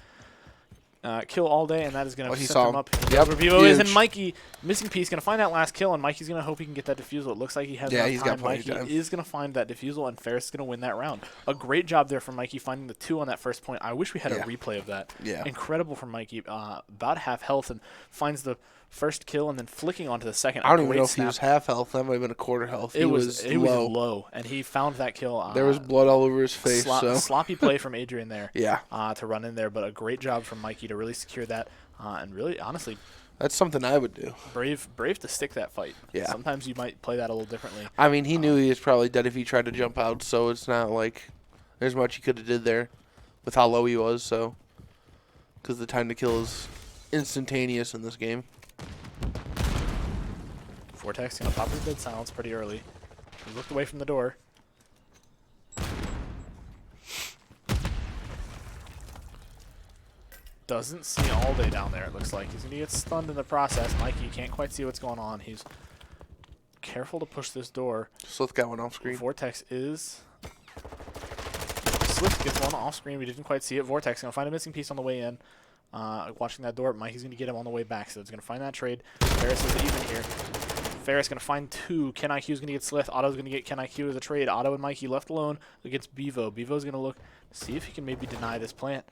Kill All Day, and that is going to set them up. Yep, Where Bevo is, and huge. Mikey, missing piece, going to find that last kill, and Mikey's going to hope he can get that defusal. It looks like he has enough he's time. got plenty of Mikey time. is going to find that defusal, and Ferris is going to win that round. A great job there from Mikey finding the 2 on that first point. I wish we had a replay of that. Yeah. Incredible from Mikey. About half health, and finds the first kill, and then flicking onto the second. I don't even Great know if snap. he was half health. That might have been a quarter health. It was low. low, and he found that kill. There was blood all over his face. So Sloppy play from Adrian there. yeah, To run in there, but a great job from Mikey to really secure that, and really, honestly, that's something I would do. brave to stick that fight. Yeah. Sometimes you might play that a little differently. I mean, he knew he was probably dead if he tried to jump out, so it's not like there's much he could have did there with how low he was. So, because the time to kill is instantaneous in this game. Vortex gonna pop his dead silence pretty early. He looked away from the door. Doesn't see All Day down there, it looks like. He's gonna get stunned in the process. Mikey can't quite see what's going on. He's careful to push this door. Slith got one off screen. Vortex is... Slith gets one off screen. We didn't quite see it. Vortex gonna find a missing piece on the way in. Watching that door. Mikey's gonna get him on the way back, so it's gonna find that trade. Ferris is even here. Ferris gonna find 2. Ken IQ's gonna get Slith. Otto's gonna get Ken IQ as a trade. Otto and Mikey left alone against Bevo. Bevo's gonna look to see if he can maybe deny this plant.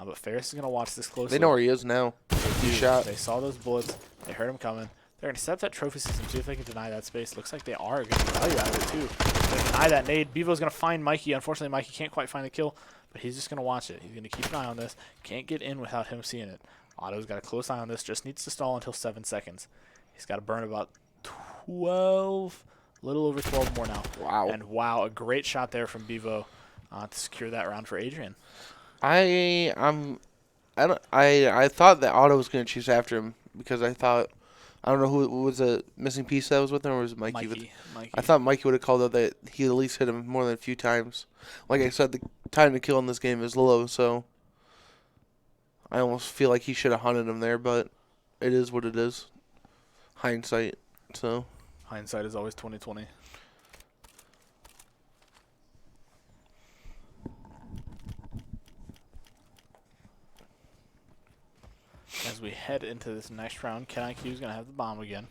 But Ferris is gonna watch this closely. They know where he is now. He shot. They saw those bullets. They heard him coming. They're gonna set up that trophy system, see if they can deny that space. Looks like they are gonna get value out of it too. They're gonna deny that nade. Bevo's gonna find Mikey. Unfortunately, Mikey can't quite find the kill, but he's just gonna watch it. He's gonna keep an eye on this. Can't get in without him seeing it. Otto's got a close eye on this. Just needs to stall until 7 seconds. He's got to burn about 12, a little over 12 more now. Wow. And wow, a great shot there from Bevo to secure that round for Adrian. I thought that Otto was going to chase after him because I don't know who was the missing piece that was with him, or was it Mikey? Mikey. I thought Mikey would have called out that he at least hit him more than a few times. Like I said, the time to kill in this game is low, so I almost feel like he should have hunted him there, but it is what it is. Hindsight. So Hindsight is always 20/20. As we head into this next round, Ken IQ is going to have the bomb again.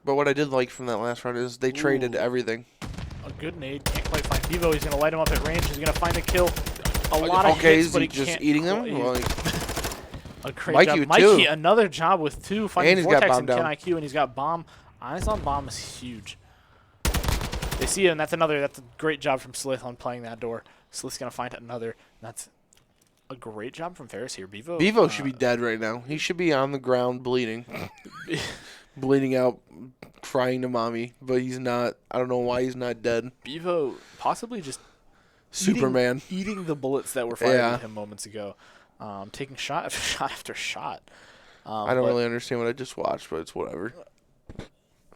But what I did like from that last round is they traded everything. A good nade. Can't quite find Bevo. He's going to light him up at range. He's going to find a kill. A lot of hits, is but he he just can't eating them? quite- Well, A great Mikey job. with Mikey, 2. another job with 2. Finding And he's got Vortex bomb and Ken down. IQ, and he's got bomb. Eyes on bomb is huge. They see it, and that's a great job from Slith on playing that door. Slith's going to find another. That's a great job from Ferris here. Bevo should be dead right now. He should be on the ground bleeding. Bleeding out, crying to mommy, but he's not. I don't know why he's not dead. Bevo possibly just Superman. eating the bullets that were fired Yeah. at him moments ago. Taking shot after shot after shot. I don't really understand what I just watched, but it's whatever.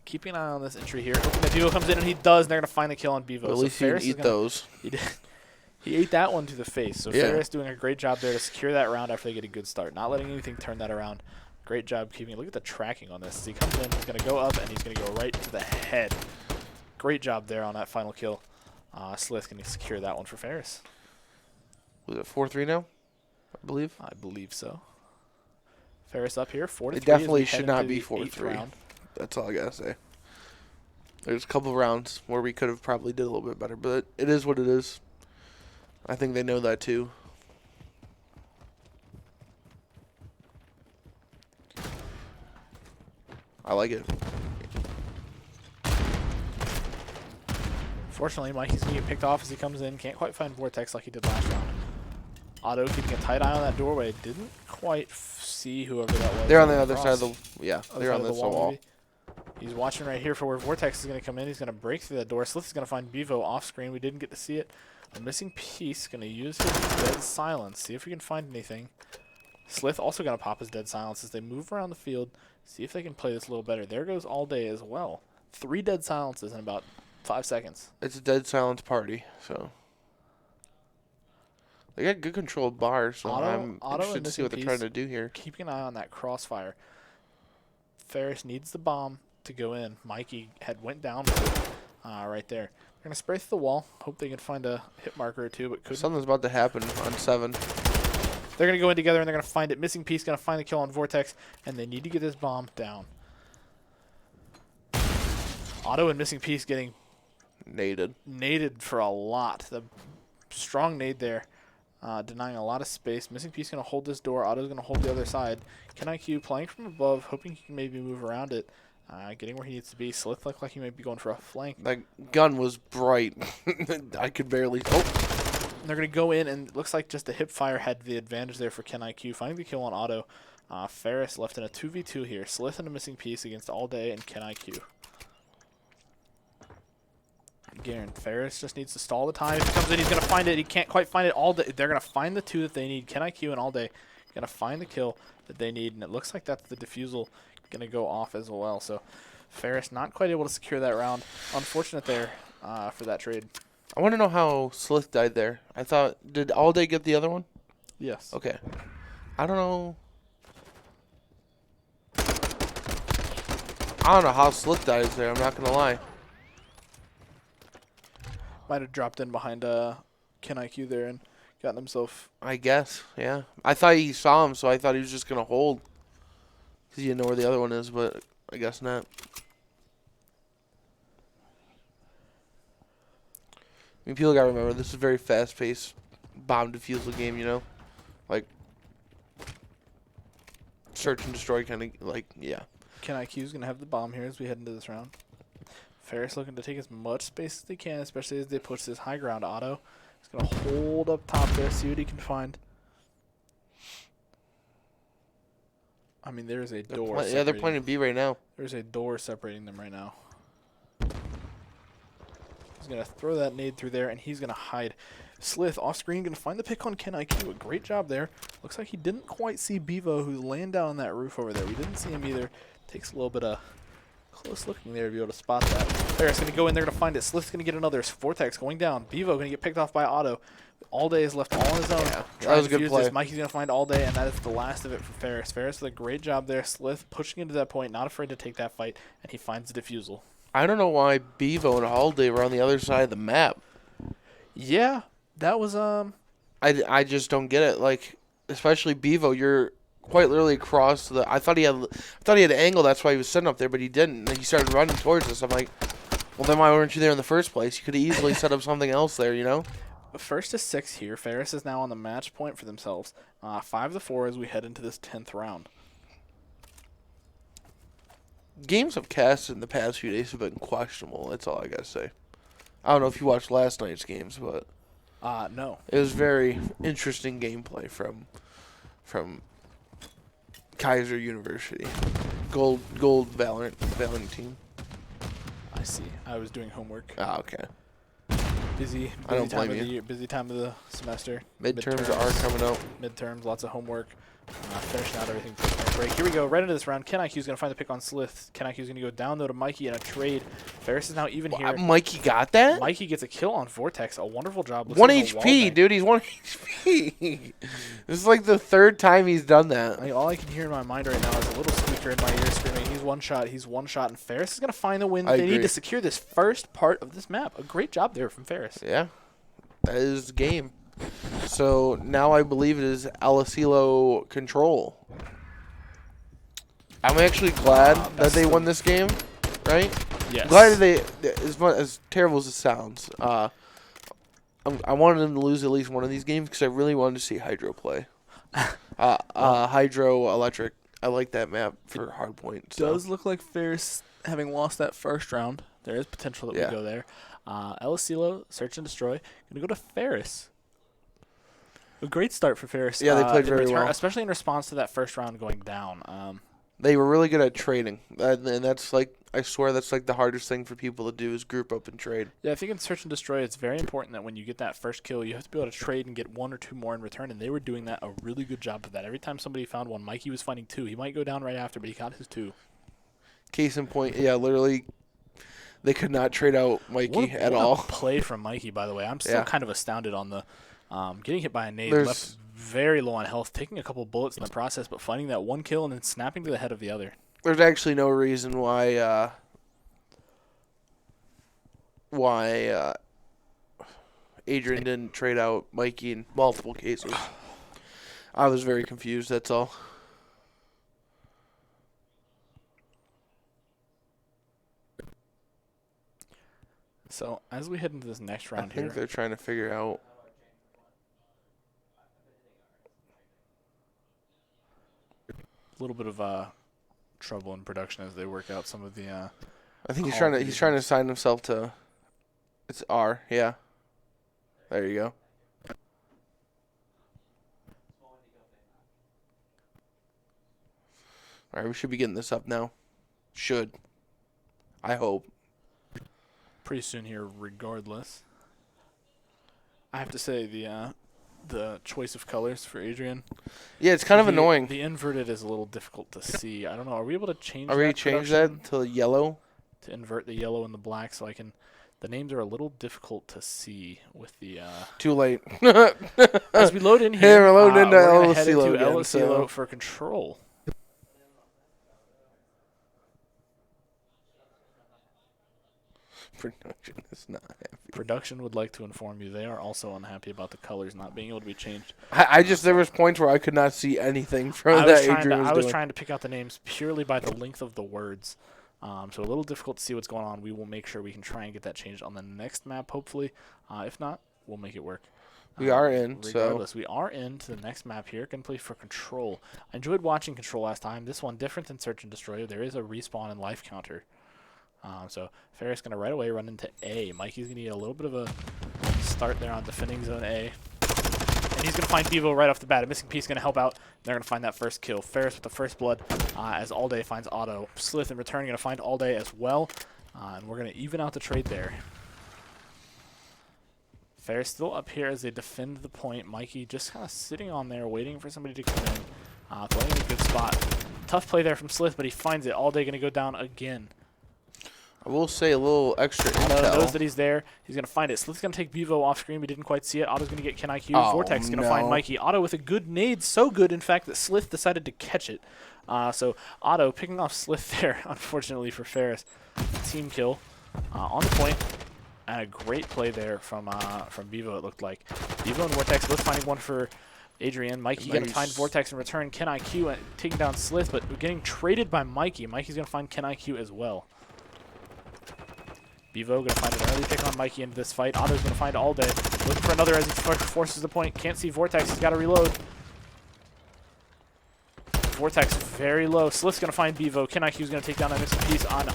Keeping an eye on this entry here. Hoping that Bevo comes in, and he does, and they're going to find the kill on Bevo. But at So least he didn't Ferris is eat gonna- those. He did. He ate that one to the face. So Yeah. Ferris doing a great job there to secure that round after they get a good start. Not letting anything turn that around. Great job keeping it. Look at the tracking on this. As he comes in, he's going to go up, and he's going to go right to the head. Great job there on that final kill. Slith going to secure that one for Ferris. Was it 4-3 now? I believe. I believe so. Ferris up here, 4-3. It definitely as we should head not into be the eighth 4-3. round. That's all I gotta say. There's a couple of rounds where we could have probably did a little bit better, but it is what it is. I think they know that too. I like it. Fortunately, Mikey's going to get picked off as he comes in. Can't quite find Vortex like he did last round. Otto keeping a tight eye on that doorway. Didn't quite see whoever that was. They're on the other side of the they're on this wall. Maybe. He's watching right here for where Vortex is going to come in. He's going to break through that door. Slith is going to find Bevo off screen. We didn't get to see it. A missing piece. Going to use his dead silence. See if we can find anything. Slith also going to pop his dead silence as they move around the field. See if they can play this a little better. There goes All Day as well. 3 dead silences in about 5 seconds. It's a dead silence party, so they got good control of bars. So I'm interested to see what they're trying to do here. Keeping an eye on that crossfire. Ferris needs the bomb to go in. Mikey had went down with it right there. They're gonna spray through the wall. Hope they can find a hit marker or two, but couldn't. Something's about to happen on 7. They're going to go in together, and they're going to find it. Missing piece going to find the kill on Vortex, and they need to get this bomb down. Otto and Missing Piece getting naded for a lot. The strong nade there, denying a lot of space. Missing Piece going to hold this door. Otto's going to hold the other side. KenIQ playing from above, hoping he can maybe move around it. Getting where he needs to be. Slith looked like he might be going for a flank. That gun was bright. I could barely... Oh! They're going to go in, and it looks like just the hip fire had the advantage there for KenIQ. Finding the kill on Otto. Ferris left in a 2v2 here. Slith and a Missing Piece against All Day and KenIQ. Again, Ferris just needs to stall the time. If he comes in, he's going to find it. He can't quite find it. All Day. They're going to find the 2 that they need. KenIQ and All Day going to find the kill that they need, and it looks like that's the defusal going to go off as well. So Ferris not quite able to secure that round. Unfortunate there for that trade. I want to know how Slith died there. I thought, did All Day get the other one? Yes. Okay. I don't know. I don't know how Slith dies there. I'm not going to lie. Might have dropped in behind KenIQ there and gotten himself. I guess, yeah. I thought he saw him, so I thought he was just going to hold. Because he didn't know where the other one is, but I guess not. I mean, people got to remember, this is a very fast-paced bomb defusal game, you know? Like, search and destroy kind of, like, yeah. KenIQ's going to have the bomb here as we head into this round. Ferris looking to take as much space as they can, especially as they push this high ground. Otto is going to hold up top there, see what he can find. I mean, there's a door. Yeah, they're playing B right now. There's a door separating them right now. He's going to throw that nade through there, and he's going to hide. Slith off screen, going to find the pick on KenIQ. A great job there. Looks like he didn't quite see Bevo, who's laying down on that roof over there. We didn't see him either. Takes a little bit of close looking there to be able to spot that. Ferris going to go in there to find it. Slith's going to get another. Vortex going down. Bevo going to get picked off by Otto. All Day is left all on his own. Yeah, that was a good play. Mikey's going to find All Day, and that is the last of it for Ferris. Ferris did a great job there. Slith pushing into that point, not afraid to take that fight, and he finds the defusal. I don't know why Bevo and All Day were on the other side of the map. Yeah, that was I just don't get it. Like, especially Bevo, you're quite literally across the. I thought he had an angle. That's why he was sitting up there, but he didn't. And he started running towards us. I'm like, well, then why weren't you there in the first place? You could have easily set up something else there, you know. First to 6 here. Ferris is now on the match point for themselves. 5-4 as we head into this 10th round. Games of cast in the past few days have been questionable. That's all I gotta say. I don't know if you watched last night's games, but no. it was very interesting gameplay from Kaiser University, gold Valorant team. I see. I was doing homework. Ah, okay. Busy I don't time blame of the you. year, busy time of the semester. Midterms are coming up. Midterms, lots of homework. Finishing out everything for the break. Here we go, right into this round. KenIQ's going to find the pick on Slith. KenIQ's going to go down, though, to Mikey in a trade. Ferris is now even here. Mikey got that? Mikey gets a kill on Vortex. A wonderful job. Looks 1 like a wall HP, bang. dude. He's 1 HP. This is like the 3rd time he's done that. All I can hear in my mind right now is a little speaker in my ear screaming, he's one shot, and Ferris is going to find the win I they need agree. to secure this first part of this map. A great job there from Ferris. Yeah, that is the game. So now I believe it is Alasilo control. I'm actually glad that that's they the- won this game, right? Yes. Glad that as terrible as it sounds, I wanted them to lose at least one of these games because I really wanted to see Hydro play. Hydroelectric. I like that map for hardpoint. So. Does look like Ferris, having lost that first round, there is potential that Yeah. we go there. Elisilo, Search and Destroy, going to go to Ferris. A great start for Ferris. Yeah, they played in very well. especially in response to that first round going down. They were really good at trading, and that's like I swear that's like the hardest thing for people to do is group up and trade. Yeah, I think in Search and Destroy, it's very important that when you get that first kill, you have to be able to trade and get one or two more in return, and they were doing that a really good job of that. Every time somebody found one, Mikey was finding two. He might go down right after, but he got his two. Case in point, yeah, literally, they could not trade out Mikey at all. Play from Mikey, by the way. I'm still Yeah. kind of astounded on the getting hit by a nade, There's- left very low on health, taking a couple bullets in the process, but finding that one kill and then snapping to the head of the other. There's actually no reason why Adrian didn't trade out Mikey in multiple cases. I was very confused, that's all. So as we head into this next I round think here, they're trying to figure out. a little bit of trouble in production as they work out some of the. I think he's Call trying to assign himself to. It's R, yeah. There you go. All right, we should be getting this up now. Should. I hope. Pretty soon here, regardless. I have to say the choice of colors for Adrian. Yeah, it's kind of the- annoying. The inverted is a little difficult to see. I don't know. Are we able to change? Are we that change production that to yellow? to invert the yellow and the black so I can? The names are a little difficult to see with the. Too late. As we load in Hey, here, we're loading into we're gonna head Elisilo into again, Elisilo so- for control. Production is not happy. Production would like to inform you they are also unhappy about the colors not being able to be changed. I just there was points where I could not see anything from I that was, trying to, Adrian was I was doing. trying to pick out the names purely by the length of the words. So a little difficult to see what's going on. We will make sure we can try and get that changed on the next map, hopefully. If not, we'll make it work. We are in, so Regardless, we are into the next map here. Going to play for Control. I enjoyed watching Control last time. This one different than Search and Destroy. There is a respawn and life counter. So Ferris going to right away run into A. Mikey's going to need a little bit of a start there on defending zone A. And he's going to find Devo right off the bat. A missing piece going to help out. They're going to find that first kill. Ferris with the first blood as All Day finds Otto. Slith in return going to find All Day as well. And we're going to even out the trade there. Ferris still up here as they defend the point. Mikey just kind of sitting on there waiting for somebody to come in. Playing in a good spot. Tough play there from Slith, but he finds it. All Day going to go down again. I will say a little extra Otto knows intel. that he's there. He's going to find it. Slith's going to take Bevo off screen. We didn't quite see it. Otto's going to get Ken IQ. Oh, Vortex going to find no. Mikey. Otto with a good nade. So good, in fact, that Slith decided to catch it. So Otto picking off Slith there, unfortunately for Ferris. Team kill on the point. And a great play there from Bevo, it looked like. Bevo and Vortex both finding one for Adrian. Mikey going to find Vortex in return. Ken IQ taking down Slith, but getting traded by Mikey. Mikey's going to find Ken IQ as well. Bevo going to find an early pick on Mikey into this fight. Otto's going to find All Day. Looking for another as he forces the point. Can't see Vortex. He's got to reload. Vortex very low. Slith's going to find Bevo. Ken IQ's going to take down that missing piece on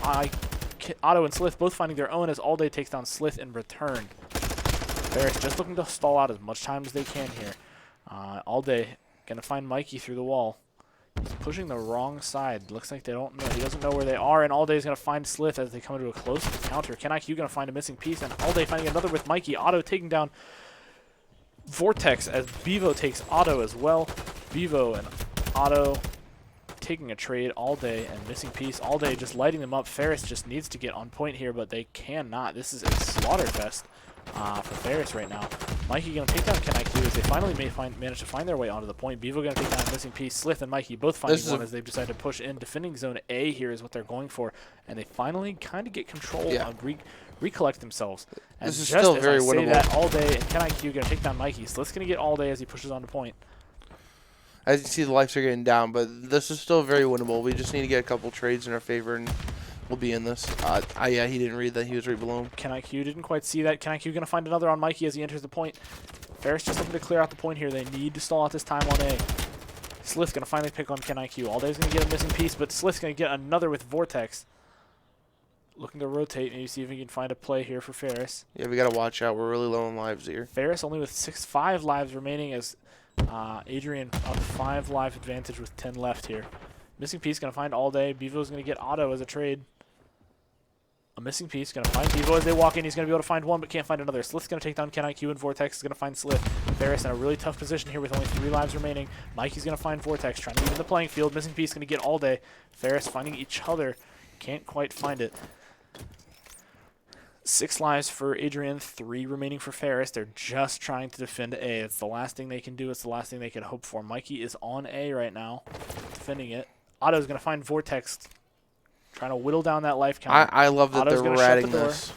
Otto and Slith, both finding their own as All Day takes down Slith in return. Ferris just looking to stall out as much time as they can here. All Day going to find Mikey through the wall. He's pushing the wrong side. Looks like they don't know. He doesn't know where they are, and All Day is going to find Slith as they come into a close encounter. Ken IQ going to find a missing piece, and All Day finding another with Mikey. Otto taking down Vortex as Bevo takes Otto as well. Bevo and Otto taking a trade. All Day and missing piece. All Day just lighting them up. Ferris just needs to get on point here, but they cannot. This is a slaughter fest for Ferris right now. Mikey going to take down Ken IQ as they finally manage to find their way onto the point. Bevo going to take down a missing piece. Slith and Mikey both finding one as they've decided to push in. Defending zone A here is what they're going for, and they finally kind of get control, recollect themselves. And This is just still as very I say winnable. that, All Day and Ken IQ going to take down Mikey. Slith's going to get All Day as he pushes on to point. As you see, the lives are getting down, but this is still very winnable. We just need to get a couple trades in our favor, and we'll be in this. Yeah, he didn't read that. He was right below him. KenIQ didn't quite see that. KenIQ going to find another on Mikey as he enters the point. Ferris just looking to clear out the point here. They need to stall out this time on A. Slith's going to finally pick on KenIQ. All day's going to get a missing piece, but Slith's going to get another with Vortex. Looking to rotate, and you see if he can find a play here for Ferris. Yeah, we got to watch out. We're really low on lives here. Ferris only with 5 lives remaining as Adrian up 5 life advantage with 10 left here. Missing piece going to find All Day. Bevo's going to get auto as a trade. A missing piece going to find Bevo as they walk in. He's going to be able to find one, but can't find another. Slith's going to take down KenIQ, and Vortex is going to find Slith. Ferris in a really tough position here with only 3 lives remaining. Mikey's going to find Vortex, trying to even the playing field. Missing piece going to get All Day. Ferris finding each other. Can't quite find it. 6 lives for Adrian, 3 remaining for Ferris. They're just trying to defend A. It's the last thing they can do. It's the last thing they can hope for. Mikey is on A right now, defending it. Otto's going to find Vortex, trying to whittle down that life count. I love that Otto's they're gonna shut the ratting door. this.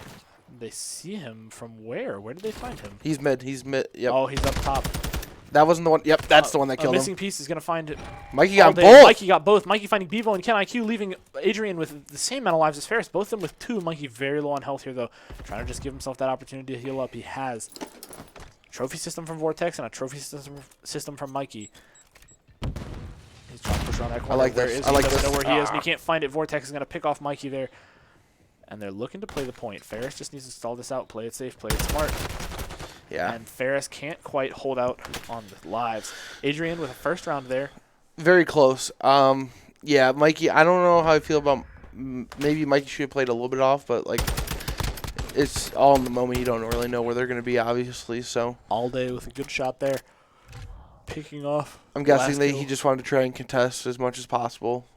They see him from where? Where did they find him? He's mid. He's mid. Yep. Oh, he's up top. That wasn't the one. Yep, that's the one that A killed missing him. piece is going to find Mikey got All Day. both. Mikey got both. Mikey finding Bevo and KenIQ, leaving Adrian with the same amount of lives as Ferris. Both of them with 2. Mikey very low on health here, though. Trying to just give himself that opportunity to heal up. He has. Trophy system from Vortex and a trophy system from Mikey. He's trying to push around that corner. I like Where this. is I he? like Doesn't this. know where he is, and he can't find it. Vortex is going to pick off Mikey there. And they're looking to play the point. Ferris just needs to stall this out. Play it safe. Play it smart. Yeah. And Ferris can't quite hold out on the lives. Adrian with a first round there. Very close. Yeah, Mikey, I don't know how I feel about maybe Mikey should have played a little bit off, but like it's all in the moment. You don't really know where they're going to be, obviously. So All Day with a good shot there. Picking off. I'm guessing last that kill. he just wanted to try and contest as much as possible.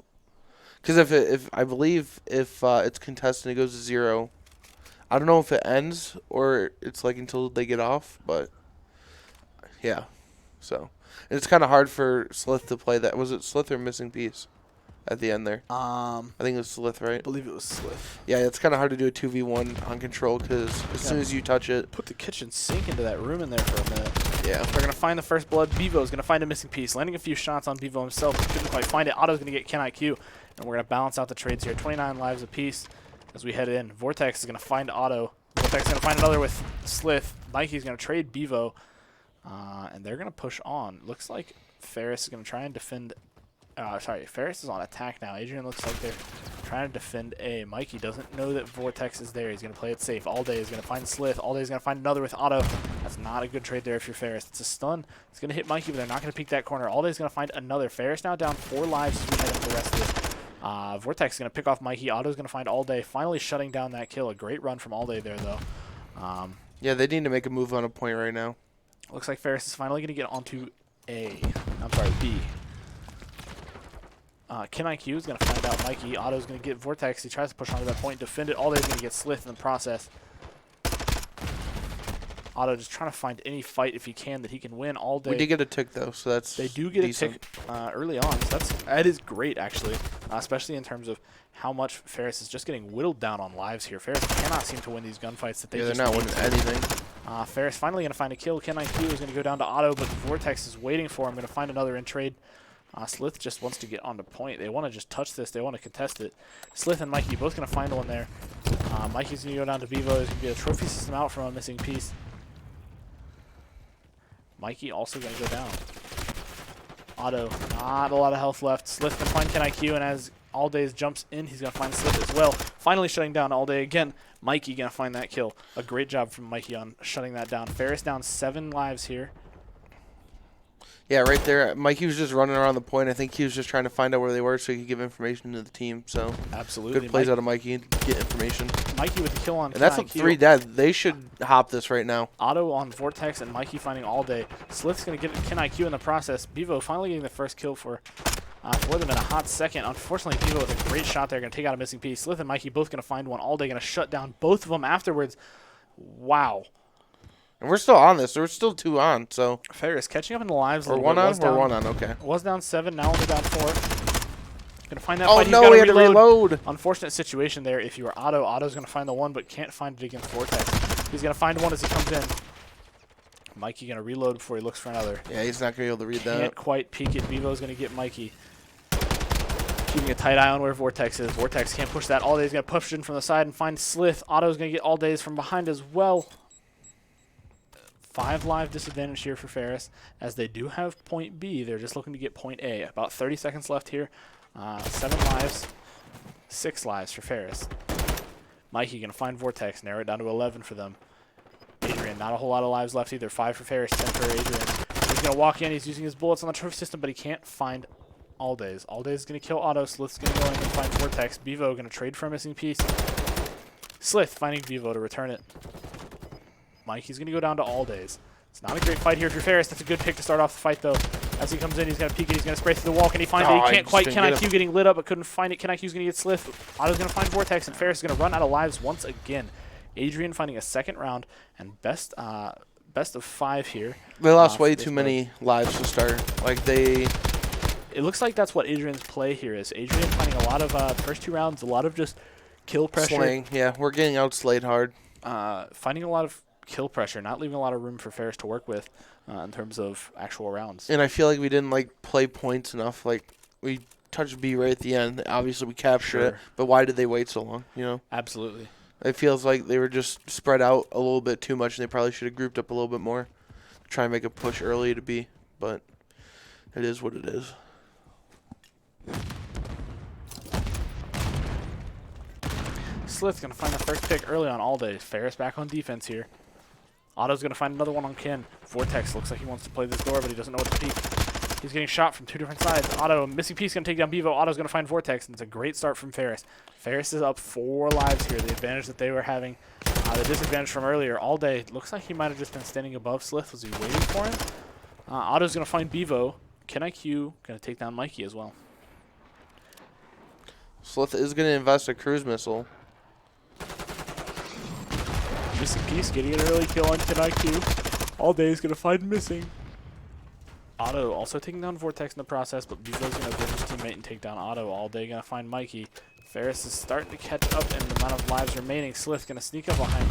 Because if I believe if it's contested, it goes to 0. I don't know if it ends or it's like until they get off, but yeah. So and it's kind of hard for Slith to play that. Was it Slith or missing piece at the end there? I think it was Slith, I right? believe it was Slith. Yeah, it's kind of hard to do a 2v1 on control because as soon as you touch it, Put the kitchen sink into that room in there for a minute. yeah. They're going to find the first blood. Bevo's going to find a missing piece. Landing a few shots on Bevo himself. Couldn't quite find it. Otto's going to get KenIQ. And we're going to balance out the trades here. 29 lives apiece as we head in. Vortex is going to find Otto. Vortex is going to find another with Slith. Mikey's going to trade Bevo. And they're going to push on. Looks like Ferris is going to try and defend. Ferris is on attack now. Adrian looks like they're trying to defend A. Mikey doesn't know that Vortex is there. He's going to play it safe. All Day is going to find Slith. All Day is going to find another with Otto. That's not a good trade there if you're Ferris. It's a stun. It's going to hit Mikey, but they're not going to peek that corner. All Day is going to find another. Ferris now down 4 lives as we head into the rest of it. Vortex is going to pick off Mikey. Otto's going to find All Day, finally shutting down that kill. A great run from All Day there, though. Yeah, they need to make a move on a point right now. Looks like Ferris is finally going to get onto B. KenIQ is going to find out Mikey. Otto's going to get Vortex. He tries to push onto that point, defend it. All Day's going to get Slith in the process. Otto just trying to find any fight if he can that he can win all day. We did get a tick though, so that's They do get decent. a tick early on. So that is great, actually, especially in terms of how much Ferris is just getting whittled down on lives here. Ferris cannot seem to win these gunfights that they Yeah, just they're not need winning to. anything. Ferris finally going to find a kill. KenIQ is going to go down to Otto, but Vortex is waiting for him. Going to find another in trade. Slith just wants to get on the point. They want to just touch this. They want to contest it. Slith and Mikey both going to find one there. Mikey's going to go down to Bevo. There's going to be a trophy system out from a missing piece. Mikey also going to go down. Otto, not a lot of health left. Slith can find KenIQ, and as All Day jumps in, he's going to find Slith as well. Finally shutting down All Day again. Mikey going to find that kill. A great job from Mikey on shutting that down. Ferris down 7 lives here. Yeah, right there. Mikey was just running around the point. I think he was just trying to find out where they were so he could give information to the team. So Absolutely. good plays out of Mikey and get information. Mikey with the kill on And that's KenIQ. with 3 dead. They should hop this right now. Otto on Vortex and Mikey finding All Day. Slith's going to get KenIQ in the process. Bevo finally getting the first kill for them in a hot second. Unfortunately, Bevo with a great shot there. Going to take out a missing piece. Slith and Mikey both going to find one. All Day going to shut down both of them afterwards. Wow. And we're still on this. We're still 2 on. So Ferris catching up in the lives. we're a little 1 bit. on. Was We're down- 1 on. Okay. Was down 7, now only down 4. Going to find that Oh fight. He's no, gotta we had to reload. Unfortunate situation there. If you were Otto, Otto's going to find the one, but can't find it against Vortex. He's going to find one as he comes in. Mikey going to reload before he looks for another. Yeah, he's not going to be able to read Can't that. quite peek it. Bevo's going to get Mikey. Keeping a tight eye on where Vortex is. Vortex can't push that. All Day's going to push in from the side and find Slith. Otto's going to get All Days from behind as well. 5 live disadvantage here for Ferris, as they do have point B. They're just looking to get point A. About 30 seconds left here. 7 lives, 6 lives for Ferris. Mikey going to find Vortex, narrow it down to 11 for them. Adrian, not a whole lot of lives left either. 5 for Ferris, 10 for Adrian. He's going to walk in. He's using his bullets on the trophy system, but he can't find All Days. All Days is going to kill Otto. Slith's going to go in and find Vortex. Bevo going to trade for a missing piece. Slith finding Bevo to return it. Mikey's going to go down to All Days. It's not a great fight here for Ferris. That's a good pick to start off the fight, though. As he comes in, he's going to peek it. He's going to spray through the wall. Can he find it? He can't quite. Ken IQ getting lit up, but couldn't find it. Ken IQ's going to get Slith. Otto's going to find Vortex, and Ferris is going to run out of lives once again. Adrian finding a second round, and best of 5 here. They lost way too many lives to start. Like, they... It looks like that's what Adrian's play here is. Adrian finding a lot of, the first 2 rounds, a lot of just kill pressure. Slaying. Yeah, we're getting outslayed hard. Finding a lot of kill pressure, not leaving a lot of room for Ferris to work with in terms of actual rounds. And I feel like we didn't play points enough. Like, we touched B right at the end. Obviously, we captured it, but why did they wait so long? You know, Absolutely. It feels like they were just spread out a little bit too much, and they probably should have grouped up a little bit more, try and make a push early to B. But it is what it is. Slith's going to find the first pick early on All Day. Ferris back on defense here. Otto's going to find another one on Ken. Vortex looks like he wants to play this door, but he doesn't know what to peek. He's getting shot from 2 different sides. Otto, missing piece, going to take down Bevo. Otto's going to find Vortex, and it's a great start from Ferris. Ferris is up 4 lives here. The advantage that they were having, the disadvantage from earlier. All Day looks like he might have just been standing above Slith. Was he waiting for him? Otto's going to find Bevo. Ken IQ going to take down Mikey as well. Slith is going to invest a cruise missile. Missing piece getting an early kill on Ken IQ. All Day is going to find missing. Otto also taking down Vortex in the process, but Bevo's going to avenge his teammate and take down Otto. All Day going to find Mikey. Ferris is starting to catch up in the amount of lives remaining. Slith going to sneak up behind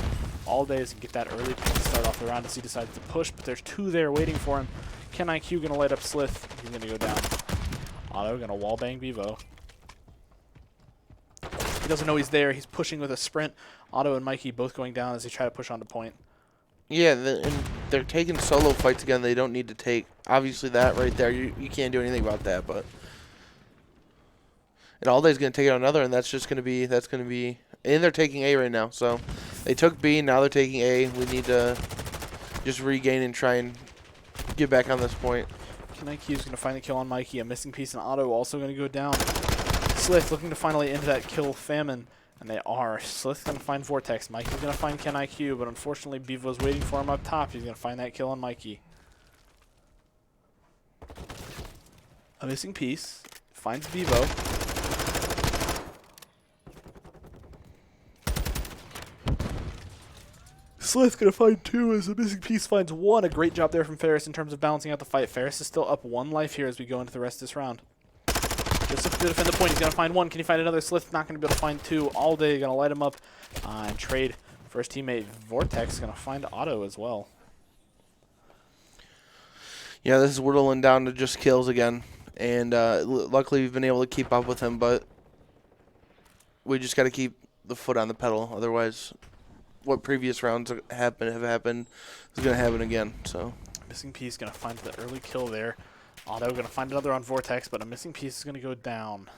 All Days and get that early pick to start off the round as he decides to push, but there's 2 there waiting for him. Ken IQ going to light up Slith. He's going to go down. Otto going to wallbang Bevo. He doesn't know he's there. He's pushing with a sprint. Otto and Mikey both going down as they try to push onto point. Yeah, and they're taking solo fights again. They don't need to take. Obviously, that right there, you can't do anything about that. But and All Day's going to take out another, and that's going to be. And they're taking A right now. So they took B. Now they're taking A. We need to just regain and try and get back on this point. Ken IQ is going to find the kill on Mikey. A missing piece, and Otto also going to go down. Slith looking to finally end that kill famine, and they are. Slith's going to find Vortex. Mikey's going to find Ken IQ, but unfortunately Bevo's waiting for him up top. He's going to find that kill on Mikey. A missing piece. Finds Bevo. Slith going to find 2 as the missing piece finds 1. A great job there from Ferris in terms of balancing out the fight. Ferris is still up 1 life here as we go into the rest of this round. Just looking to defend the point. He's going to find 1. Can he find another? Slith not going to be able to find 2. All Day going to light him up and trade for his teammate. Vortex going to find Otto as well. Yeah, this is whittling down to just kills again. And luckily we've been able to keep up with him, but we just got to keep the foot on the pedal. Otherwise, what previous rounds have happened is going to happen again. So Missing piece going to find the early kill there. Otto going to find another on Vortex, but a missing piece is going to go down.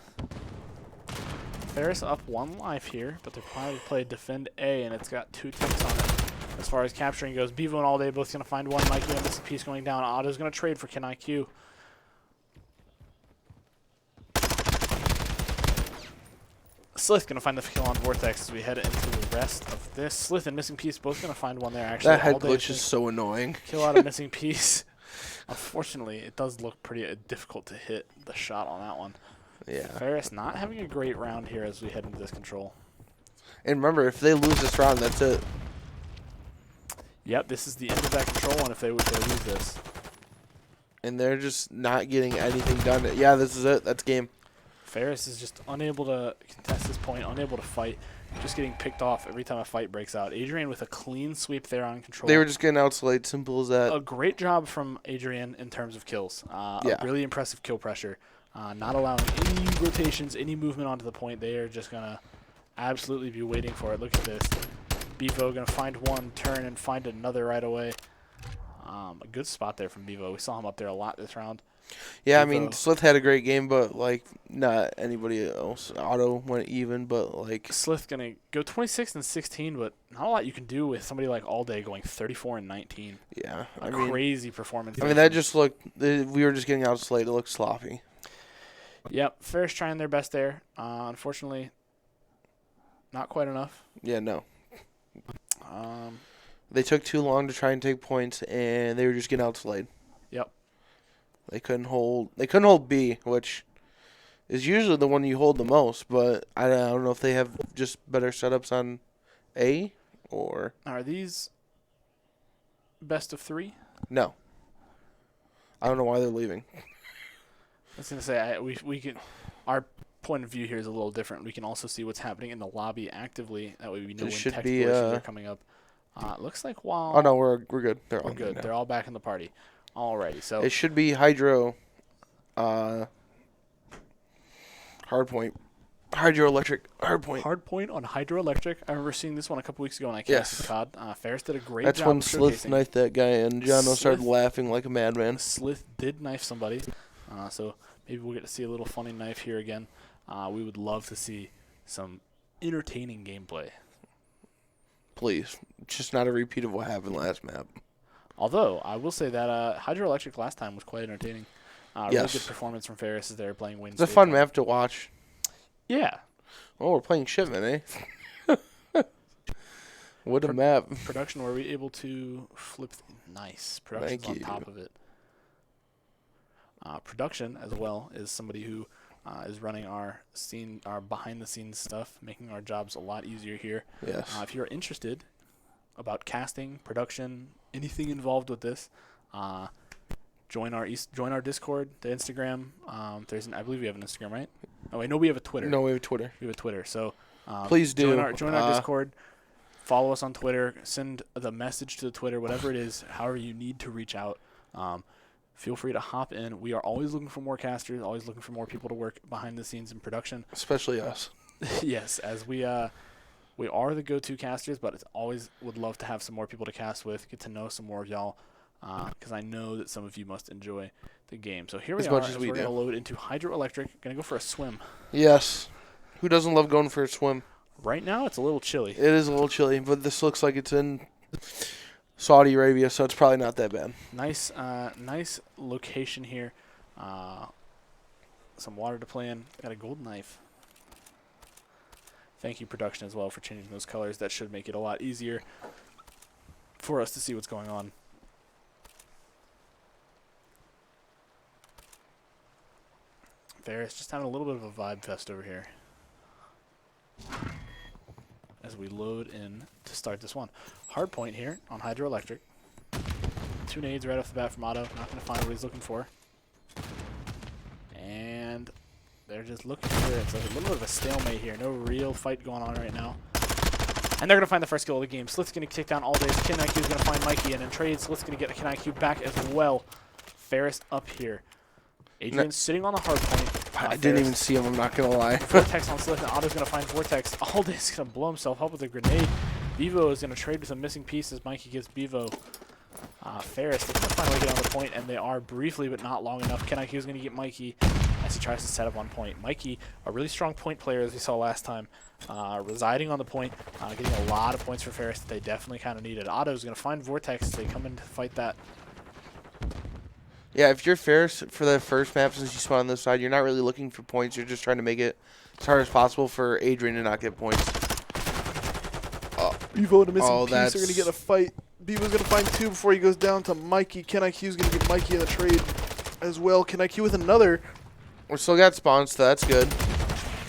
Ferris up 1 life here, but they're probably played defend A, and it's got 2 ticks on it. As far as capturing goes, Bevo and All Day both going to find 1. Mikey, a missing piece going down. Otto's going to trade for Ken IQ. Slith going to find the kill on Vortex as we head into the rest of this. Slith and missing piece both going to find 1 there. Actually, that head All Day glitch is so annoying. Kill out a missing piece. Unfortunately, it does look pretty difficult to hit the shot on that one. Yeah. Ferris not having a great round here as we head into this control. And remember, if they lose this round, that's it. Yep, this is the end of that control one if they lose this. And they're just not getting anything done. Yeah, this is it. That's game. Ferris is just unable to contest this point, unable to fight, just getting picked off every time a fight breaks out. Adrian with a clean sweep there on control. They were just getting outslayed, simple as that. A great job from Adrian in terms of kills. A really impressive kill pressure. Not allowing any rotations, any movement onto the point. They are just going to absolutely be waiting for it. Look at this. Bevo going to find one, turn, and find another right away. A good spot there from Bevo. We saw him up there a lot this round. Yeah, Bevo. I mean, Slith had a great game, but, like, not anybody else. Otto went even, but, like... Slith going to go 26 and 16, but not a lot you can do with somebody like All Day going 34 and 19. Yeah. A crazy performance. I mean, that just looked... We were just getting outslayed. It looked sloppy. Yep, Ferris trying their best there. Unfortunately, not quite enough. Yeah, no. They took too long to try and take points, and they were just getting outslayed. Yep. They couldn't hold B, which is usually the one you hold the most, but I don't know if they have just better setups on A or... Are these best of 3? No. I don't know why they're leaving. I was going to say, we can, our point of view here is a little different. We can also see what's happening in the lobby actively. That way we know when technical issues are coming up. It looks like while... Oh, no, we're good. They're all good. now. They're all back in the party. Alrighty, so... It should be Hydro... Hardpoint. Hydroelectric. Hardpoint. Hardpoint on Hydroelectric. I remember seeing this one a couple weeks ago when I casted COD. Ferris did a great That's job when of Slith showcasing. knifed that guy, and Jono started laughing like a madman. Slith did knife somebody. So maybe we'll get to see a little funny knife here again. We would love to see some entertaining gameplay. Please. Just not a repeat of what happened last map. Although, I will say that Hydroelectric last time was quite entertaining. Really Yes. good performance from Ferris as they were playing Wayne It's a State. fun map to watch. Yeah. Oh, we're playing Shipment, eh? What a map. Production, were we able to flip? Nice. Production's Thank on you. top of it. Production, as well, is somebody who is running our behind-the-scenes stuff, making our jobs a lot easier here. Yes. If you're interested about casting, production, anything involved with this, join our Discord, the Instagram. I believe we have an Instagram, right? Oh, I know we have a Twitter. No, we have Twitter. We have a Twitter. So Please do. Join our Discord. Follow us on Twitter. Send the message to the Twitter, whatever it is, however you need to reach out. Feel free to hop in. We are always looking for more casters, always looking for more people to work behind the scenes in production. Especially us. Yes, as we are the go-to casters, but it's always would love to have some more people to cast with, get to know some more of y'all, because I know that some of you must enjoy the game. So here we As are. much as we we're do. going to load into Hydroelectric. Going to go for a swim. Yes. Who doesn't love going for a swim? Right now, it's a little chilly. It is a little chilly, but this looks like it's in Saudi Arabia, so it's probably not that bad. Nice location here. Some water to play in. Got a gold knife. Thank you, production, as well, for changing those colors. That should make it a lot easier for us to see what's going on. Ferris just having a little bit of a vibe fest over here as we load in to start this one. Hard point here on Hydroelectric. 2 nades right off the bat from Otto. Not going to find what he's looking for. And they're just looking for it. It's like a little bit of a stalemate here. No real fight going on right now. And they're going to find the first kill of the game. Slith's going to kick down All Day's. KinIQ is going to find Mikey. And in trade, Slith's going to get KinIQ back as well. Ferris up here. Adrian's sitting on the hard point. I didn't even see him, I'm not going to lie. Vortex on Slith, and Otto's going to find Vortex. All Day's going to blow himself up with a grenade. Bevo is going to trade with a missing piece as Mikey gets Bevo. Ferris, they're going to finally get on the point, and they are briefly but not long enough. KinIQ is going to get Mikey as he tries to set up on point. Mikey, a really strong point player as we saw last time, residing on the point, getting a lot of points for Ferris that they definitely kind of needed. Otto's going to find Vortex as they come in to fight that. Yeah, if you're Ferris for the first map since you spawn on this side, you're not really looking for points. You're just trying to make it as hard as possible for Adrian to not get points. Bevo and a missing Oh, piece are going to get a fight. Bevo's going to find 2 before he goes down to Mikey. KinIQ's going to get Mikey in the trade as well. KinIQ with another. We still got spawns, so that's good.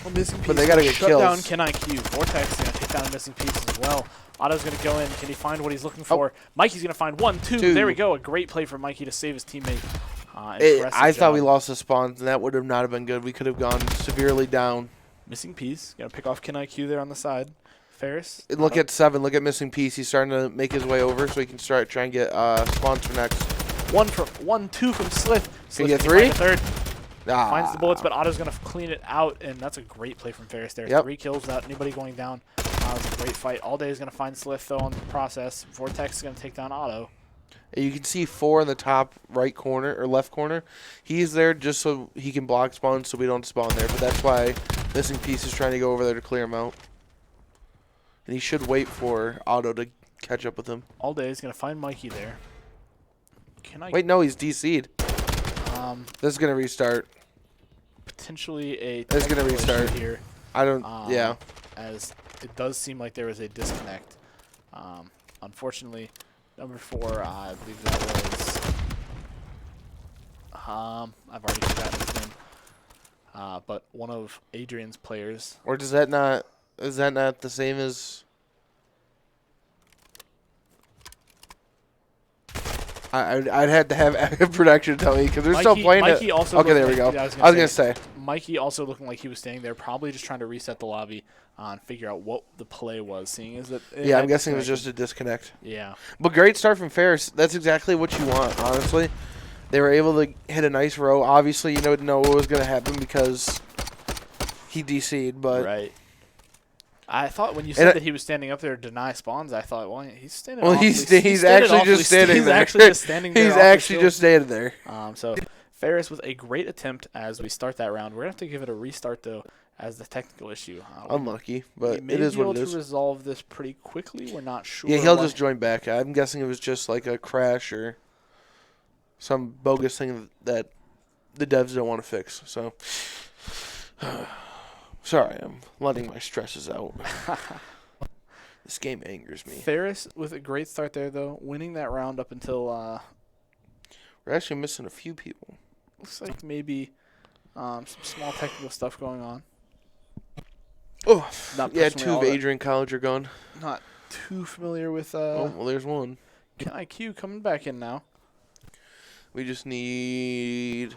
A missing piece. But they got to get Shut kills. down KinIQ. Vortex is going to take down a missing piece as well. Otto's going to go in. Can he find what he's looking for? Mikey's going to find 1, 2. There we go. A great play for Mikey to save his teammate. Impressive I thought we job. lost the spawns, and that would have not have been good. We could have gone severely down. Missing piece. Gonna pick off Ken IQ there on the side. Ferris. And look at 7. Look at missing piece. He's starting to make his way over, so he can start trying to get spawns for next. 1-2 from Slith. Can you get Slith find 3? a third. Finds the bullets, but Otto's going to clean it out, and that's a great play from Ferris there. Yep. 3 kills without anybody going down. It was a great fight. All Day is going to find Slith, though, in the process. Vortex is going to take down Otto. You can see 4 in the top right corner or left corner. He's there just so he can block spawns so we don't spawn there. But that's why missing piece is trying to go over there to clear him out. And he should wait for Otto to catch up with him. All Day is going to find Mikey there. Wait, no, he's DC'd. This is going to restart. Potentially a This is gonna technical issue restart. here. I don't, yeah. As it does seem like there was a disconnect. Unfortunately, number 4, I believe that was. I've already forgotten his name. But one of Adrian's players. Or does that not, is that not the same as... I'd have to have production tell me because they're still playing Mikey it. Also Okay, there we like, go. I was gonna say. Mikey also looking like he was staying there, probably just trying to reset the lobby and figure out what the play was. Seeing is that Yeah, I'm guessing it was just a disconnect. Yeah. But great start from Ferris. That's exactly what you want, honestly. They were able to hit a nice row. Obviously, you didn't know what was going to happen because he DC'd, but Right. I thought when you said that he was standing up there to deny spawns, I thought, well, he's standing. well, awfully, he's actually just standing he's there. actually just standing there. He's awfully actually still. just standing there. So Ferris with a great attempt as we start that round. We're gonna have to give it a restart though, as the technical issue. Unlucky, but we it is what it may be able is. to resolve this pretty quickly. We're not sure. Yeah, he'll what- just join back. I'm guessing it was just like a crash or some bogus thing that the devs don't want to fix. So, sorry, I'm letting my stresses out. This game angers me. Ferris with a great start there though, winning that round up until We're actually missing a few people. looks like maybe some small technical stuff going on. Oh, Not yeah, personally 2 all of that- Adrian College are gone. Not too familiar with Oh, well, there's one. IQ coming back in now. We just need...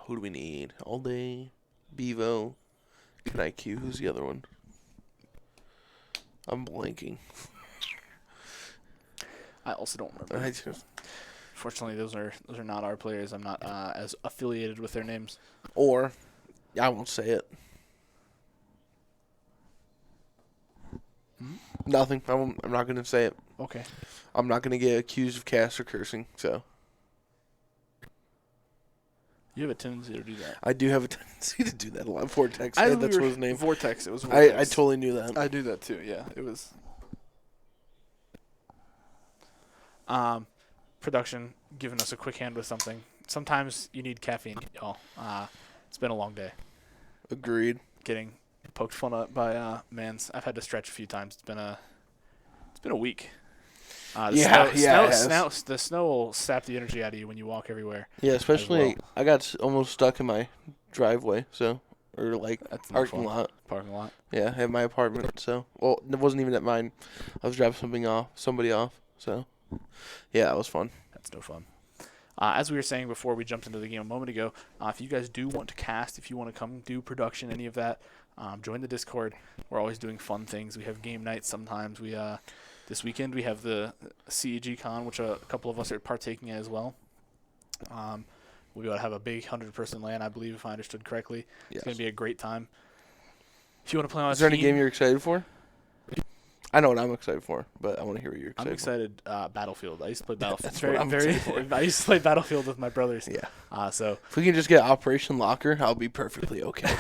who do we need? All Day, Bevo, IQ. Who's the other one? I'm blanking. I also don't remember. Fortunately, those are not our players. I'm not as affiliated with their names. Or, I won't say it. Nothing. I'm not going to say it. Okay. I'm not going to get accused of cast or cursing, so. You have a tendency to do that. I do have a tendency to do that a lot. Vortex, I yeah, knew that's we were- what his name. Vortex. It was I Vortex. totally knew that. I do that too. Yeah, it was. Production giving us a quick hand with something. Sometimes you need caffeine, y'all. It's been a long day. Agreed. Getting poked fun at by Mans. I've had to stretch a few times. It's been a week. The snow will sap the energy out of you when you walk everywhere. Yeah, especially well. I got almost stuck in my driveway, so or like That's no parking fun. lot. Parking lot. Yeah, at my apartment. So, well, it wasn't even at mine. I was dropping somebody off. So, yeah, that was fun. That's no fun. As we were saying before we jumped into the game a moment ago, if you guys do want to cast, if you want to come do production, any of that, join the Discord. We're always doing fun things. We have game nights sometimes. We this weekend we have the CEG Con, which a couple of us are partaking in as well. We'll be able to have a big 100-person LAN, I believe, if I understood correctly. Yes. It's going to be a great time. If you want to play on Is there any team, game you're excited for? I know what I'm excited for, but I want to hear what you're excited I'm excited. Battlefield. I used to play Battlefield. That's what I'm excited for. I used to play Battlefield with my brothers. Yeah. So If we can just get Operation Locker, I'll be perfectly okay.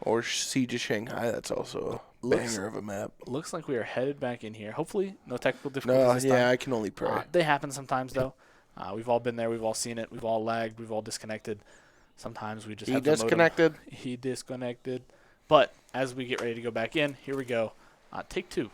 Or Siege of Shanghai, that's also a Looks- banger of a map. looks like we are headed back in here. Hopefully, no technical difficulties No, this yeah, time. I can only pray. They happen sometimes, though. We've all been there. We've all seen it. We've all lagged. We've all disconnected. Sometimes we just He have the modem. disconnected. He disconnected. But as we get ready to go back in, here we go. Take 2.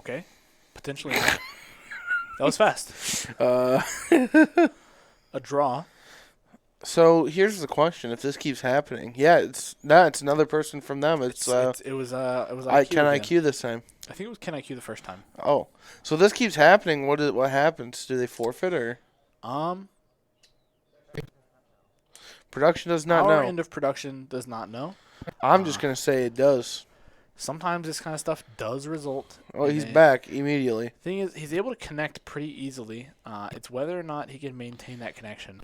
Okay. Potentially not. That was fast. A draw. So here's the question: if this keeps happening, yeah, it's another person from them. It was IQ Can again. IQ this time. I think it was Ken IQ the first time. Oh, so this keeps happening. What happens? Do they forfeit or production does not Our know? end of production does not know. I'm just gonna say it does. Sometimes this kind of stuff does result. Oh, in he's a- back immediately. Thing is, he's able to connect pretty easily. It's whether or not he can maintain that connection.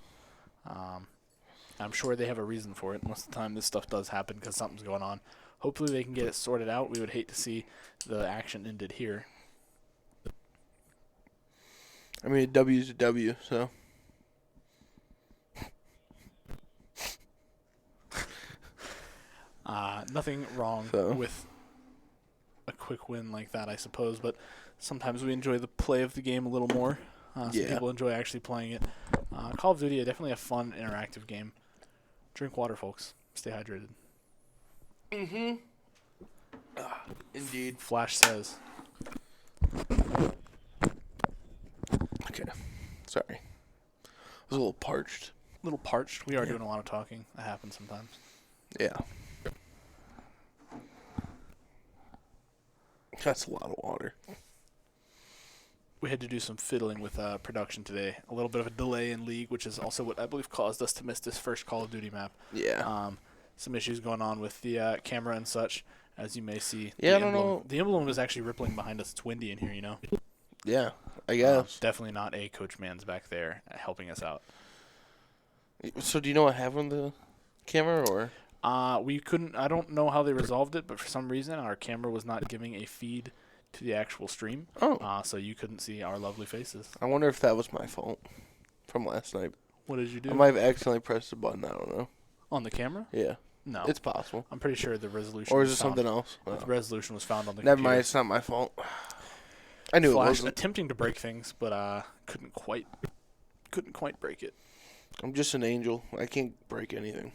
I'm sure they have a reason for it. Most of the time, this stuff does happen because something's going on. Hopefully, they can get it sorted out. We would hate to see the action ended here. I mean, a W's a W, so. Nothing wrong So. with a quick win like that, I suppose. But sometimes we enjoy the play of the game a little more. Some Yeah. people enjoy actually playing it. Call of Duty, definitely a fun, interactive game. Drink water, folks. Stay hydrated. Mm-hmm. Indeed. Flash says. Okay. Sorry. I was a little parched. A little parched. We are Yeah. doing a lot of talking. That happens sometimes. Yeah. That's a lot of water. We had to do some fiddling with production today. A little bit of a delay in League, which is also what I believe caused us to miss this first Call of Duty map. Yeah. Some issues going on with the camera and such, as you may see. Yeah, the I don't emblem. know. The emblem is actually rippling behind us. It's windy in here, you know. Yeah, I guess. Definitely not a Coach Man's back there helping us out. So do you know what happened to the camera, or? We couldn't. I don't know how they resolved it, but for some reason our camera was not giving a feed to the actual stream. Oh. So you couldn't see our lovely faces. I wonder if that was my fault from last night. What did you do? I might have accidentally pressed the button. I don't know. On the camera? Yeah. No. It's possible. I'm pretty sure the resolution. Or is was it found. something else? The Oh. resolution was found on the Never computer. mind. It's not my fault. I knew Flash it wasn't. attempting to break things, but couldn't quite break it. I'm just an angel. I can't break anything.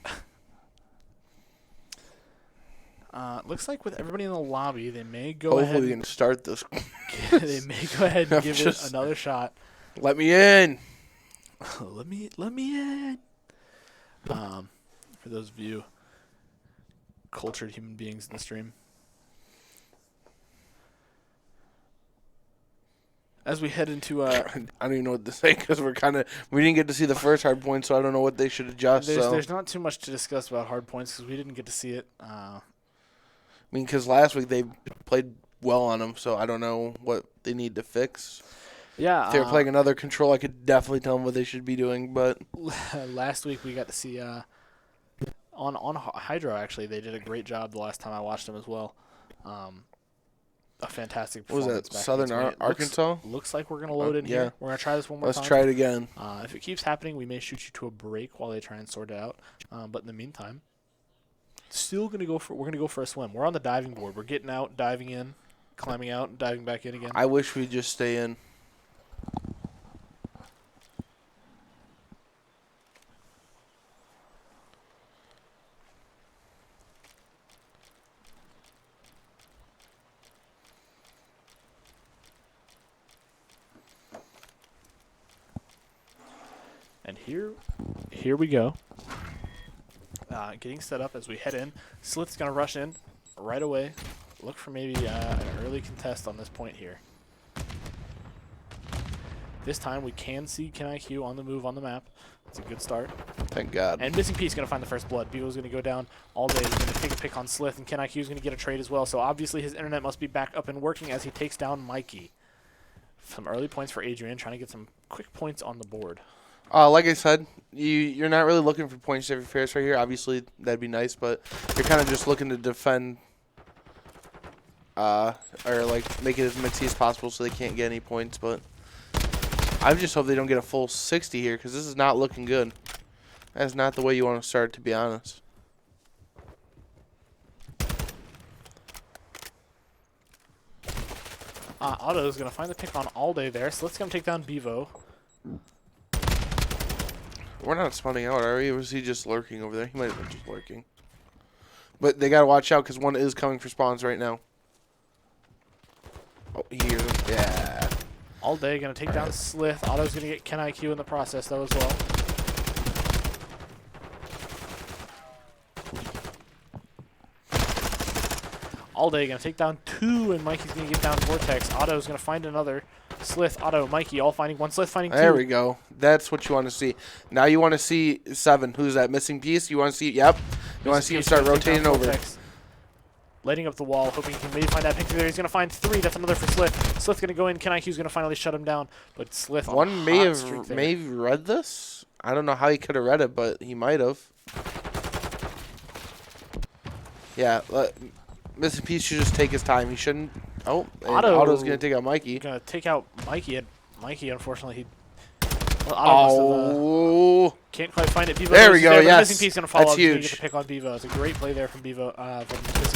Looks like with everybody in the lobby, they may go Hopefully ahead. we can start this. They may go ahead and I'm give just- it another shot. Let me in. let me in. For those of you cultured human beings in the stream. As we head into I don't even know what to say because we didn't get to see the first hard point, so I don't know what they should adjust. there's not too much to discuss about hard points because we didn't get to see it. I mean, because last week they played well on them, so I don't know what they need to fix. Yeah, If they were playing another control, I could definitely tell them what they should be doing. But last week we got to see on Hydro. Actually, they did a great job the last time I watched them as well. A fantastic what was performance. that? back Southern against Wayne. Arkansas? Looks like we're gonna load in yeah. here. We're gonna try this one more Let's time. try it again. If it keeps happening, we may shoot you to a break while they try and sort it out. But in the meantime, we're gonna go for a swim. We're on the diving board. We're getting out, diving in, climbing out, and diving back in again. I wish we'd just stay in. And here we go. Getting set up as we head in. Slith's gonna rush in right away. Look for maybe an early contest on this point here. This time we can see Ken IQ on the move on the map. That's a good start. Thank God. And Missing Piece going to find the first blood. Beagle's going to go down all day. He's going to take a pick on Slith, and Ken IQ is going to get a trade as well. So obviously his internet must be back up and working as he takes down Mikey. Some early points for Adrian, trying to get some quick points on the board. Like I said, you're not really looking for points every Ferris right here. Obviously, that'd be nice, but you're kind of just looking to defend or like make it as mixy as possible so they can't get any points. But I just hope they don't get a full 60 here because this is not looking good. That's not the way you want to start, to be honest. Otto is going to find the pick on all day there. So let's go take down Bevo. We're not spawning out, are we? Or was he just lurking over there? He might have been just lurking. But they got to watch out because one is coming for spawns right now. Oh, he hears Yeah. All day going to take down Slith. Otto's going to get Ken IQ in the process, though, as well. All day going to take down 2, and Mikey's going to get down Vortex. Otto's going to find another. Slith, Otto, Mikey, all finding 1. Slith finding 2. There we go. That's what you want to see. Now you want to see 7. Who's that missing piece? You want to see? Yep. You want to see him start rotating over. Lighting up the wall, hoping he can maybe find that picture there. He's going to find 3. That's another for Slith. Slith's going to go in. Ken IQ's going to finally shut him down. But Slith on One may have read this. I don't know how he could have read it, but he might have. Yeah. Missing piece should just take his time. He shouldn't. Oh, Otto's going to take out Mikey. Going to take out Mikey. And Mikey, unfortunately, he. Well, Oh. Can't quite find it. Bevo There we go. There, Yes. Missing piece going to follow That's up. He's gonna huge. get to pick on Bevo. It's a great play there from Bevo.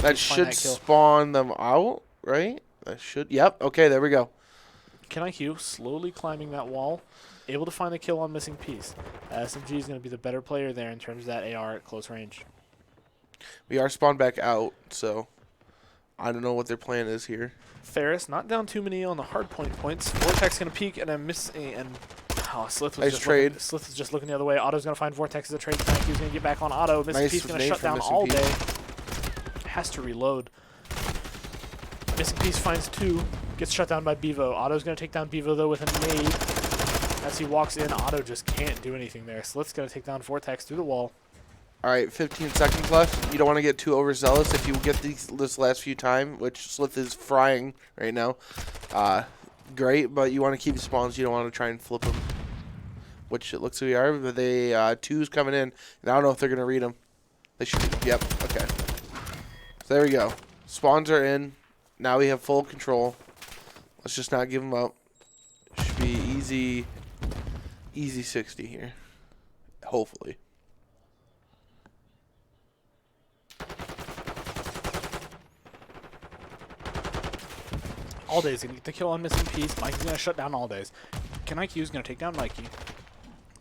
That should spawn them out, right? That should. Yep. Okay, there we go. Ken IQ slowly climbing that wall, able to find the kill on missing piece. SMG is going to be the better player there in terms of that AR at close range. We are spawned back out, so I don't know what their plan is here. Ferris not down too many on the hard point points. Vortex going to peek and then miss and Slith was Nice just trade. Looking, Slith is just looking the other way. Otto's going to find Vortex as a trade. Ken IQ is going to get back on Otto. Missing Nice piece going to nade shut for down Missing all Piece. day. Has to reload. Missing piece finds 2. Gets shut down by Bevo. Otto's going to take down Bevo though with a nade. As he walks in, Otto just can't do anything there. Slith's going to take down Vortex through the wall. All right, 15 seconds left. You don't want to get too overzealous if you get this last few time, which Slith is frying right now. Great, but you want to keep spawns. You don't want to try and flip them, which it looks like we are. But they 2's coming in, and I don't know if they're going to read them. They should. Yep. Okay. So there we go. Spawns are in. Now we have full control. Let's just not give them up. Should be easy 60 here. Hopefully. All Day's going to get the kill on missing piece. Mikey's going to shut down All Days. Ken IQ's going to take down Mikey.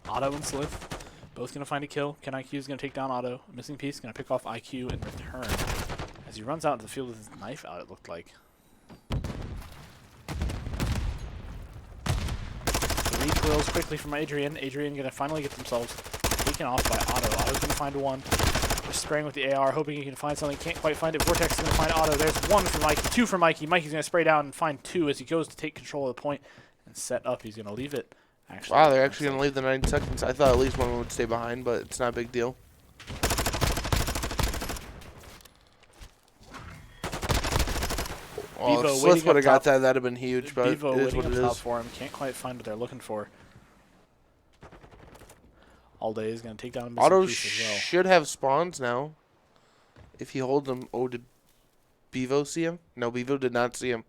Otto and Slith both going to find a kill. Ken IQ's going to take down Otto. Missing piece going to pick off IQ in return. As he runs out into the field with his knife out, it looked like. 3 kills quickly from Adrian. Adrian going to finally get themselves taken off by Otto. Otto's going to find 1. Just spraying with the AR, hoping he can find something. Can't quite find it. Vortex is going to find Otto. There's 1 for Mikey, 2 for Mikey. Mikey's going to spray down and find 2 as he goes to take control of the point and set up. He's going to leave it. Actually, Wow, they're actually going to leave the 9 seconds. I thought at least one would stay behind, but it's not a big deal. Oh, Bevo if waiting Slith would have up got top. that, that'd have been huge, but Bevo it is waiting what up it top is. for him. Can't quite find what they're looking for. All Day is going to take down a missing Otto piece as well. should have spawns now. If he holds them. Oh, did Bevo see him? No, Bevo did not see him.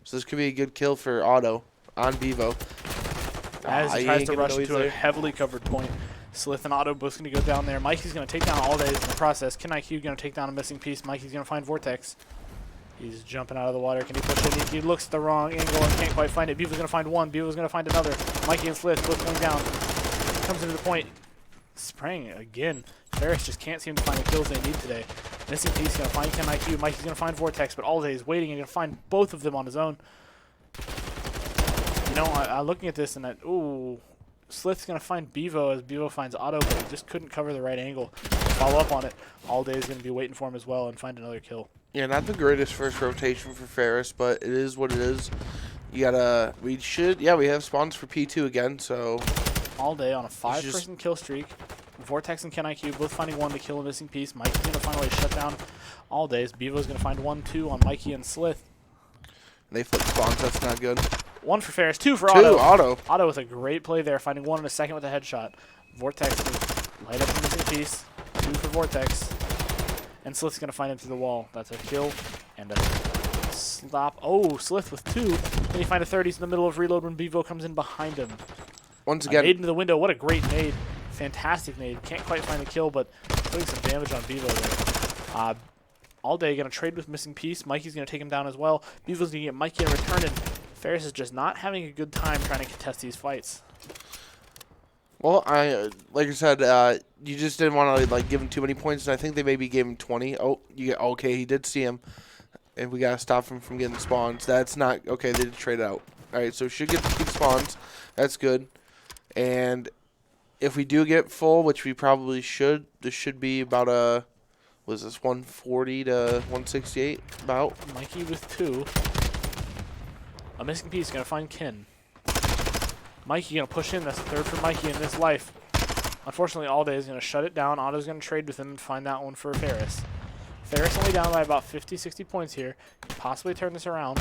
So this could be a good kill for Otto on Bevo. As he he tries ain't to gonna rush know he's into a there. heavily covered point. Slith and Otto both going to go down there. Mikey's going to take down All Days in the process. Ken IQ going to take down a missing piece. Mikey's going to find Vortex. He's jumping out of the water. Can he push it? He looks at the wrong angle and can't quite find it. Bevo's going to find 1. Bevo's going to find another. Mikey and Slith both going down. Comes into the point. Spraying again. Ferris just can't seem to find the kills they need today. Missing piece going to find Ken IQ. Mikey's going to find Vortex, but All Day is waiting and going to find both of them on his own. You know, I'm looking at this and that, ooh, Slith's going to find Bevo as Bevo finds Otto, but he just couldn't cover the right angle. Follow up on it. All Day is going to be waiting for him as well and find another kill. Yeah, not the greatest first rotation for Ferris, but it is what it is. You gotta, we have spawns for P2 again, so. All Day on a 5-person kill streak. Vortex and Ken IQ both finding 1 to kill a missing piece. Mikey's going to find a way to shut down All Days. Bevo's going to find 1, 2 on Mikey and Slith. They flip spawns, that's not good. 1 for Ferris, 2 for 2, Otto. Otto. Otto with a great play there, finding 1 in a second with a headshot. Vortex can light up the missing piece. 2 for Vortex. And Slith's going to find him through the wall. That's a kill and a stop. Oh, Slith with 2. Then you find a 30s in the middle of reload when Bevo comes in behind him. Once Nade again, into the window. What a great nade. Fantastic nade. Can't quite find the kill, but putting some damage on Bevo there. All Day going to trade with missing piece. Mikey's going to take him down as well. Bevo's going to get Mikey in return, and Ferris is just not having a good time trying to contest these fights. well, like I said, you just didn't want to like give him too many points, and I think they maybe gave him 20. Oh, okay, he did see him. and we gotta stop him from getting spawns. That's not okay. They did trade out. All right, so we should get spawns. That's good. And if we do get full, which we probably should, this should be about a, was this 140 to 168 about? Mikey with 2. A missing piece gonna find Kin. Mikey gonna push in. That's the third for Mikey in this life. Unfortunately, All Day is gonna shut it down. Otto's gonna trade with him and find that one for Ferris. Ferris only down by about 50, 60 points here. Can possibly turn this around.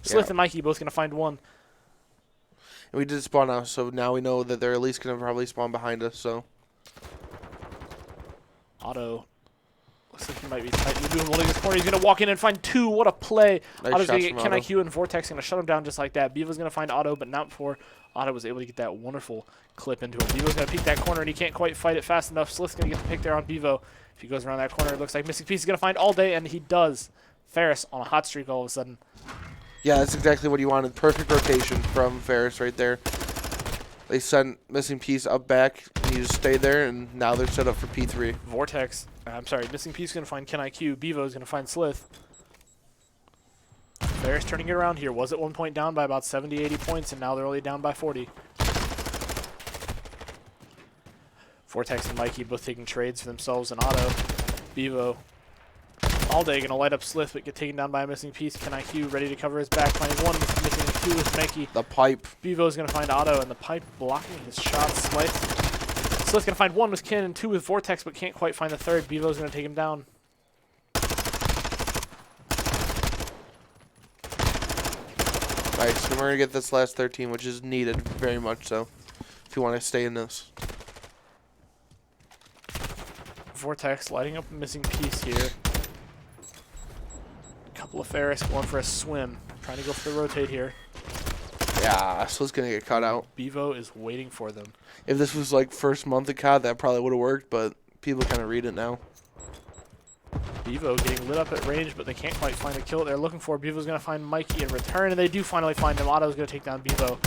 Slith and Mikey both gonna find 1. And we did spawn out, so now we know that they're at least gonna probably spawn behind us. So Otto looks like he might be tightly doing holding his corner. He's gonna walk in and find 2. What a play! nice Otto's gonna shots get from Ken Otto. IQ and Vortex gonna shut him down just like that. Bevo's gonna find Otto, but not before Otto was able to get that wonderful clip into him. Bevo's gonna peek that corner and he can't quite fight it fast enough. Slith's gonna get the pick there on Bevo. If he goes around that corner, it looks like missing piece is gonna find All Day, and he does. Ferris on a hot streak all of a sudden. Yeah, that's exactly what he wanted. Perfect rotation from Ferris right there. They sent missing piece up back. He just stayed there, and now they're set up for P3. Vortex, I'm sorry, missing piece is gonna find Ken IQ. Bevo is gonna find Slith. Ferris turning it around here. Was at one point down by about 70, 80 points, and now they're only down by 40. Vortex and Mikey both taking trades for themselves and Otto. Bevo all day gonna light up Slith, but get taken down by a missing piece. Ken IQ ready to cover his back, finding 1, missing 2 with Mikey. The pipe. Bevo's gonna find Otto, and the pipe blocking his shots. Slith's gonna find 1 with Ken and 2 with Vortex, but can't quite find the third. Bevo's gonna take him down. Nice. And we're going to get this last 13, which is needed very much so if you want to stay in this. Vortex lighting up a missing piece here. Couple of Ferris going for a swim. Trying to go for the rotate here. Yeah, so it's going to get caught out. Bevo is waiting for them. If this was like first month of COD, that probably would have worked, but people kind of read it now. Bevo getting lit up at range, but they can't quite find the kill they're looking for. Bevo's going to find Mikey in return, and they do finally find him. Otto's going to take down Bevo.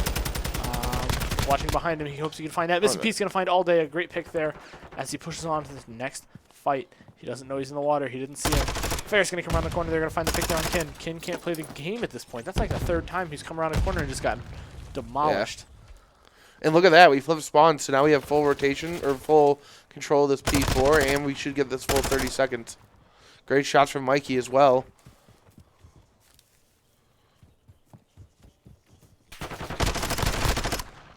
Watching behind him, he hopes he can find that. Missing piece going to find All Day. A great pick there as he pushes on to this next fight. He doesn't know he's in the water. He didn't see him. Ferris going to come around the corner. They're going to find the pick there on Ken. Ken can't play the game at this point. That's like the 3rd time he's come around a corner and just gotten demolished. And look at that. We flipped spawn, so now we have full rotation or full control of this P4, and we should get this full 30 seconds. Great shots from Mikey as well.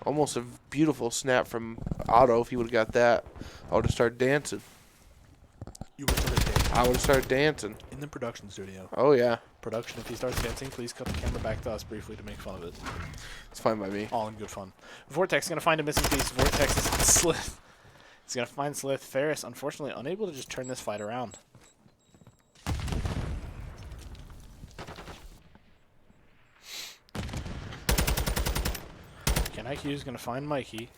Almost a beautiful snap from Otto. If he would have got that, I would have started dancing. You would start dancing I would have started dancing. in the production studio. Oh, yeah. Production, if he starts dancing, please cut the camera back to us briefly to make fun of it. It's fine by me. All in good fun. Vortex is going to find a missing piece. Vortex is on Slith. He's going to find Slith. Ferris, unfortunately, unable to just turn this fight around. Ken IQ is going to find Mikey.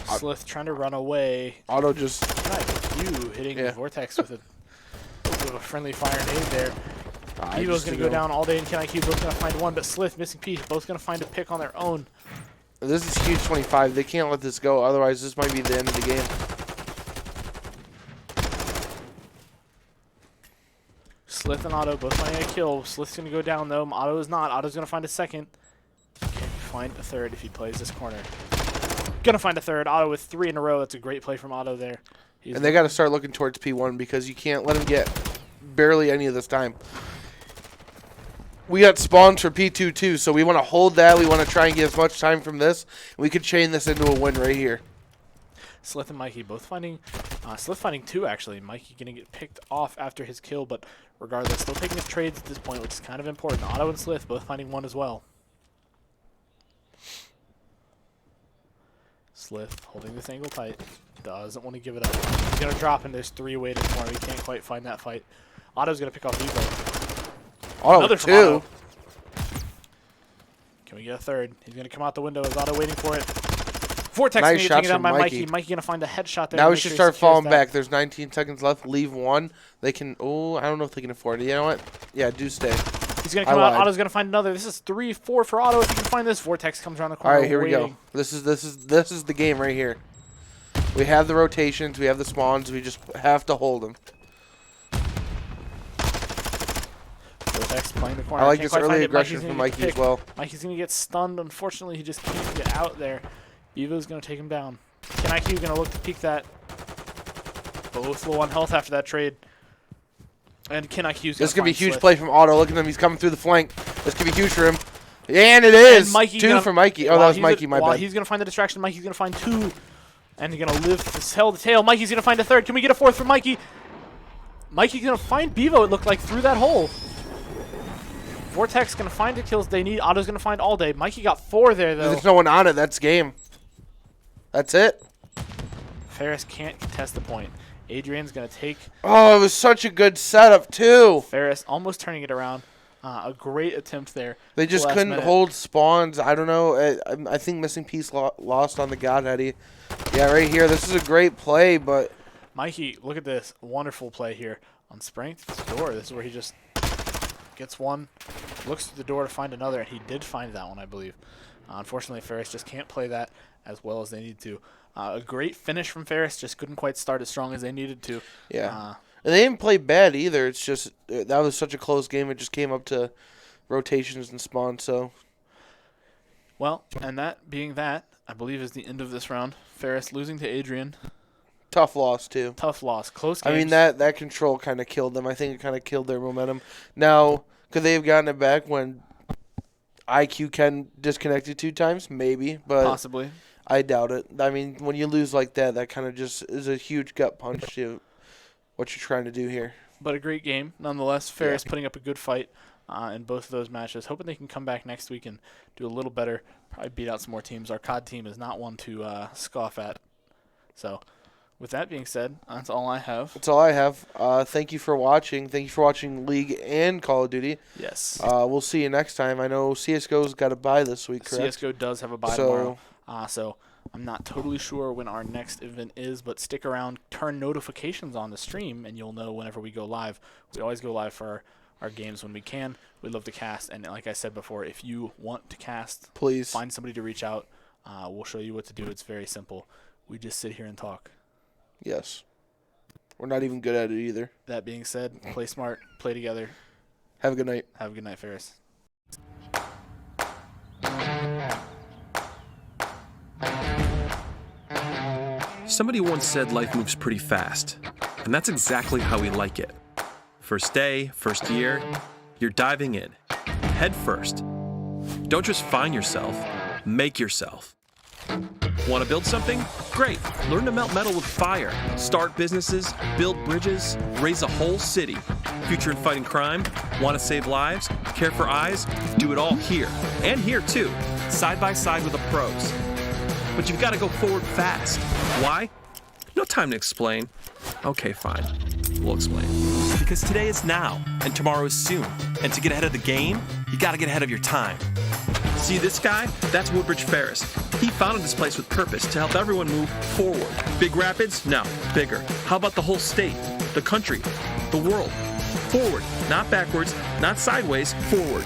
Slith trying to run away. Otto just... Nice. You hitting Vortex with a little bit of a friendly fire nade there. Bevo's going to go down All Day, and Ken IQ both going to find 1, but Slith missing piece. Both going to find a pick on their own. This is huge 25. They can't let this go. Otherwise, this might be the end of the game. Slith and Otto both finding a kill. Slith's going to go down, though. Otto is not. Otto's going to find a second. Can find a third if he plays this corner. Going to find a third. Otto with 3 in a row. That's a great play from Otto there. And they got to start looking towards P1 because you can't let him get barely any of this time. We got spawns for P2 too, so we want to hold that. We want to try and get as much time from this. We could chain this into a win right here. Slith and Mikey both finding, Slith finding 2 actually. Mikey going to get picked off after his kill, but regardless, still taking his trades at this point, which is kind of important. Otto and Slith both finding 1 as well. Slith holding this angle tight. Doesn't want to give it up. He's going to drop, and there's 3 waiting for him. He can't quite find that fight. Otto's going to pick off Bevo. Oh, Another from 2. Otto. Can we get a third? He's going to come out the window. Is Otto waiting for it? Vortex Nice going to get shots taken down from by Mikey. Mikey. Mikey going to find a headshot there. Now to we make should sure he start secures falling that. back. There's 19 seconds left. Leave 1. They can... Oh, I don't know if they can afford it. You know what? Yeah, do stay. He's going to come out. Otto's going to find another. This is 3-4 for Otto. If he can find this, Vortex comes around the corner. All right, here we waiting. go. This is the game right here. We have the rotations. We have the spawns. We just have to hold them. Vortex playing the corner. I like Can't this quite find early it. aggression Mikey's from gonna get Mikey as picked. well. Mikey's going to get stunned. Unfortunately, he just can't get out there. Evo's going to take him down. KenaiQ going to look to peek that. Both low on health after that trade. And Kenaiq's This going could be a to huge play from Otto. Look at him. He's coming through the flank. This could be huge for him. And it is. Two for Mikey. Oh, that was Mikey. My bad. He's going to find the distraction. Mikey's going to find 2. And he's going to live to tell the tale. Mikey's going to find a 3rd. Can we get a 4th for Mikey? Mikey's going to find Bevo, it looked like, through that hole. Vortex going to find the kills they need. Otto's going to find all day. Mikey got 4 there, though. There's no one on it. That's game. That's it. Ferris can't contest the point. Adrian's going to take Oh, it was such a good setup, too. Ferris, almost turning it around. A great attempt there. They just last couldn't minute. hold spawns. I don't know. I think missing piece lost on the Godheady. Yeah, right here. This is a great play, but Mikey, look at this. Wonderful play here on Sprang's door. This is where he just gets one, looks through the door to find another, and he did find that one, I believe. Unfortunately, Ferris just can't play that as well as they need to. A great finish from Ferris, just couldn't quite start as strong as they needed to. yeah. And they didn't play bad either. It's just that was such a close game. It just came up to rotations and spawns. So, Well, and that being that, I believe is the end of this round. Ferris losing to Adrian. tough loss, too. Tough loss. Close games. I mean, that control kind of killed them. I think it kind of killed their momentum. Now, could they have gotten it back when IQ can disconnect it 2 times? Maybe, but Possibly. I doubt it. I mean, when you lose like that, that kind of just is a huge gut punch to what you're trying to do here. But a great game, nonetheless. Ferris putting up a good fight in both of those matches. Hoping they can come back next week and do a little better. Probably beat out some more teams. Our COD team is not one to scoff at. So, with that being said, that's all I have. That's all I have. Thank you for watching. Thank you for watching League and Call of Duty. Yes. We'll see you next time. I know CSGO's got a bye this week, correct? CSGO does have a bye tomorrow. So I'm not totally sure when our next event is, but stick around, turn notifications on the stream, and you'll know whenever we go live. We always go live for our games when we can. We love to cast, and like I said before, if you want to cast, Please. find somebody to reach out. We'll show you what to do. It's very simple. We just sit here and talk. Yes. We're not even good at it either. That being said, play smart, play together. Have a good night. Have a good night, Ferris. Somebody once said life moves pretty fast, and that's exactly how we like it. First day, first year, you're diving in, head first. Don't just find yourself, make yourself. Want to build something? Great. Learn to melt metal with fire. Start businesses, build bridges, raise a whole city. Future in fighting crime? Want to save lives? Care for eyes? Do it all here. And here too. Side by side with the pros. But you've got to go forward fast. Why? No time to explain. Okay, fine. We'll explain. Because today is now, and tomorrow is soon. And to get ahead of the game, you got to get ahead of your time. See this guy? That's Woodbridge Ferris. He founded this place with purpose to help everyone move forward. Big Rapids? No, bigger. How about the whole state, the country, the world? Forward, not backwards, not sideways, forward.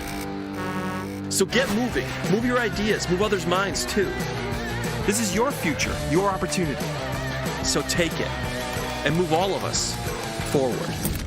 So get moving. Move your ideas, move others' minds too. This is your future, your opportunity. So take it and move all of us forward.